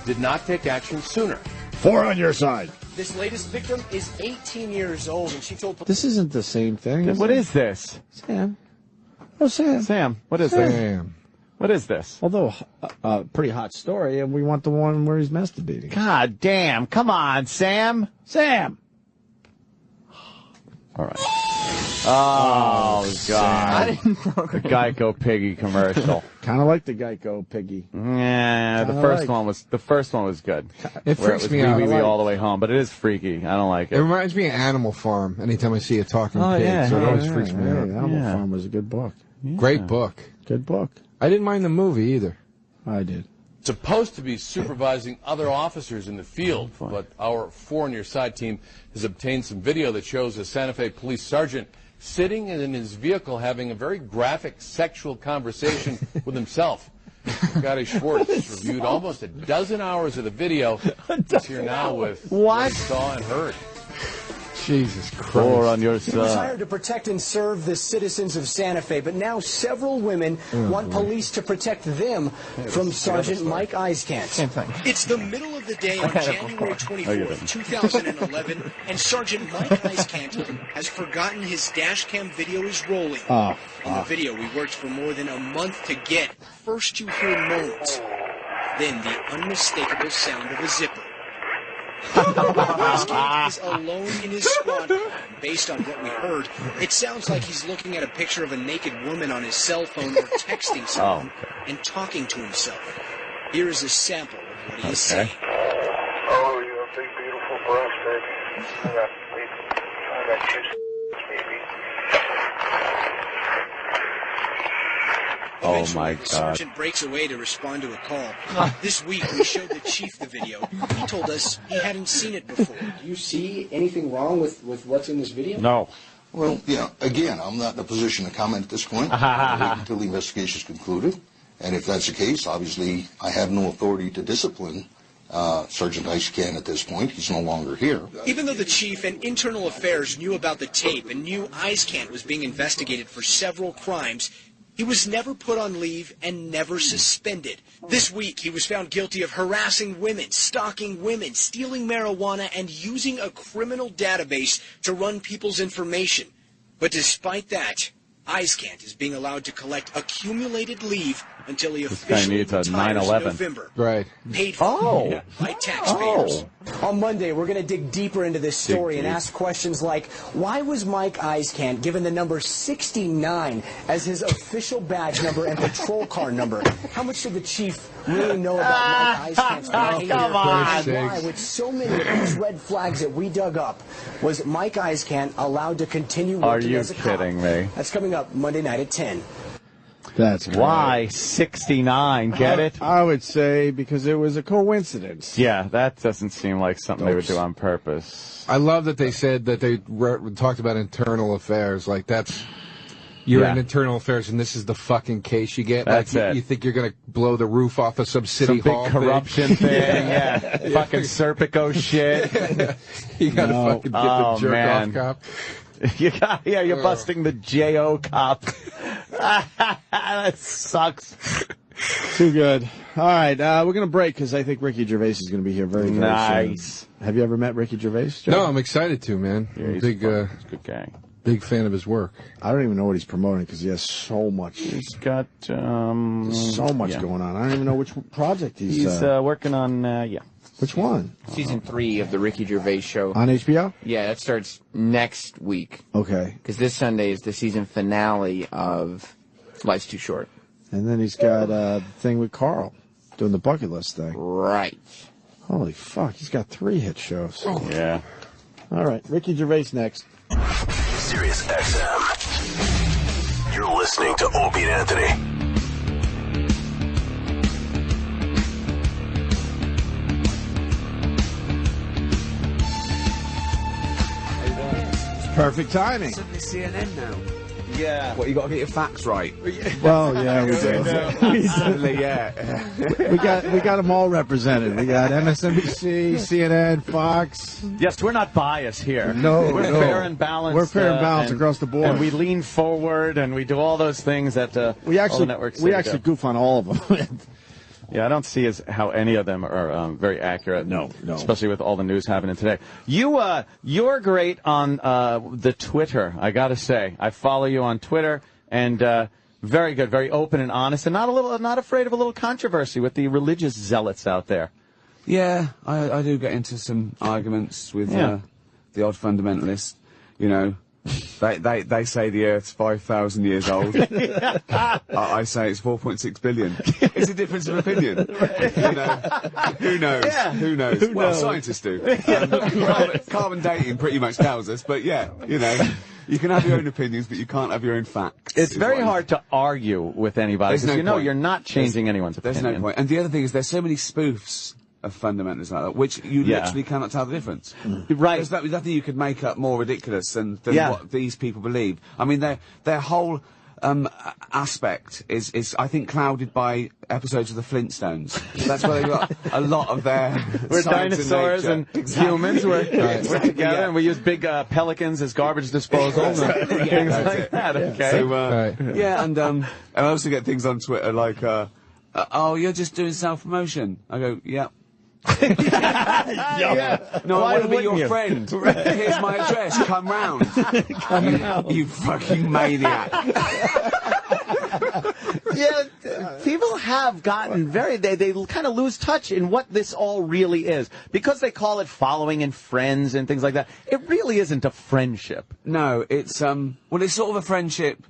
S13: did not take action sooner.
S2: 4 on your side.
S12: This latest victim is 18 years old, and she told police.
S2: This isn't the same thing.
S1: What is this?
S2: Sam. Oh, Sam.
S1: Sam, what is this? What is this?
S2: Although a pretty hot story, and we want the one where he's masturbating.
S1: God damn. Come on, Sam.
S2: Sam.
S1: All right. Oh, God. The Geico Piggy commercial.
S2: Kind of like the Geico Piggy.
S1: Yeah, the first one was good.
S3: It freaks me out.
S1: All the way home, but it is freaky. I don't like it.
S3: It reminds me of Animal Farm. Anytime I see a talking pig, so it always freaks me out.
S2: Animal Farm was a good book.
S3: Great book.
S2: Good book.
S3: I didn't mind the movie either.
S2: I did.
S13: Supposed to be supervising other officers in the field, but our 4 on Your Side team has obtained some video that shows a Santa Fe police sergeant sitting in his vehicle having a very graphic sexual conversation with himself. Scotty Schwartz reviewed almost a dozen hours of the video. He's here now with what he saw and heard.
S3: Jesus Christ.
S1: 4 on Your
S12: He was
S1: Side.
S12: hired to protect and serve the citizens of Santa Fe, but now several women want police to protect them from Sergeant Mike Eiskant.
S9: Same thing.
S12: It's the middle of the day on January 24th, 2011, and Sergeant Mike Eiskant has forgotten his dash cam video is rolling. In the video we worked for more than a month to get. First you hear moans, then the unmistakable sound of a zipper. Eiskant is alone in his squad. Based on what we heard, it sounds like he's looking at a picture of a naked woman on his cell phone or texting someone and talking to himself. Here is a sample of what he is saying.
S15: Oh, you have big, beautiful breasts, baby. I got juicy, baby.
S1: Oh, my God.
S12: The sergeant breaks away to respond to a call. This week, we showed the chief the video. He told us he hadn't seen it before. Do you see anything wrong with what's in this video?
S1: No.
S16: Well, yeah, again, I'm not in a position to comment at this point until the investigation is concluded. And if that's the case, obviously, I have no authority to discipline Sergeant Eiskant at this point. He's no longer here.
S12: Even though the chief and internal affairs knew about the tape and knew Eiskant was being investigated for several crimes, he was never put on leave and never suspended. This week, he was found guilty of harassing women, stalking women, stealing marijuana, and using a criminal database to run people's information. But despite that, Eiskant is being allowed to collect accumulated leave until he officially retires in November.
S3: Right.
S12: Paid for by taxpayers. On Monday, we're going to dig deeper into this story and ask questions like, why was Mike Eiskant given the number 69 as his official badge number and patrol car number? How much did the chief really know about Mike Eiskant's behavior?
S1: Come on.
S12: And why, with so many of these red flags that we dug up, was Mike Eiskant allowed to continue working as a cop?
S1: Are you kidding me?
S12: That's coming up Monday night at 10.
S2: That's great.
S1: Why 69? Get it?
S2: I would say because it was a coincidence.
S1: Yeah, that doesn't seem like something they would do on purpose.
S3: I love that they said that they talked about internal affairs. Like, that's... You're in internal affairs, and this is the fucking case you get.
S1: That's
S3: like,
S1: it.
S3: You think you're going to blow the roof off of some city hall
S1: big corruption thing.
S3: Yeah.
S1: Fucking Serpico shit.
S3: You got to fucking get the jerk-off cop.
S1: You're busting the J.O. cop. That sucks.
S2: Too good. All right, we're going to break because I think Ricky Gervais is going to be here very, very
S1: nice.
S2: soon. Have you ever met Ricky Gervais, Joe?
S3: No, I'm excited to, man.
S1: Yeah, he's
S3: big,
S1: he's a good guy.
S3: Big fan of his work.
S2: I don't even know what he's promoting because he has so much.
S1: He's got
S2: so much going on. I don't even know which project he's
S1: working on.
S2: Which one?
S9: Season 3 of the Ricky Gervais Show.
S2: On HBO?
S9: Yeah, that starts next week.
S2: Okay.
S9: Because this Sunday is the season finale of Life's Too Short.
S2: And then he's got the thing with Carl, doing the bucket list thing.
S9: Right.
S2: Holy fuck, he's got 3 hit shows.
S1: Oh. Yeah.
S2: All right, Ricky Gervais next.
S6: Sirius XM. You're listening to Opie and Anthony.
S2: Perfect timing.
S17: Suddenly CNN now.
S1: Yeah.
S17: What, you got to get your facts right?
S2: Well, yeah, we do.
S17: Suddenly, yeah.
S2: we got them all represented. We got MSNBC, CNN, Fox.
S1: Yes, we're not biased here.
S2: No,
S1: we're fair and balanced.
S2: We're fair and balanced across the board.
S1: And we lean forward and we do all those things that all the networks
S2: we actually goof on all of them.
S1: Yeah, I don't see how any of them are very accurate.
S2: No.
S1: Especially with all the news happening today. You're great on the Twitter, I got to say. I follow you on Twitter, and very good, very open and honest, and not afraid of a little controversy with the religious zealots out there.
S17: Yeah, I do get into some arguments with the odd fundamentalist, you know. They say the Earth's 5,000 years old. I say it's 4.6 billion. It's a difference of opinion. You know, who knows?
S1: Yeah.
S17: Who knows? Well, scientists do. Carbon dating pretty much tells us, but yeah, you know. You can have your own opinions, but you can't have your own facts.
S1: It's very hard to argue with anybody because you're not changing anyone's opinion.
S17: There's no point. And the other thing is there's so many spoofs of fundamentalism like that, which you literally cannot tell the difference.
S1: Right.
S17: There's nothing you could make up more ridiculous than what these people believe. I mean, their whole aspect is I think clouded by episodes of the Flintstones. That's where they got a lot of their
S1: where dinosaurs and humans were together, and we use big pelicans as garbage disposal and things like that. Okay.
S17: So, yeah, and I also get things on Twitter like, "Oh, you're just doing self-promotion." I go, "Yeah." No, I want to be your friend. Here's my address. Come round. You fucking maniac.
S1: People have gotten they kind of lose touch in what this all really is. Because they call it following and friends and things like that. It really isn't a friendship.
S17: No, it's, well, it's sort of a friendship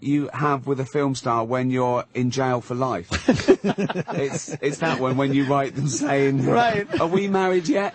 S17: you have with a film star when you're in jail for life. It's that one when you write them saying,
S1: right,
S17: are we married yet?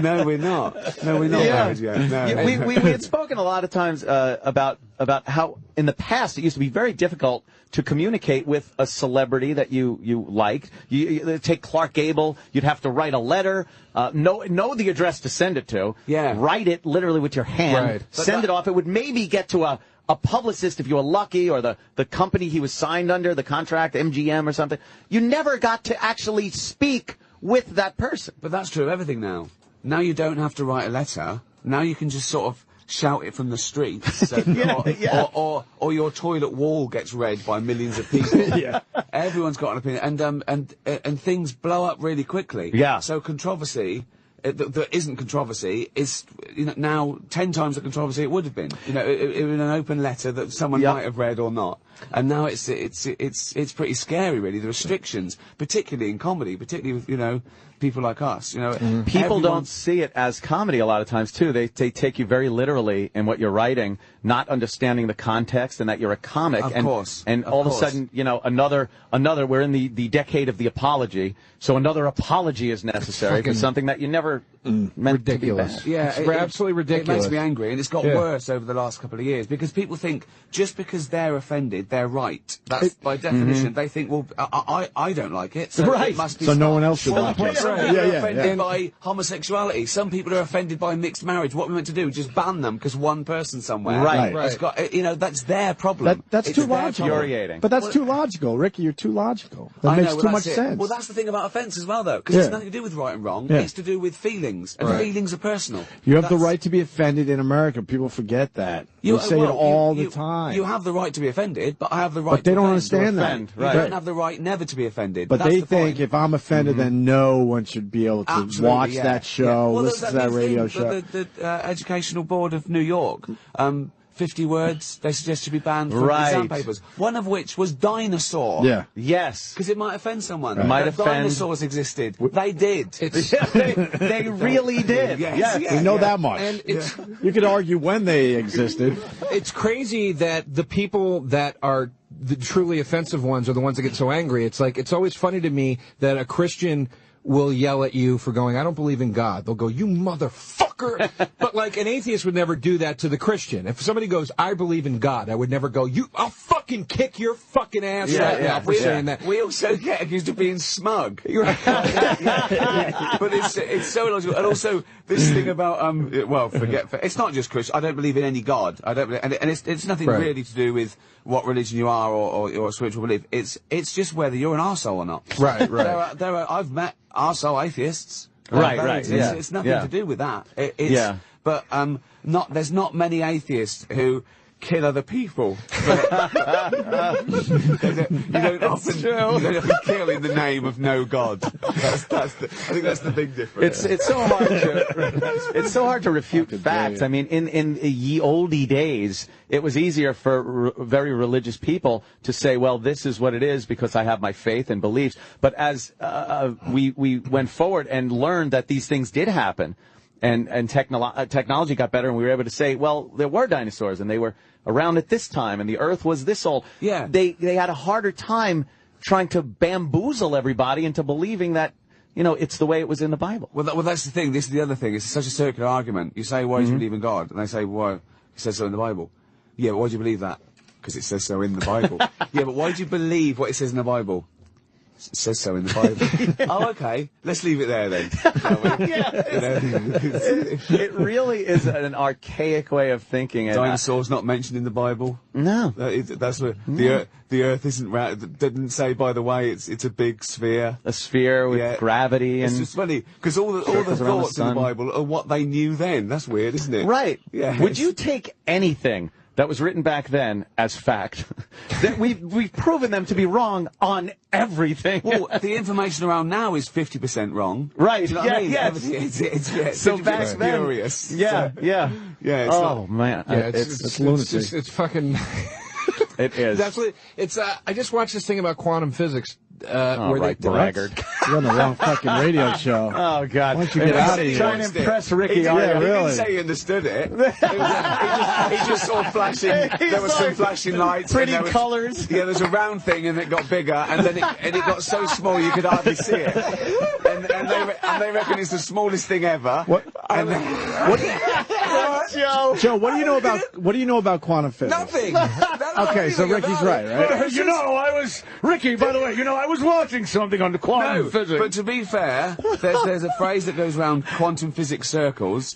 S17: No, we're not. No, we're not married yet. No.
S1: We had spoken a lot of times about how in the past it used to be very difficult to communicate with a celebrity that you liked. You take Clark Gable, you'd have to write a letter, know the address to send it to, write it literally with your hand, send it off. It would maybe get to a publicist if you were lucky, or the company he was signed under, the contract, MGM or something. You never got to actually speak with that person.
S17: But that's true of everything now. Now you don't have to write a letter. Now you can just sort of shout it from the streets. So, or your toilet wall gets read by millions of people. Everyone's got an opinion, and things blow up really quickly. So controversy that isn't controversy is now 10 times the controversy it would have been. In an open letter that someone might have read or not. And now it's pretty scary, really. The restrictions, particularly in comedy, particularly with people like us.
S1: People don't see it as comedy a lot of times too. They take you very literally in what you're writing, not understanding the context and that you're a comic.
S17: Of course.
S1: And all of a sudden, another. We're in the decade of the apology, so another apology is necessary for something that you never meant to be bad.
S3: Yeah, it's absolutely ridiculous.
S17: It makes me angry, and it's got worse over the last couple of years because people think just because they're offended, they're right. That's by definition. They think, well, I don't like it, so it must be.
S2: So no one else should like it.
S17: Some people are offended by homosexuality. Some people are offended by mixed marriage. What are we meant to do? Just ban them because one person somewhere has got. That's their problem.
S2: That's too logical.
S1: Infuriating.
S2: But that's too logical, Ricky. You're too logical. That makes too much sense.
S17: Well, that's the thing about offence as well, though, because it's nothing to do with right and wrong. It's to do with feelings, and feelings are personal.
S2: You have the right to be offended in America. People forget that. You say it all the time.
S17: You have the right to be offended, but I have the right.
S2: But they don't understand that.
S17: You don't have the right never to be offended.
S2: But they think if I'm offended, then no one should be able to watch that show, listen to that radio show.
S17: The Educational Board of New York. 50 words they suggest should be banned from exam papers. One of which was dinosaur.
S2: Yeah.
S1: Yes.
S17: Because it might offend someone.
S1: It might offend.
S17: Dinosaurs existed. They did.
S1: They really did.
S2: Yes. We know that much.
S3: And
S2: you could argue when they existed.
S3: It's crazy that the people that are the truly offensive ones are the ones that get so angry. It's like, it's always funny to me that a Christian will yell at you for going, I don't believe in God. They'll go, you motherfucker. But like an atheist would never do that to the Christian. If somebody goes, I believe in God, I would never go, I'll fucking kick your fucking ass right now for saying that.
S17: We also get accused of being smug. But it's so logical. And also this thing about, it's not just Christian. I don't believe in any God. I don't believe, and it's nothing really to do with what religion you are or your spiritual belief. It's just whether you're an arsehole or not.
S3: Right.
S17: I've met arsehole atheists. It's nothing to do with that. But there's not many atheists who kill other people. You don't often kill in the name of no God. I think that's the big difference.
S1: It's so hard to refute facts. I mean, in ye olde days, it was easier for very religious people to say, well, this is what it is because I have my faith and beliefs. But as we went forward and learned that these things did happen, and technology got better, and we were able to say, well, there were dinosaurs, and they were around at this time, and the Earth was this old.
S17: Yeah.
S1: They had a harder time trying to bamboozle everybody into believing that, it's the way it was in the Bible.
S17: Well, that's the thing. This is the other thing. It's such a circular argument. You say, why do you believe in God? And they say, well, it says so in the Bible. Yeah, but why do you believe that? Because it says so in the Bible. Yeah, but why do you believe what it says in the Bible? It says so in the Bible. Oh, okay. Let's leave it there then.
S1: It really is an archaic way of thinking.
S17: Dinosaurs not mentioned in the Bible.
S1: No,
S17: that's what the Earth isn't round. It didn't say, by the way, it's a big sphere.
S1: A sphere with gravity.
S17: It's just funny because all the thoughts in the Bible are what they knew then. That's weird, isn't it?
S1: Right.
S17: Yeah.
S1: Would you take anything that was written back then as fact? That we've proven them to be wrong on everything.
S17: Well, the information around now is 50% wrong.
S1: Right.
S17: Do you know what I mean?
S1: It's so back then.
S17: Furious.
S1: Yeah.
S17: So,
S1: yeah.
S17: Yeah.
S1: Oh man.
S3: Yeah, it's lunacy. It's fucking.
S1: It is.
S3: That's what it's. I just watched this thing about quantum physics.
S1: Where
S3: they
S1: braggart.
S2: You're on the wrong fucking radio show.
S1: Oh God!
S2: Why don't you get out of here?
S1: Trying to impress Ricky.
S17: He didn't say he understood it. He just saw flashing. There was some flashing lights.
S1: Pretty colors.
S17: Yeah, there's a round thing and it got bigger, and then it got so small you could hardly see it. And they reckon it's the smallest thing ever.
S2: What?
S1: Joe,
S2: what do you know about quantum physics?
S17: Nothing.
S2: Okay, so Ricky's right?
S8: Ricky, by the way, I was watching something on the quantum physics.
S17: But to be fair, there's a phrase that goes around quantum physics circles.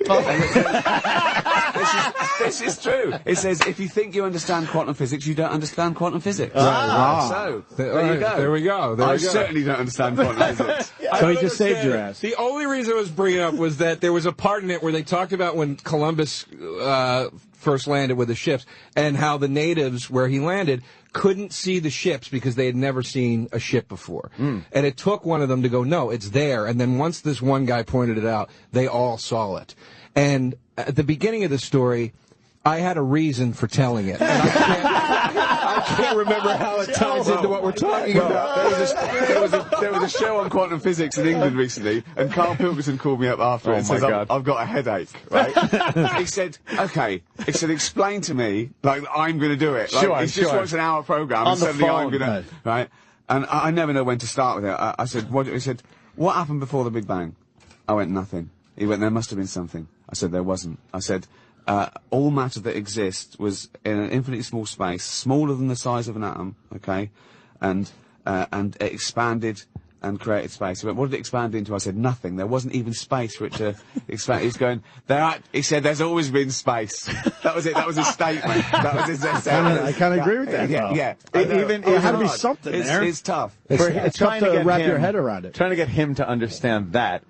S17: This is true. It says, if you think you understand quantum physics, you don't understand quantum physics. So, there you go.
S3: There we go.
S17: I certainly don't understand quantum physics.
S2: So he just saved your ass.
S3: The only reason I was bringing it up was that there was a part in it where they talked about when Columbus first landed with the ships, and how the natives where he landed couldn't see the ships because they had never seen a ship before. And it took one of them to go, no, it's there. And then once this one guy pointed it out, they all saw it. And at the beginning of the story, I had a reason for telling it. And I can't remember how it ties into what we're talking about.
S17: There was a show on quantum physics in England recently, and Carl Pilkington called me up after it and says, I've got a headache, right? He said, okay. He said, explain to me, like, I'm going to do it. Like, he's just watched an hour program, and suddenly I'm going to, right? And I never know when to start with it. I said, he said, what happened before the Big Bang? I went, nothing. He went, there must have been something. I said, there wasn't. I said, all matter that exists was in an infinitely small space, smaller than the size of an atom, okay? And it expanded and created space. He went, what did it expand into? I said, nothing. There wasn't even space for it to expand. He's going, he said, there's always been space. That was it. That was his statement. That was his statement.
S2: I kind of agree with that.
S17: Yeah.
S2: It had to be something there.
S17: It's tough.
S2: It's tough to wrap your head around it.
S1: Trying to get him to understand that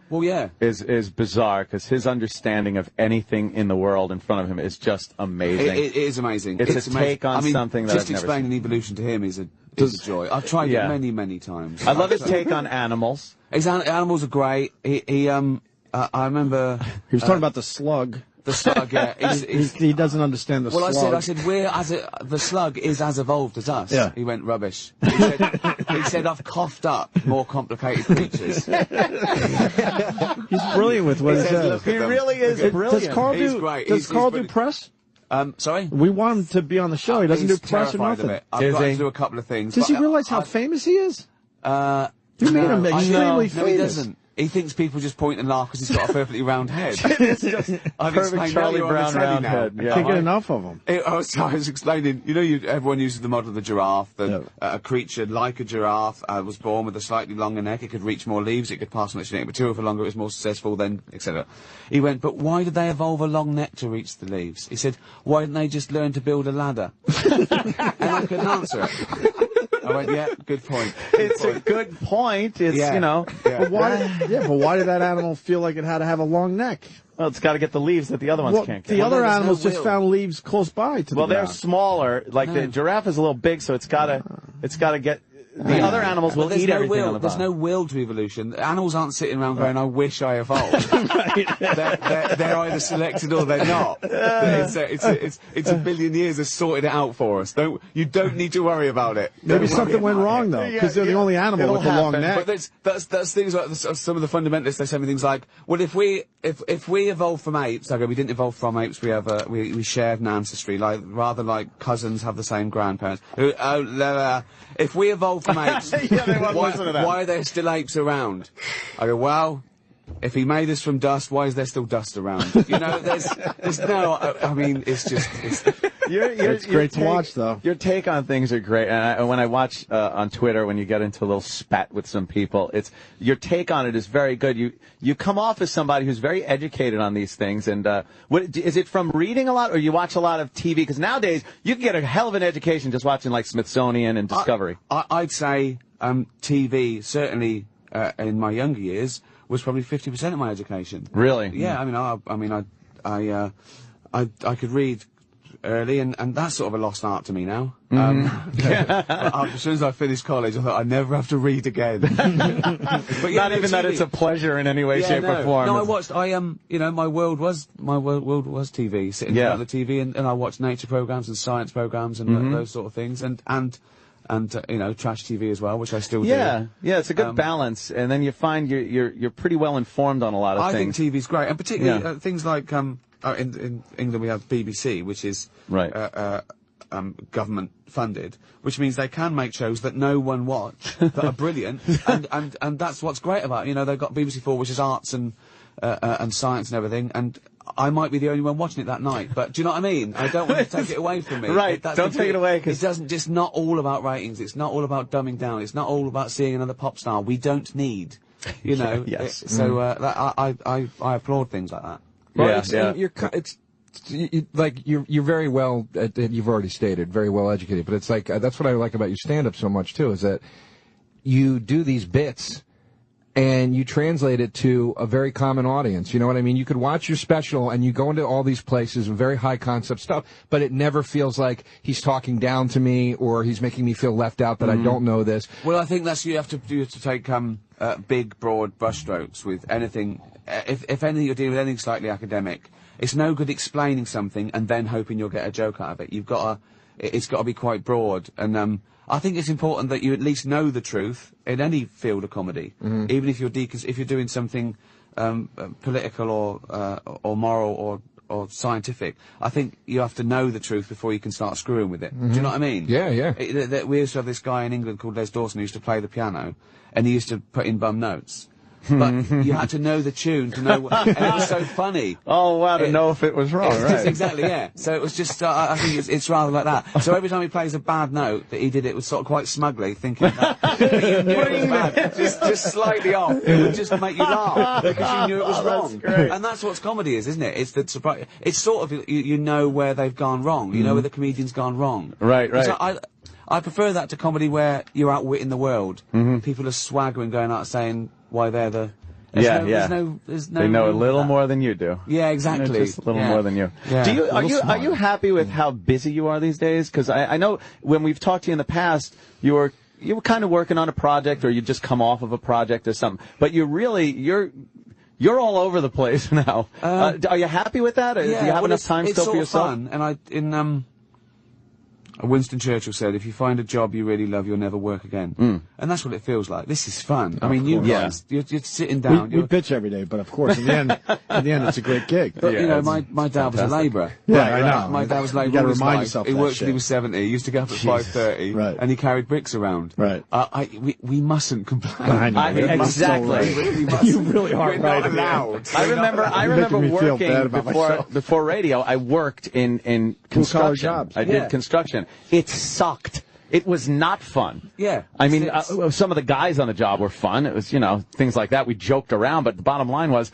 S1: is bizarre, because his understanding of anything in the world in front of him is just amazing.
S17: It is amazing.
S1: It's a take on something that
S17: just
S1: I've never
S17: explaining
S1: seen.
S17: evolution to him is a joy. I've tried it many, many times.
S1: I love his take on animals.
S17: His animals are great. I remember
S2: he was talking about the slug.
S17: The slug, yeah.
S2: He doesn't understand the slug.
S17: Well, I said, the slug is as evolved as us.
S2: Yeah.
S17: He went, rubbish. He said, I've coughed up more complicated creatures.
S2: He's brilliant with what he says.
S1: He really is brilliant.
S2: Does Carl do press?
S17: Sorry?
S2: We want him to be on the show. He doesn't do press or nothing.
S17: I've got to do a couple of things.
S2: Does he realize how famous he is? You made him extremely famous.
S17: No, he doesn't. He thinks people just point and laugh because he's got a perfectly round head.
S1: It's just perfect Charlie Brown round head.
S2: Yeah. Can't get enough of them.
S17: I was explaining, everyone uses the model of the giraffe, a creature like a giraffe was born with a slightly longer neck, it could reach more leaves, it could pass on its genetic material for longer, it was more successful, then, etc. He went, but why did they evolve a long neck to reach the leaves? He said, why didn't they just learn to build a ladder? And I couldn't answer it. I went, yeah, good point.
S1: It's a good point. It's,
S2: But why did that animal feel like it had to have a long neck?
S1: Well, it's got to get the leaves that the other ones can't get.
S2: The other animals just found leaves close by to the ground.
S1: They're smaller. Like the giraffe is a little big, so it's got to get the other animals will eat everything on the
S17: There's no will to evolution. Animals aren't sitting around going, I wish I evolved. They're either selected or they're not. It's a billion years has sorted it out for us. You don't need to worry about it.
S2: Maybe something went wrong, though, because they're the only animal with a long neck.
S17: But that's things like some of the fundamentalists, they say things like, well, if we evolved from apes, okay, we didn't evolve from apes, we shared an ancestry, rather like cousins have the same grandparents. If we evolved from apes, why are there still apes around? I go, well, if he made us from dust, why is there still dust around? You know, there's no, I mean, it's just,
S2: it's great to watch, though.
S1: Your take on things are great. And when I watch on Twitter, when you get into a little spat with some people, your take on it is very good. You come off as somebody who's very educated on these things. And is it from reading a lot, or you watch a lot of TV? Because nowadays you can get a hell of an education just watching like Smithsonian and Discovery.
S17: I'd say TV, certainly in my younger years, was probably 50% of my education.
S1: Really?
S17: Yeah. I could read early, and that's sort of a lost art to me now. As soon as I finished college, I thought I'd never have to read again. But
S1: Not even that it's a pleasure in any way, shape, or form.
S17: No, I watched. My world was TV. Sitting down at the TV, and I watched nature programs and science programs and those sort of things, and trash TV as well, which I still do.
S1: Yeah, it's a good balance, and then you find you're pretty well informed on a lot of things.
S17: I think TV's great, and particularly things like in England we have BBC, which is government funded, which means they can make shows that no one watch that are brilliant, and that's what's great about it. They've got BBC4, which is arts and science and everything, and I might be the only one watching it that night, but do you know what I mean? I don't want to take it away from me.
S1: Right, don't take it away.
S17: It doesn't, just not all about ratings, it's not all about dumbing down, it's not all about seeing another pop star. We don't need,
S1: Yes.
S17: I applaud things like that.
S3: Well, you're very well, you've already stated, very well educated, but it's like, that's what I like about your stand-up so much, too, is that you do these bits and you translate it to a very common audience. You know what I mean? You could watch your special and you go into all these places with very high concept stuff, but it never feels like he's talking down to me or he's making me feel left out that I don't know this.
S17: Well, I think you have to take big, broad brushstrokes with anything. If anything, you're dealing with anything slightly academic, it's no good explaining something and then hoping you'll get a joke out of it. It's got to be quite broad, and I think it's important that you at least know the truth in any field of comedy, even if you're doing something political or moral or scientific. I think you have to know the truth before you can start screwing with it. Do you know what I mean?
S3: Yeah.
S17: We used to have this guy in England called Les Dawson who used to play the piano, and he used to put in bum notes. But you had to know the tune to know and it was so funny.
S1: Oh, wow, to know if it was wrong, right.
S17: Exactly, yeah. So it was just, I think it's rather like that. So every time he plays a bad note, that he did it was sort of quite smugly, thinking that you knew it was bad, just slightly off. It would just make you laugh, because you knew it was wrong.
S1: Great.
S17: And that's what comedy is, isn't it? It's the surprise. It's sort of, you know where they've gone wrong. You know where the comedian's gone wrong.
S1: Right.
S17: So I prefer that to comedy where you're outwitting the world. People are swaggering, going out saying why they're the... There's no
S1: they know a little more than you do.
S17: Yeah, exactly.
S1: Just a little more than you.
S17: Yeah.
S1: Are you happy with how busy you are these days? Because I know when we've talked to you in the past, you were kind of working on a project, or you just come off of a project or something. But you're all over the place now. Are you happy with that? Or do you have enough time still for yourself?
S17: It's fun, and Winston Churchill said, if you find a job you really love, you'll never work again. And that's what it feels like. This is fun. I mean, you guys, you're sitting down.
S2: We bitch every day, but of course, in the end, it's a great gig.
S17: But, my dad was a labourer.
S2: Yeah, I know.
S17: My dad was a labourer.
S2: You gotta remind yourself
S17: He
S2: that
S17: worked
S2: shit.
S17: till he was 70. He used to get up at 5:30. And he carried bricks around.
S2: Right.
S17: We mustn't complain.
S2: I know.
S1: Exactly.
S2: You really are
S17: We're
S2: right.
S17: not allowed.
S1: I remember working before radio. I worked in construction.
S2: Jobs.
S1: I did construction. It sucked. It was not fun.
S17: Yeah.
S1: I mean, some of the guys on the job were fun. It was, things like that. We joked around, but the bottom line was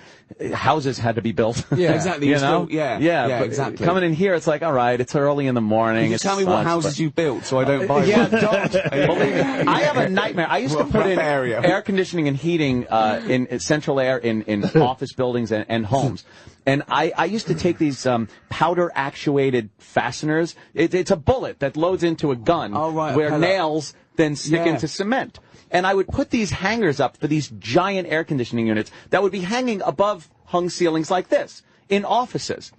S1: houses had to be built.
S17: Yeah, exactly.
S1: Yeah,
S17: exactly.
S1: Coming in here, it's like, all right, it's early in the morning.
S17: Tell me what houses you built so I don't buy
S1: them.
S17: Don't.
S1: Believe me, I have a nightmare. I used to put in air conditioning and heating in central air in office buildings and homes. And I used to take these powder-actuated fasteners. It's a bullet that loads into a gun where nails then stick into cement. And I would put these hangers up for these giant air conditioning units that would be hanging above hung ceilings like this in offices.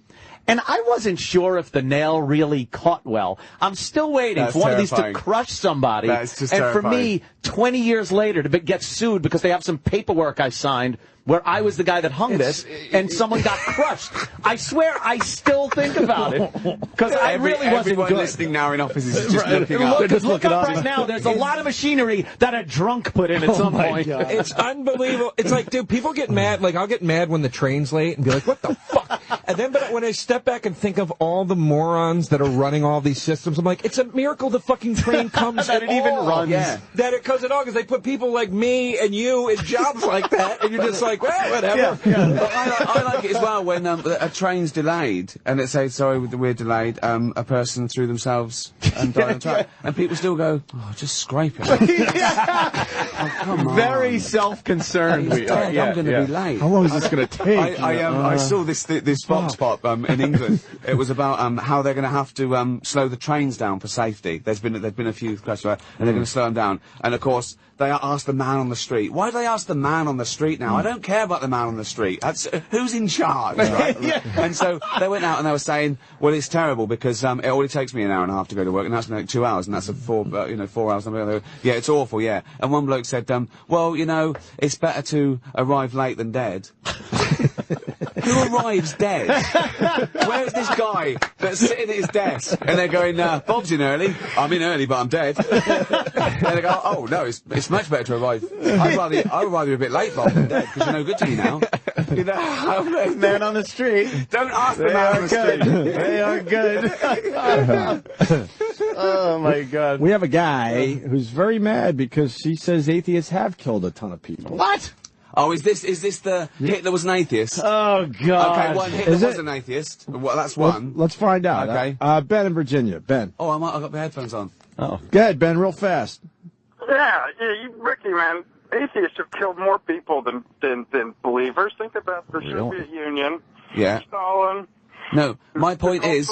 S1: And I wasn't sure if the nail really caught well. I'm still waiting for one of these to crush somebody.
S17: That's just
S1: and for me, 20 years later, to get sued because they have some paperwork I signed where I was the guy that hung this, and someone got crushed. I swear, I still think about it because I really wasn't
S17: everyone
S1: good.
S17: listening now in offices is just looking up.
S1: Look up right now. There's a lot of machinery that a drunk put in at some point.
S3: God. It's unbelievable. It's like, dude, people get mad. Like, I'll get mad when the train's late and be like, what the fuck? And then, but when I step back and think of all the morons that are running all these systems, I'm like, it's a miracle the fucking train comes
S1: that
S3: at
S1: it even
S3: all.
S1: runs.
S3: Yeah. That it comes at all, because they put people like me and you in jobs like that, and you're just like, well, whatever.
S17: But I like it as well when a train's delayed and it says, sorry, we're delayed, a person threw themselves and died on the track. And people still go, oh, just scrape it. Oh, come on.
S1: Very self-concerned we are.
S17: I'm going to be late.
S2: How long is this going to take?
S17: I saw this Fox Pop in England. It was about how they're going to have to slow the trains down for safety. There's been a few crashes, and they're going to slow them down. And of course, they asked the man on the street. Why do they ask the man on the street now? I don't care about the man on the street. That's who's in charge, right? And so they went out and they were saying, well, it's terrible because it only takes me an hour and a half to go to work, and that's like 2 hours, and that's 4 hours. Yeah, it's awful. Yeah. And one bloke said, well, it's better to arrive late than dead. Who arrives dead? Where's this guy that's sitting at his desk? And they're going, Bob's in early. I'm in early, but I'm dead. And they go, oh, no, it's much better to arrive. I'd rather be a bit late, Bob, than dead, because you're no good to me now.
S1: Man on the street.
S17: Don't ask the man on the street.
S1: They are good. Oh, my God.
S2: We have a guy who's very mad because he says atheists have killed a ton of people.
S1: What?
S17: Oh, is this the Hitler was an atheist?
S1: Oh, God.
S17: Okay, one Hitler was an atheist. Well, that's one.
S2: Let's find out.
S17: Okay.
S2: Ben in Virginia. Ben.
S17: Oh, I've got my headphones on.
S1: Oh.
S2: Go ahead, Ben, real fast.
S15: Yeah, Ricky, man, atheists have killed more people than believers. Think about the Soviet Union.
S17: Yeah.
S15: Stalin.
S17: No, my point is,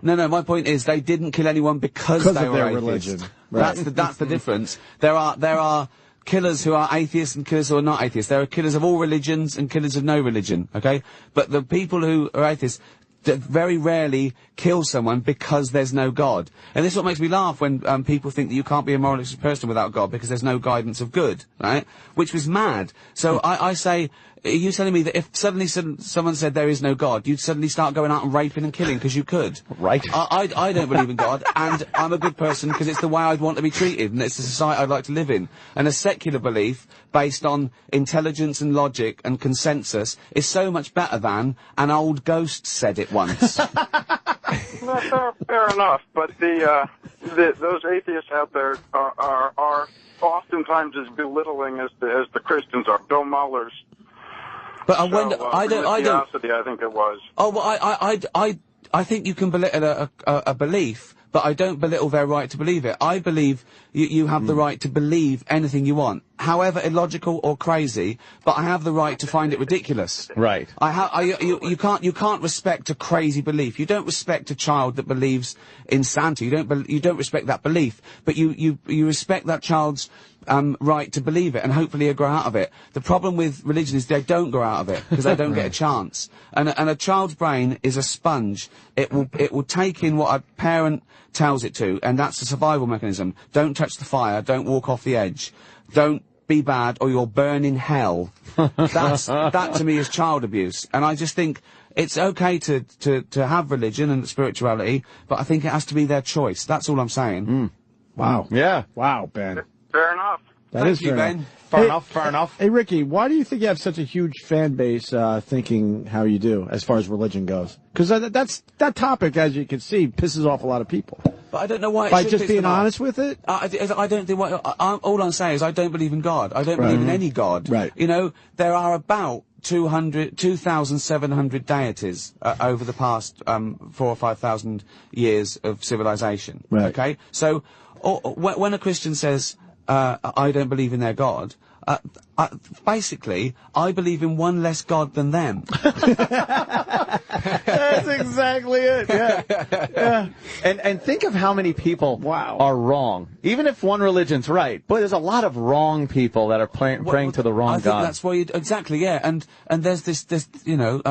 S17: my point is they didn't kill anyone because they were atheists.
S2: Religion. Right.
S17: That's the difference. There are killers who are atheists and killers who are not atheists. There are killers of all religions and killers of no religion, okay? But the people who are atheists very rarely kill someone because there's no God. And this is what makes me laugh when people think that you can't be a moralistic person without God because there's no guidance of good, right? Which was mad. So I say, are you telling me that if suddenly someone said there is no God, you'd suddenly start going out and raping and killing because you could?
S1: Right.
S17: I don't believe in God, and I'm a good person because it's the way I'd want to be treated, and it's the society I'd like to live in. And a secular belief based on intelligence and logic and consensus is so much better than an old ghost said it once.
S15: Fair enough, but those atheists out there are oftentimes as belittling as the Christians are. Bill Muller's.
S17: But I wonder. I don't.
S15: I think it was.
S17: Oh, well, I think you can belittle a belief, but I don't belittle their right to believe it. I believe you have the right to believe anything you want, however illogical or crazy, but I have the right to find it ridiculous.
S1: Right.
S17: You can't respect a crazy belief. You don't respect a child that believes in Santa. You don't respect that belief, but you respect that child's right to believe it, and hopefully he'll grow out of it. The problem with religion is they don't grow out of it because they don't get a chance. And a child's brain is a sponge. It will take in what a parent tells it to, and that's a survival mechanism. Don't touch the fire. Don't walk off the edge. Don't be bad, or you'll burn in hell. That to me is child abuse, and I just think it's okay to have religion and spirituality, but I think it has to be their choice. That's all I'm saying.
S2: Wow.
S1: Yeah.
S2: Wow, Ben.
S15: Fair enough.
S2: Thank
S17: you, Ben.
S1: Fair enough.
S2: Hey, Ricky, why do you think you have such a huge fan base thinking how you do as far as religion goes? Because that topic, as you can see, pisses off a lot of people.
S17: But I don't know why.
S2: By just being honest with it?
S17: I don't think. All I'm saying is I don't believe in God. I don't believe in any God.
S2: Right.
S17: There are about 2,700 deities over the past 4,000 or 5,000 years of civilization.
S2: Right.
S17: Okay. So when a Christian says I don't believe in their God, basically, I believe in one less God than them.
S1: That's exactly it. Yeah. Yeah. And think of how many people are wrong. Even if one religion's right, boy, there's a lot of wrong people that are praying to the wrong God.
S17: I think that's why exactly, yeah. And there's this, you know,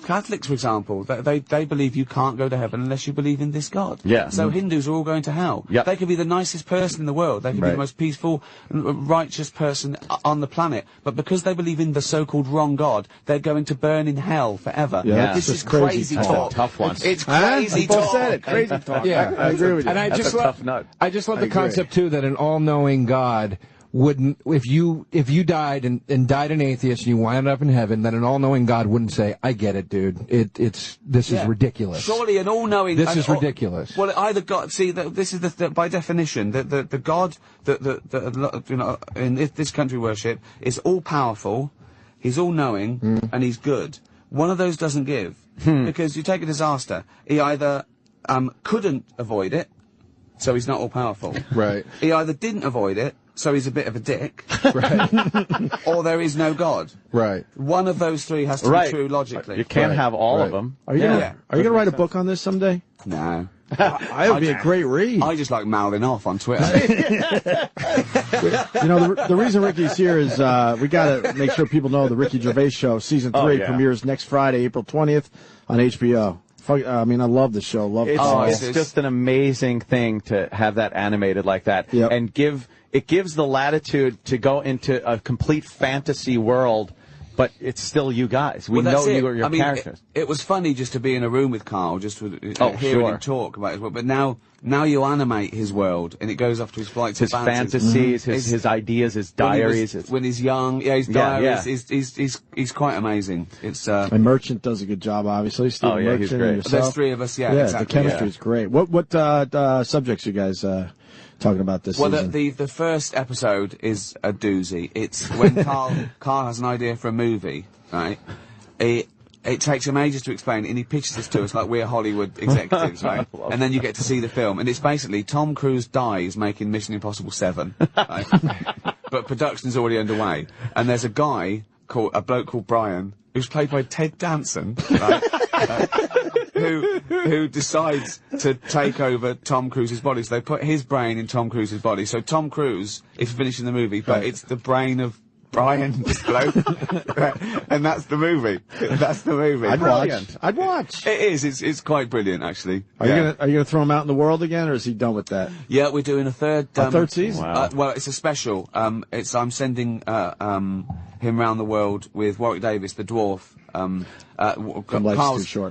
S17: Catholics, for example, they believe you can't go to heaven unless you believe in this God.
S1: Yeah.
S17: So Hindus are all going to hell.
S1: Yep.
S17: They could be the nicest person in the world. They could be the most peaceful, righteous person on the planet. But because they believe in the so-called wrong God, they're going to burn in hell forever.
S2: Yeah,
S17: this is crazy talk.
S1: That's a tough one.
S17: It's crazy
S2: People
S17: talk.
S2: said it. Crazy talk.
S3: Yeah,
S2: I agree with you.
S3: And I
S1: That's
S3: just
S1: a
S3: love,
S1: tough nut.
S3: I just love the concept too that an all-knowing God wouldn't, if you died and died an atheist and you wound up in heaven, then an all-knowing God wouldn't say, "I get it, dude. This is ridiculous."
S17: Surely an all-knowing.
S3: This is ridiculous.
S17: Well, either God. See, this is by definition the God that you know in this country worship is all-powerful, he's all-knowing, and he's good. One of those doesn't give because you take a disaster. He either couldn't avoid it, so he's not all-powerful.
S2: Right.
S17: He either didn't avoid it, so he's a bit of a dick.
S2: Right.
S17: Or there is no God.
S2: Right.
S17: One of those three has to be true logically.
S1: You can't have all of them.
S2: Are you gonna write a book on this someday?
S17: No.
S2: It would be a great read.
S17: I just like mouthing off on Twitter.
S2: You know, the reason Ricky's here is we got to make sure people know the Ricky Gervais Show Season 3 premieres next Friday, April 20th on HBO. I mean, I love the show.
S1: It's just an amazing thing to have that animated like that, and it gives the latitude to go into a complete fantasy world, but it's still you guys. We know you are your characters.
S17: It was funny just to be in a room with Carl, just to hear him talk about his world. But now you animate his world, and it goes off to his flights,
S1: his fantasies, his ideas, his diaries.
S17: When he's young, his diaries. He's quite amazing. It's
S2: and Merchant does a good job, obviously. Steve Merchant,
S1: he's great.
S17: There's three of us, exactly.
S2: The chemistry is great. What subjects you guys talking about this season?
S17: Well, the first episode is a doozy. It's when Carl has an idea for a movie, right? It takes him ages to explain it, and he pitches this to us like we're Hollywood executives, right? And then you get to see the film, and it's basically Tom Cruise dies making Mission Impossible 7, right? But production's already underway, and there's a bloke called Brian, who's played by Ted Danson, right? Who decides to take over Tom Cruise's body. So they put his brain in Tom Cruise's body. So Tom Cruise is finishing the movie, but it's the brain of Brian, this bloke. And that's the movie. That's the movie.
S2: I'd watch.
S17: It is. It's quite brilliant, actually.
S2: Are you gonna throw him out in the world again, or is he done with that?
S17: Yeah, we're doing a third
S2: season.
S17: Wow. Well, it's a special. I'm sending him around the world with Warwick Davis, the dwarf.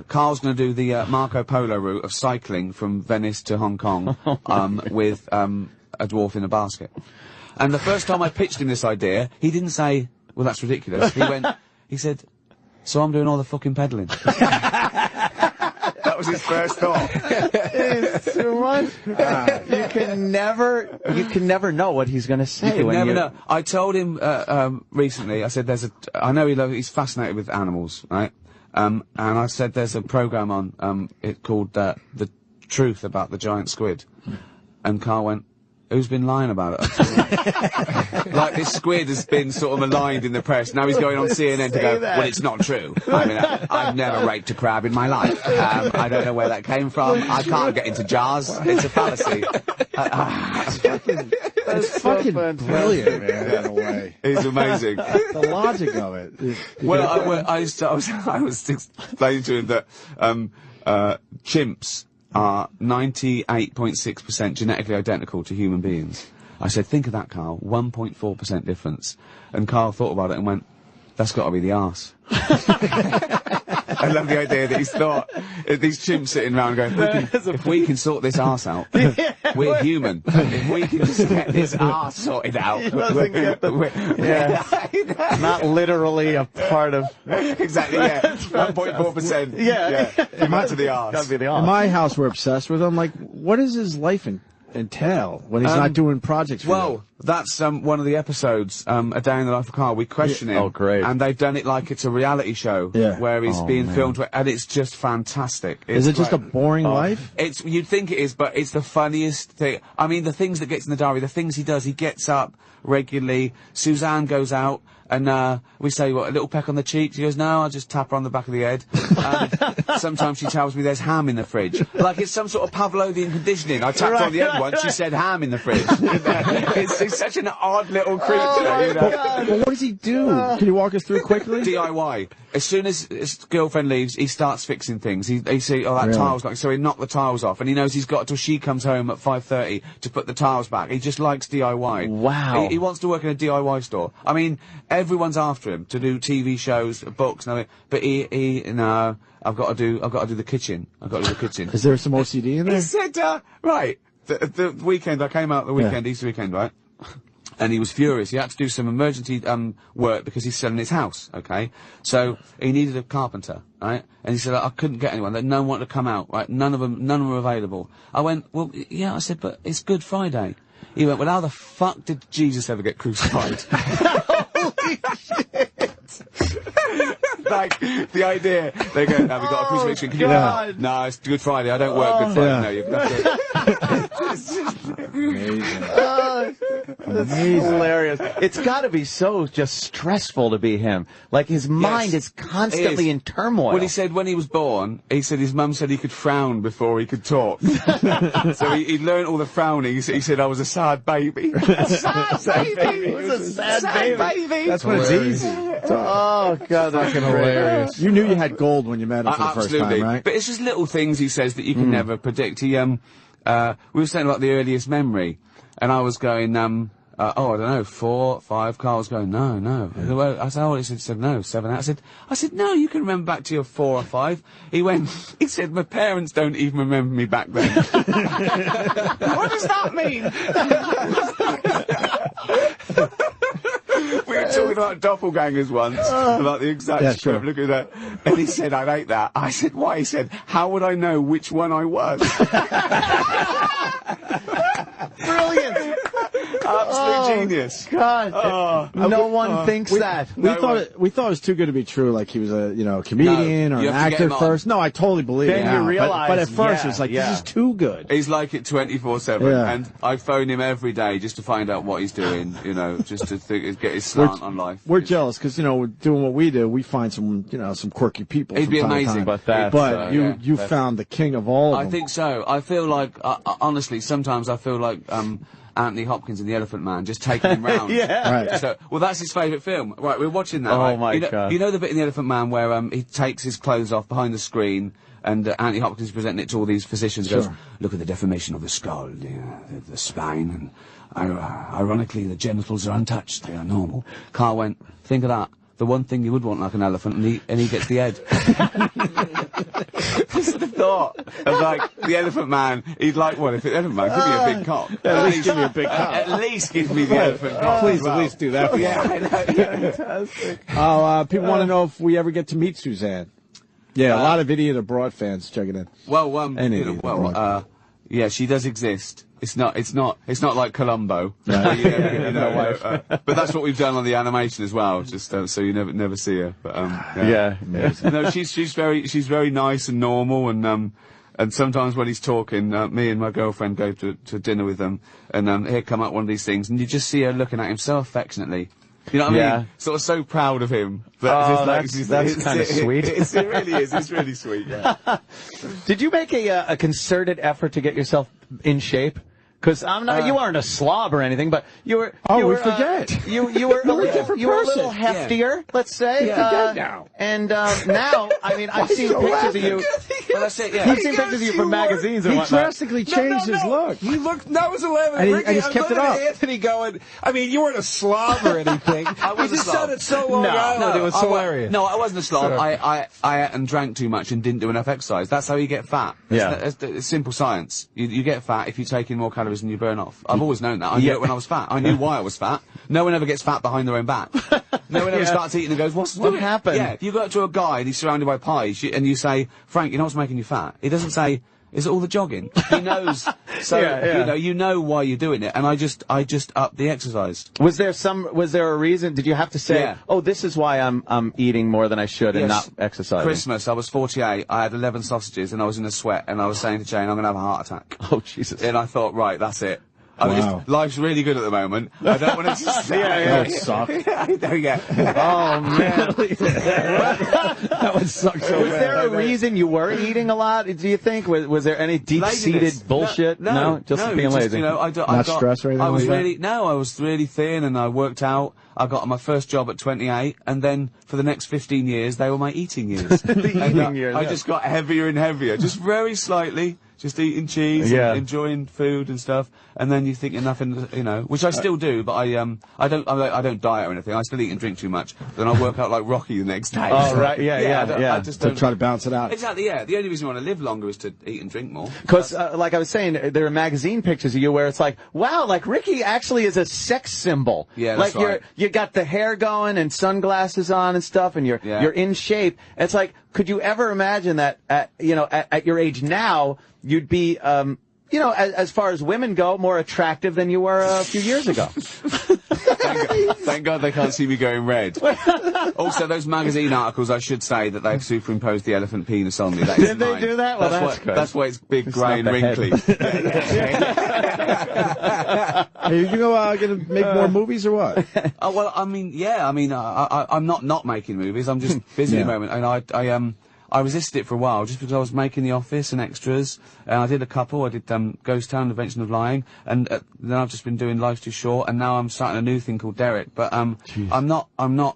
S17: Carl's going to do the Marco Polo route of cycling from Venice to Hong Kong with a dwarf in a basket. And the first time I pitched him this idea, he didn't say, "Well, that's ridiculous." He said, "So I'm doing all the fucking peddling." That was his first thought.
S1: It's too much. You can never know what he's going to say.
S17: You can never know. I told him recently. I said, I know he's fascinated with animals, right? And I said there's a program on it called The Truth About the Giant Squid, and Carl went, "Who's been lying about it?" Like this squid has been sort of maligned in the press. Now he's going on CNN to go, "Well, it's not true. I mean, I've never raped a crab in my life. I don't know where that came from. I can't get into jars. It's a fallacy."
S2: That's fucking brilliant, man, in a way.
S17: It's amazing.
S2: The logic of it.
S17: I was explaining to him that chimps are 98.6% genetically identical to human beings. I said, think of that, Carl, 1.4% difference. And Carl thought about it and went, that's got to be the arse. I love the idea that he's thought, these chimps sitting around going, if we can sort this arse out, we're human. If we can just get this arse sorted out.
S1: Not literally a part of...
S17: Exactly, yeah. 1.4%.
S1: Yeah.
S17: Come back to the arse.
S1: Gotta be the arse.
S2: In my house, we're obsessed with him. Like, what is his life entail when he's not doing projects for you?
S17: That's one of the episodes, A Day in the Life of Carl. We question him.
S1: Oh, great.
S17: And they've done it like it's a reality show where he's being filmed, and it's just fantastic.
S2: Is it just a boring life?
S17: You'd think it is, but it's the funniest thing. I mean, the things that gets in the diary, the things he does, he gets up regularly. Suzanne goes out, and we say, what, a little peck on the cheek? She goes, no, I'll just tap her on the back of the head. Sometimes she tells me there's ham in the fridge. Like it's some sort of Pavlovian conditioning. I tapped her on the head once, she said ham in the fridge. It's such an odd little creature, you know.
S2: But what does he do? Can you walk us through quickly?
S17: DIY. As soon as his girlfriend leaves, he starts fixing things. He see, oh, that tile's got, so he knocked the tiles off, and he knows he's got till she comes home at 5:30 to put the tiles back. He just likes DIY.
S1: Wow.
S17: He wants to work in a DIY store. I mean, everyone's after him to do TV shows, books, and everything, but no, I've got to do the kitchen. I've got to do the kitchen.
S2: Is there some OCD in there?
S17: He said, right, the weekend, I came out the weekend, Easter weekend, right? And he was furious. He had to do some emergency work because he's selling his house, okay? So he needed a carpenter, right? And he said, I couldn't get anyone. No one wanted to come out, right? None of them were available. I went, well, yeah, I said, but it's Good Friday. He went, well, how the fuck did Jesus ever get crucified? Holy shit! Like, the idea, they go, now we've got a crucifixion, can you no, it's Good Friday, I don't work Good Friday, no, you've got to...
S2: Amazing.
S1: Amazing. Hilarious. It's gotta be so just stressful to be him. Like, his mind is constantly in turmoil.
S17: Well, he said when he was born, he said his mum said he could frown before he could talk. So he learned all the frowning. He said, I was a sad baby. Sad baby!
S1: It was a sad baby.
S2: That's when it's easy.
S1: Oh, God, that's
S2: hilarious. You knew you had gold when you met him for the first time, right?
S17: But it's just little things he says that you can never predict. He, we were saying about the earliest memory, and I was going, I don't know, 4, 5. Carl was going, no. Yeah. I said, oh, he said, no, 7. I said, no, you can remember back to your 4 or 5. He said, my parents don't even remember me back then. What does that mean? We were talking about doppelgangers once, about the exact script. Look at that. And he said, I'd hate that. I said, why? He said, how would I know which one I was?
S1: Brilliant.
S17: Absolute genius.
S1: God. No one thinks that.
S2: We thought it was too good to be true, like he was a, comedian or an actor first. No, I totally believe it.
S1: Then you realize.
S2: But at first it was like, this is too good.
S17: He's like it 24/7. And I phone him every day just to find out what he's doing, just to get his slant on life.
S2: We're jealous because, we're doing what we do. We find some quirky people.
S17: He'd be amazing.
S2: But you found the king of all of them.
S17: I think so. I feel like, honestly, sometimes I feel like, Anthony Hopkins and the Elephant Man, just taking him round.
S2: Right.
S17: So, well, that's his favourite film. Right, we're watching that.
S1: Oh, my God.
S17: You know the bit in the Elephant Man where he takes his clothes off behind the screen, and Anthony Hopkins is presenting it to all these physicians. Goes, look at the deformation of the skull, the spine, and ironically, the genitals are untouched. They are normal. Carl went, think of that. The one thing you would want like an elephant, and he gets the head. Just the thought of, like, the Elephant Man, he'd like, well, if the Elephant Man, give me a big cock.
S2: At least give me a big cock.
S17: At least give me the elephant cock.
S2: Please, at least do that for me.
S17: Yeah, I know.
S2: Fantastic. People want to know if we ever get to meet Suzanne. Yeah, a lot of Idiot Abroad fans checking in.
S17: Well, yeah, she does exist. It's not like Columbo.
S2: Right.
S17: But that's what we've done on the animation as well, just so you never see her. But no, she's very nice and normal, and sometimes when he's talking, me and my girlfriend go to dinner with them, and here come up one of these things, and you just see her looking at him so affectionately. You know what I mean? Sort of so proud of him.
S1: That's kind of sweet.
S17: It really is. It's really sweet. Yeah.
S1: Did you make a concerted effort to get yourself in shape? Because you aren't a slob or anything, but you were.
S2: We forget.
S1: You were a little heftier, let's say.
S2: Now.
S1: And now, I mean, I've seen pictures of you.
S17: Well, that's it. Yeah.
S1: I've seen pictures of you from magazines and
S2: He
S1: whatnot.
S2: drastically changed his look.
S3: He looked. That was 11.
S2: And he's kept it up.
S3: Anthony going. I mean, you weren't a slob or anything.
S17: I wasn't
S3: just
S17: a slob.
S3: sounded so Long Island. It was hilarious.
S17: No, I wasn't a slob. I ate and drank too much and didn't do enough exercise. That's how you get fat. It's simple science. You get fat if you take in more calories than you burn off. I've always known that. I knew it when I was fat. I knew why I was fat. No one ever gets fat behind their own back. No one ever starts eating and goes, what
S1: happened?
S17: Yeah, if you go up to a guy and he's surrounded by pies, and you say, Frank, you know what's making you fat? He doesn't say, Is it all the jogging? He knows. So, you know why you're doing it. And I just up the exercise.
S1: Was there a reason? Did you have to say, oh, this is why I'm eating more than I should and not exercising?
S17: Christmas, I was 48, I had 11 sausages and I was in a sweat and I was saying to Jane, I'm going to have a heart attack.
S1: Oh, Jesus.
S17: And I thought, right, that's it. Life's really good at the moment. I don't want to just
S2: that would suck.
S1: Oh, man.
S2: That would suck so bad.
S1: Was there a reason you were eating a lot, do you think? Was there any deep-seated bullshit?
S17: No,
S1: just being lazy.
S2: Not stress or anything
S17: I was
S2: like
S17: that? I was really thin and I worked out. I got my first job at 28, and then for the next 15 years, they were my eating years. I just got heavier and heavier, just very slightly. Just eating cheese, and enjoying food and stuff, and then you think you're nothing, which I still do, but I don't diet or anything. I still eat and drink too much. Then I work out like Rocky the next day.
S1: Oh, right,
S2: I just don't try to balance it out.
S17: Exactly, yeah. The only reason you want to live longer is to eat and drink more.
S1: Because, like I was saying, there are magazine pictures of you where it's like, wow, like Ricky actually is a sex symbol.
S17: Yeah,
S1: that's
S17: right.
S1: You got the hair going and sunglasses on and stuff, and you're in shape. And it's like, could you ever imagine that at your age now, you'd be, as far as women go, more attractive than you were a few years ago?
S17: Thank God they can't see me going red. Also, those magazine articles, I should say that they've superimposed the elephant penis on me. That
S1: Did they do that? Well,
S17: that's why it's big, grey and wrinkly.
S2: Are you gonna make more movies or what?
S17: Well, I mean, I'm not making movies. I'm just busy at the moment, and I resisted it for a while just because I was making The Office and extras, and I did a couple. I did Ghost Town, Invention of Lying, and then I've just been doing Life's Too Short, and now I'm starting a new thing called Derek. But I'm not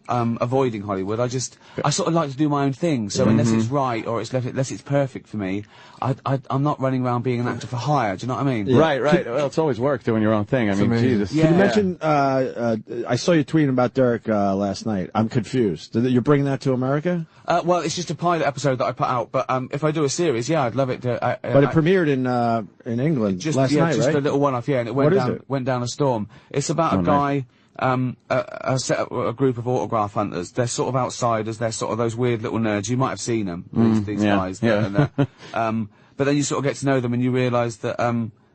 S17: avoiding Hollywood. I sort of like to do my own thing. So unless it's right or unless it's perfect for me, I'm not running around being an actor for hire. Do you know what I mean?
S1: Yeah. Right. Well, it's always work doing your own thing. I mean, Jesus.
S2: Yeah. Can you mention? I saw you tweeting about Derek last night. I'm confused. You're bringing that to America?
S17: Well, it's just a pilot episode that I put out, but if I do a series, I'd love it to.
S2: But it premiered in England last night,
S17: just
S2: right?
S17: a little one-off, and it went down a storm. It's about a guy, a group of autograph hunters. They're sort of outsiders. They're sort of those weird little nerds. You might have seen them, these guys. But then you sort of get to know them, and you realise that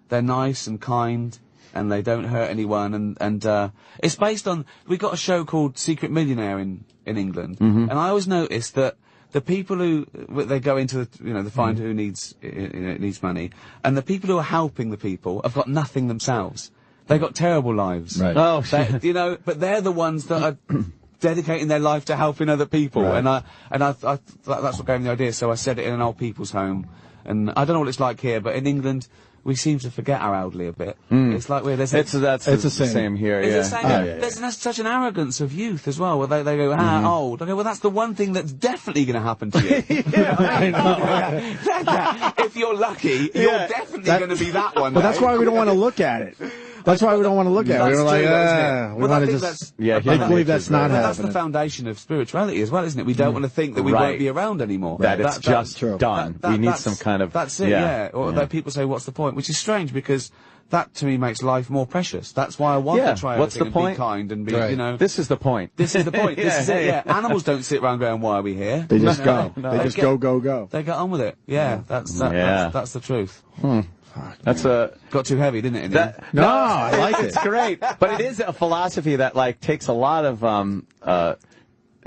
S17: they're nice and kind. And they don't hurt anyone, and it's based on. We got a show called Secret Millionaire in England, and I always noticed that the people who they go into, the find who needs money, and the people who are helping the people have got nothing themselves. They got terrible lives.
S2: Right.
S1: Oh, shit.
S17: But they're the ones that are dedicating their life to helping other people,
S2: right.
S17: and I that's what gave me the idea. So I set it in an old people's home, and I don't know what it's like here, but in England. We seem to forget our elderly a bit. It's like
S1: that's the same here.
S17: It's the same. There's such an arrogance of youth as well, where they go, old. Okay, well that's the one thing that's definitely going to happen to you.
S2: I know.
S17: If you're lucky, you're definitely going to be that one.
S2: But that's why we don't want to look at it. That's why we don't want to look at it. We're like, we want to just make believe that's not happening.
S17: That's the foundation of spirituality as well, isn't it? We don't want to think that we won't be around anymore.
S1: That it's just done. We need some kind of...
S17: That's it, Or that people say, what's the point? Which is strange, because that, to me, makes life more precious. That's why I want to try everything and be kind and be,
S1: This is the point.
S17: This is the point. This is it, Animals don't sit around going, why are we here?
S2: They just go. They just go.
S17: They get on with it. That's the truth.
S1: That's
S17: got too heavy, didn't it?
S2: No, I like it.
S1: It's great, but it is a philosophy that takes a lot of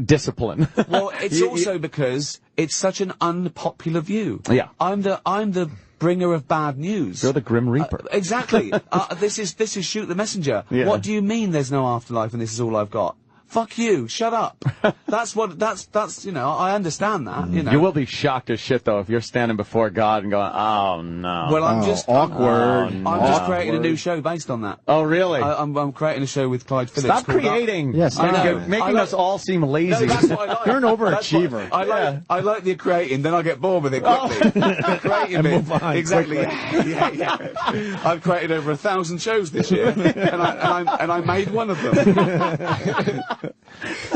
S1: discipline.
S17: Well, it's also because it's such an unpopular view.
S1: Yeah,
S17: I'm the bringer of bad news.
S1: You're the Grim Reaper.
S17: Exactly. This is shoot the messenger.
S1: Yeah.
S17: What do you mean there's no afterlife and this is all I've got? Fuck you, shut up. That's I understand that,
S1: You will be shocked as shit, though, if you're standing before God and going, oh, no.
S17: Well, I'm just...
S2: Awkward.
S17: I'm just creating a new show based on that.
S1: Oh, really?
S17: I'm creating a show with Clyde Phillips.
S1: Stop creating.
S2: Yes,
S1: making us all seem lazy.
S17: No, that's what I like.
S2: You're an overachiever.
S17: I like the creating, then I get bored with it quickly. Creating bit.
S2: Move on.
S17: Exactly. Yeah. I've created over 1,000 shows this year, and I made one of them.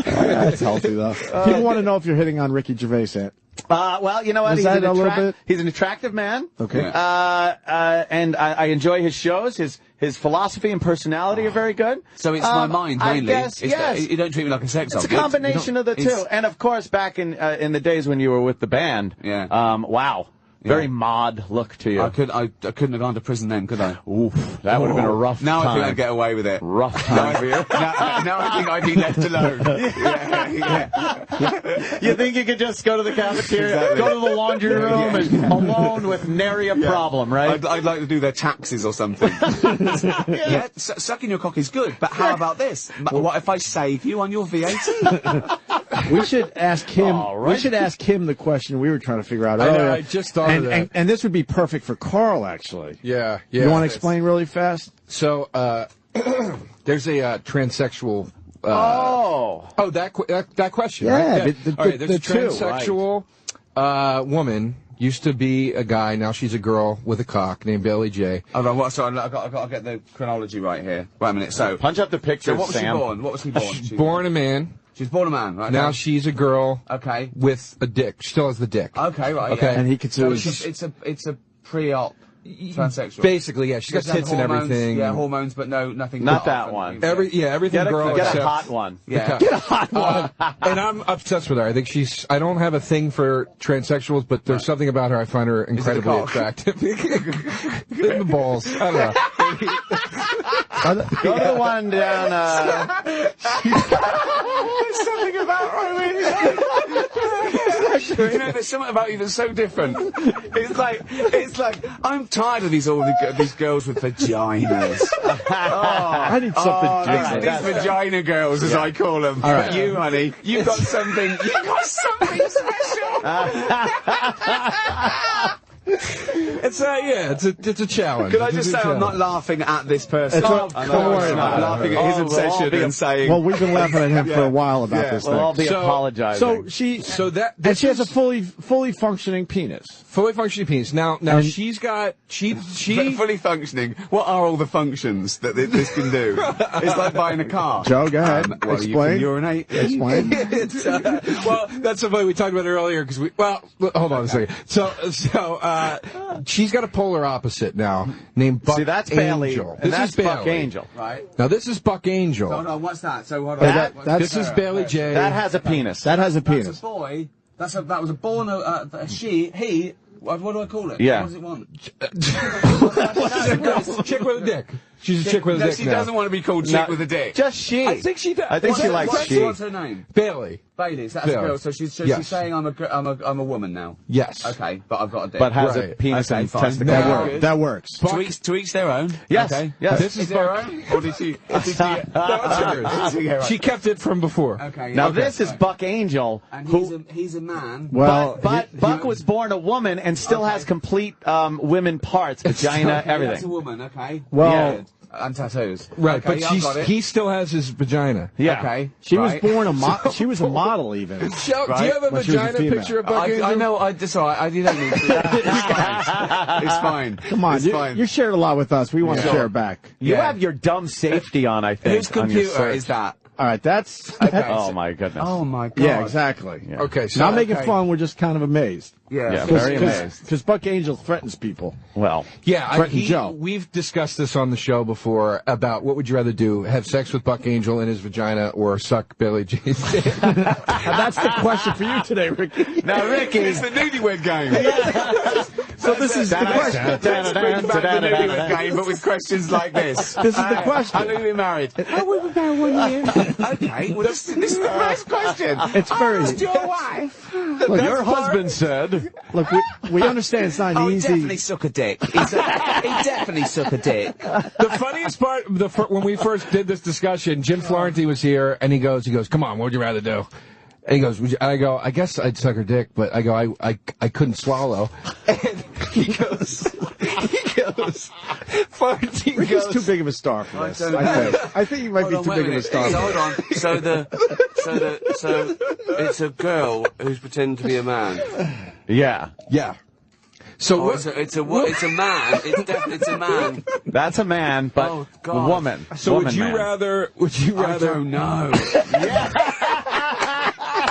S2: That's healthy, though. People want to know if you're hitting on Ricky Gervais, Ant.
S1: Well, you know what? He's an attractive man.
S2: Okay.
S1: And I enjoy his shows. His philosophy and personality are very good.
S17: So it's my mind, mainly.
S1: I guess, yes.
S17: You don't treat me like a sex object.
S1: It's a combination of the two. And, of course, back in the days when you were with the band, wow. Very mod look to you.
S17: I couldn't have gone to prison then, could I?
S1: Oof, that would have been a rough time.
S17: Now I think I'd get away with it.
S1: Rough time for you.
S17: Now I think I'd be left alone.
S1: You think you could just go to the cafeteria, go to the laundry room, and alone with nary a problem, right?
S17: I'd like to do their taxes or something. Sucking your cock is good, but how about this? What if I save you on your VAT?
S2: We should ask him. We should ask him the question we were trying to figure out earlier.
S3: I just thought of that.
S2: And this would be perfect for Carl, actually.
S3: Yeah.
S2: You want to explain really fast?
S3: So, there's a transsexual. That question.
S2: Yeah,
S3: right? All right, there's
S2: the
S3: a transsexual woman. Used to be a guy, now she's a girl with a cock named Billy J.
S17: Hold on, I've got to get the chronology right here. Wait a minute. So
S1: punch up the picture.
S17: So what was
S1: Sam.
S17: she born? What was he born?
S3: She's born a man.
S17: She's born a man, right?
S3: Now she's a girl.
S17: Okay.
S3: With a dick. She still has the dick.
S17: Okay, right.
S3: Okay.
S17: Yeah.
S2: And he considers
S17: it's a pre-op transsexual.
S3: Basically, yeah. She's got tits and everything.
S17: Yeah, hormones, but nothing.
S1: Not that one.
S3: Everything girl.
S1: Get a hot one.
S3: Yeah.
S2: Get a hot one.
S3: And I'm obsessed with her. I think I don't have a thing for transsexuals, but there's something about her I find her incredibly attractive. The balls. I don't know.
S1: Go to the one down,
S17: There's something about her, you know, there's something about you that's so different. It's like I'm tired of these girls with vaginas.
S2: I need something different.
S17: These vagina girls, as I call them.
S2: All right.
S17: But you, honey, you've got something special.
S3: It's a challenge.
S17: Could I just say I'm not laughing at this person?
S2: Don't worry about it.
S17: I'm laughing at his obsession and saying.
S2: Well, we've been laughing at him for a while about this thing.
S1: We'll all be apologizing.
S2: So she has a fully functioning penis.
S3: Fully functioning penis. Now she's got
S17: fully functioning. What are all the functions that this can do? It's like buying a car.
S2: Joe, go ahead.
S17: Well,
S2: explain.
S17: You can urinate.
S2: Explain.
S3: Well, that's something we talked about earlier because hold on a second. So she's got a polar opposite now named Buck Angel.
S1: See, that's Bailey.
S3: This
S1: is
S3: Buck
S1: Angel.
S17: Right.
S3: Now this is Buck Angel.
S17: So, hold on, what's that? So hold on.
S3: This is Bailey J.
S1: That has a penis.
S2: That has a penis.
S17: That's a boy. That was a born he. What do I call it?
S1: Yeah.
S17: What does it want?
S3: Chick with a dick. She's a chick with a dick.
S17: She doesn't want to be called chick with a dick.
S1: Just she.
S3: I think she does.
S1: I think she likes she.
S17: What's her name?
S3: Bailey.
S17: Bailey. So that's
S3: Bailey.
S17: a girl. So she's saying I'm a woman now.
S3: Yes.
S17: Okay, but I've got a dick.
S1: But has a penis and testicle.
S2: That works.
S17: To each their own.
S1: Yes.
S17: Okay.
S1: Yes.
S3: This is
S17: their own. Or did she?
S3: She kept it from before.
S17: Okay.
S1: Now this is Buck Angel,
S17: and
S1: who
S17: he's a man.
S2: Well,
S1: but Buck was born a woman and still has complete women parts, vagina, everything.
S17: That's a woman. Okay.
S2: Well.
S17: Yeah. And tattoos.
S3: Right,
S17: okay,
S3: but he still has his vagina.
S1: Yeah.
S17: Okay.
S2: She was born she was a model even.
S3: Do you have a vagina picture of Buck Angel?
S17: I know. It's all right. You don't need to. It's fine.
S2: Come on, you shared a lot with us. We want to share back.
S1: You have your dumb safety on, I think.
S17: Whose computer is that?
S2: All right, that's...
S1: Oh, my goodness.
S17: Oh, my God.
S2: Yeah, exactly.
S1: Yeah.
S3: Okay, so...
S2: Not making fun, we're just kind of amazed.
S17: Yeah,
S1: very amazed.
S2: Because Buck Angel threatens people.
S1: Well,
S3: yeah, we've discussed this on the show before about what would you rather do, have sex with Buck Angel in his vagina or suck Billy J's dick?
S2: That's the question for you today, Ricky.
S1: Now, Ricky...
S17: It's the newlywed game.
S2: So this is the question.
S17: Let's bring back the newlywed game, but with questions like this.
S2: This is the question.
S17: How long have you been married? Oh, we've been married 1 year. Okay, well, this is the first question.
S2: It's very...
S17: Asked your wife.
S2: Look,
S1: your husband said...
S2: Look, we understand it's not easy.
S17: He definitely suck a dick. He definitely suck a dick.
S3: The funniest part, when we first did this discussion, Jim Florentine was here, and he goes, come on, what would you rather do? And he goes, I go, I guess I'd suck her dick, but I go, I couldn't swallow. And he goes, Florentine
S2: Ricky's
S3: goes,
S2: too big of a star for this. I think he might be too big of a star.
S17: Hold on. So it's a girl who's pretending to be a man.
S1: Yeah.
S3: Yeah. So
S17: it's a man. It's a man.
S1: That's a man, but woman.
S3: So
S1: woman
S3: would you
S1: man.
S3: rather?
S17: I don't know.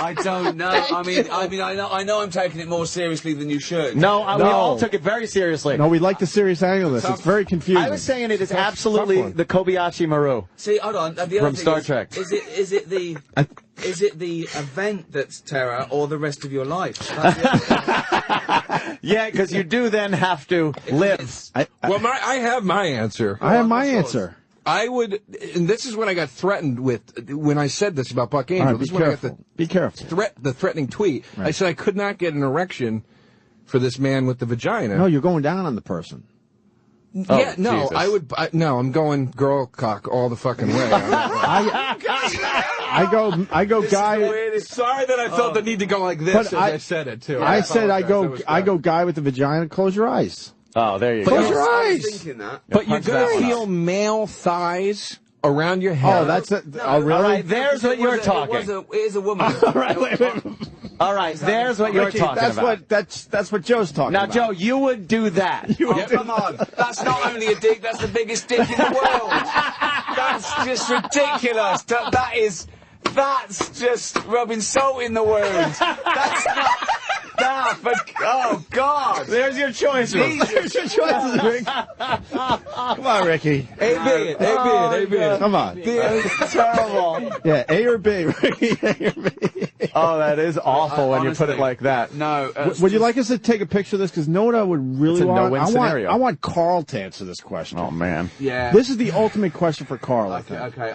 S17: I don't know. I know I'm taking it more seriously than you should.
S1: No, we all took it very seriously.
S2: No, we like the serious angle of this. It's very confusing.
S1: I was saying it is absolutely the Kobayashi Maru.
S17: See, hold on.
S1: From Star Trek.
S17: Is it the... is it the event that's terror or the rest of your life? That's the other thing.
S1: Yeah, because you do then have to live.
S3: I have my answer.
S2: I have my answer.
S3: I would, and this is when I got threatened with, when I said this about Buck Angel.
S2: All right,
S3: this is when I got
S2: be careful.
S3: The threatening tweet.
S2: Right.
S3: I said I could not get an erection for this man with the vagina.
S2: No, you're going down on the person.
S3: Yeah, no,
S1: Jesus.
S3: no, I'm going girl cock all the fucking way.
S2: I go guy.
S3: Sorry that I felt the need to go like this as I said it too.
S2: I said I go guy with the vagina. Close your eyes.
S1: Oh, there you
S2: Close
S1: go.
S2: your eyes.
S17: Thinking that.
S3: But you're gonna feel male thighs around your head.
S2: Oh, that's it. Oh, really?
S1: All right, there's what you're talking.
S17: It is a woman.
S2: All right, wait.
S1: All right, there's what you're talking about.
S2: That's what Joe's talking
S1: Now,
S2: about.
S1: Joe, you would do that.
S17: Come on. That's not only a dick, that's the biggest dick in the world. That's just ridiculous. That's just rubbing salt in the wound. That's not... oh, God.
S1: There's your choice.
S2: There's your choices, Rick. Come on, Ricky.
S3: A, B.
S2: Come on.
S1: Terrible.
S2: Yeah, A or B, Ricky. A or B.
S1: Oh, that is awful when
S17: honestly,
S1: you put it like that.
S17: No.
S2: Would you like us to take a picture of this? Because know what I would really
S1: It's a
S2: want?
S1: no-win scenario.
S2: I want Carl to answer this question.
S1: Oh, man.
S17: Yeah.
S2: This is the ultimate question for Carl, I think.
S17: Okay.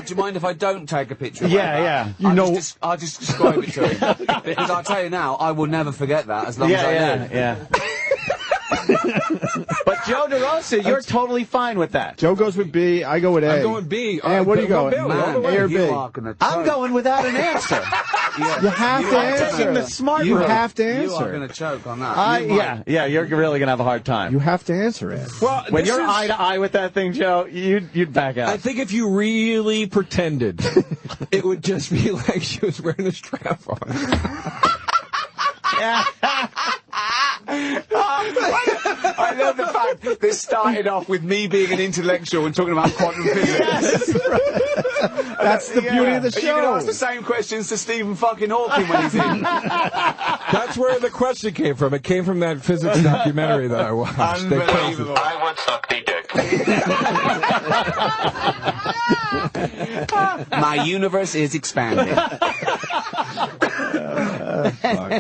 S17: Do you mind if I don't take a picture?
S1: Yeah.
S17: I'll just describe it to him. Because I'll tell you now, I will never forget that as long as I live.
S1: Yeah. But Joe DeRosa, you're totally fine with that.
S2: Joe goes with B, I go with A.
S3: I'm going B.
S2: And what are you going?
S3: Man,
S2: A or B?
S1: I'm going without an answer.
S2: You have to answer.
S1: Taking the smart
S2: You
S1: route.
S2: have to
S17: You are
S2: answer.
S17: going to choke on that.
S1: Yeah, you're really going to have a hard time.
S2: You have to answer it.
S3: Well,
S1: When you're eye to eye with that thing, Joe, you'd back out.
S3: I think if you really pretended, it would just be like she was wearing a strap on.
S17: I love the fact this started off with me being an intellectual and talking about quantum physics.
S2: That's the beauty of the
S17: You can
S2: show.
S17: ask the same questions to Stephen fucking Hawking when he's in.
S3: That's where the question came from. It came from that physics documentary that I watched.
S17: Unbelievable.
S6: I would suck the dick.
S17: My universe is expanding.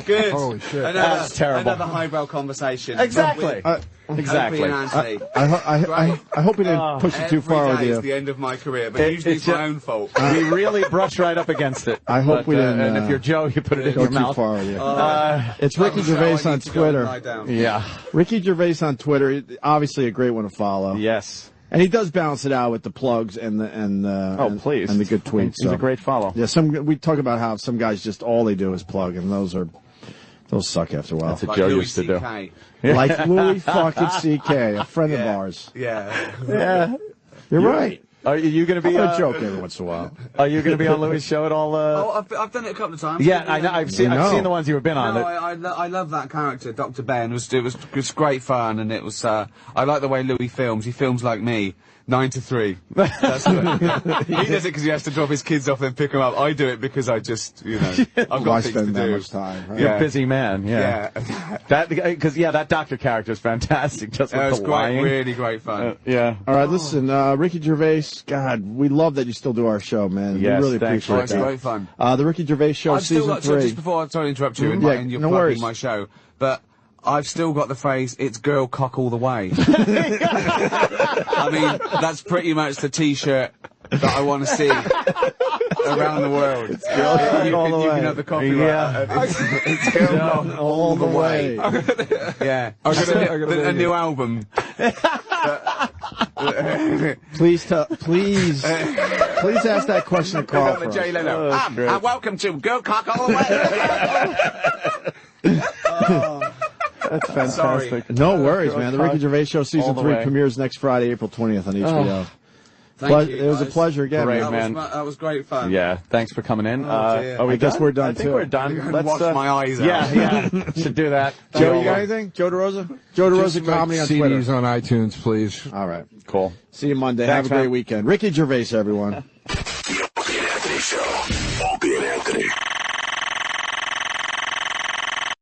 S17: Good.
S3: Holy shit.
S1: That's terrible.
S17: Another highbrow conversation.
S1: Exactly.
S17: Exactly.
S1: Exactly.
S2: I hope he didn't push it too far with
S17: Every day
S2: you.
S17: is the end of my career, but usually it's my own fault.
S1: We really brushed right up against it.
S2: I hope we didn't.
S1: And if you're Joe, you put it in
S2: Go
S1: your
S2: too
S1: mouth.
S2: far with you. It's Ricky
S17: I'm sure
S2: Gervais
S17: I need
S2: on
S17: to go and lie
S2: Twitter.
S17: down.
S1: Yeah.
S2: Ricky Gervais on Twitter, obviously a great one to follow.
S1: Yes.
S2: And he does balance it out with the plugs and the
S1: Please.
S2: and the good tweets.
S1: He's a great follow.
S2: Yeah, we talk about how some guys just all they do is plug, and those suck after a while.
S1: That's what
S17: Like
S1: Joe
S17: Louis
S1: used to do.
S17: CK.
S2: Like Louis fucking C.K., a friend of ours.
S17: Yeah.
S2: You're right.
S1: Are you going to be
S2: a joke every once in a while?
S1: Are you going to be on Louis' show at all?
S17: I've done it a couple of times.
S1: Yeah, I know. I've seen the ones you've been on.
S17: No, I love that character, Dr. Ben. It was great fun, and it was. I like the way Louis films. He films like me. 9 to 3. That's what, he does it because he has to drop his kids off and pick them up. I do it because I just, I've got things to
S2: that
S17: do.
S2: much time. Right?
S1: You're a busy man. Yeah. That doctor character is fantastic. Just with
S17: It was
S1: the lying.
S17: really great fun.
S1: Yeah.
S2: All right, listen, Ricky Gervais. God, we love that you still do our show, man.
S1: Yes,
S2: we really
S1: thanks.
S2: appreciate
S17: It's
S2: that.
S17: great fun.
S2: The Ricky Gervais show,
S17: I've still
S2: season
S17: got
S2: 3.
S17: just before I try to interrupt you, and you're
S2: no
S17: plugging
S2: worries.
S17: my show, but I've still got the phrase, it's girl cock all the way. I mean, that's pretty much the T-shirt that I want to see around the world. It's girl cock all the way. You can have the copyright.
S2: Yeah.
S17: It's girl cock
S2: all the way.
S17: Yeah. A new album.
S2: Please ask that question to Carl for us.
S17: Jay Leno. Welcome to Girl Cock All the Way.
S1: That's fantastic.
S17: Sorry.
S2: No worries, man. The Ricky Gervais show season 3 premieres next Friday, April 20th on HBO.
S17: Thank you,
S2: it was a
S17: guys.
S2: pleasure again,
S1: Great,
S2: man.
S17: That was great fun.
S1: Yeah. Thanks for coming in.
S2: I guess we're done,
S1: I think
S2: too.
S1: we're done.
S17: Let's wash my eyes out.
S1: Yeah. Should do that.
S2: Joe, you got anything? Joe DeRosa? Joe DeRosa Comedy on Twitter.
S3: CDs on iTunes, please.
S2: All right.
S1: Cool.
S2: See you Monday.
S1: Thanks,
S2: Have a great
S1: man.
S2: weekend. Ricky Gervais, everyone.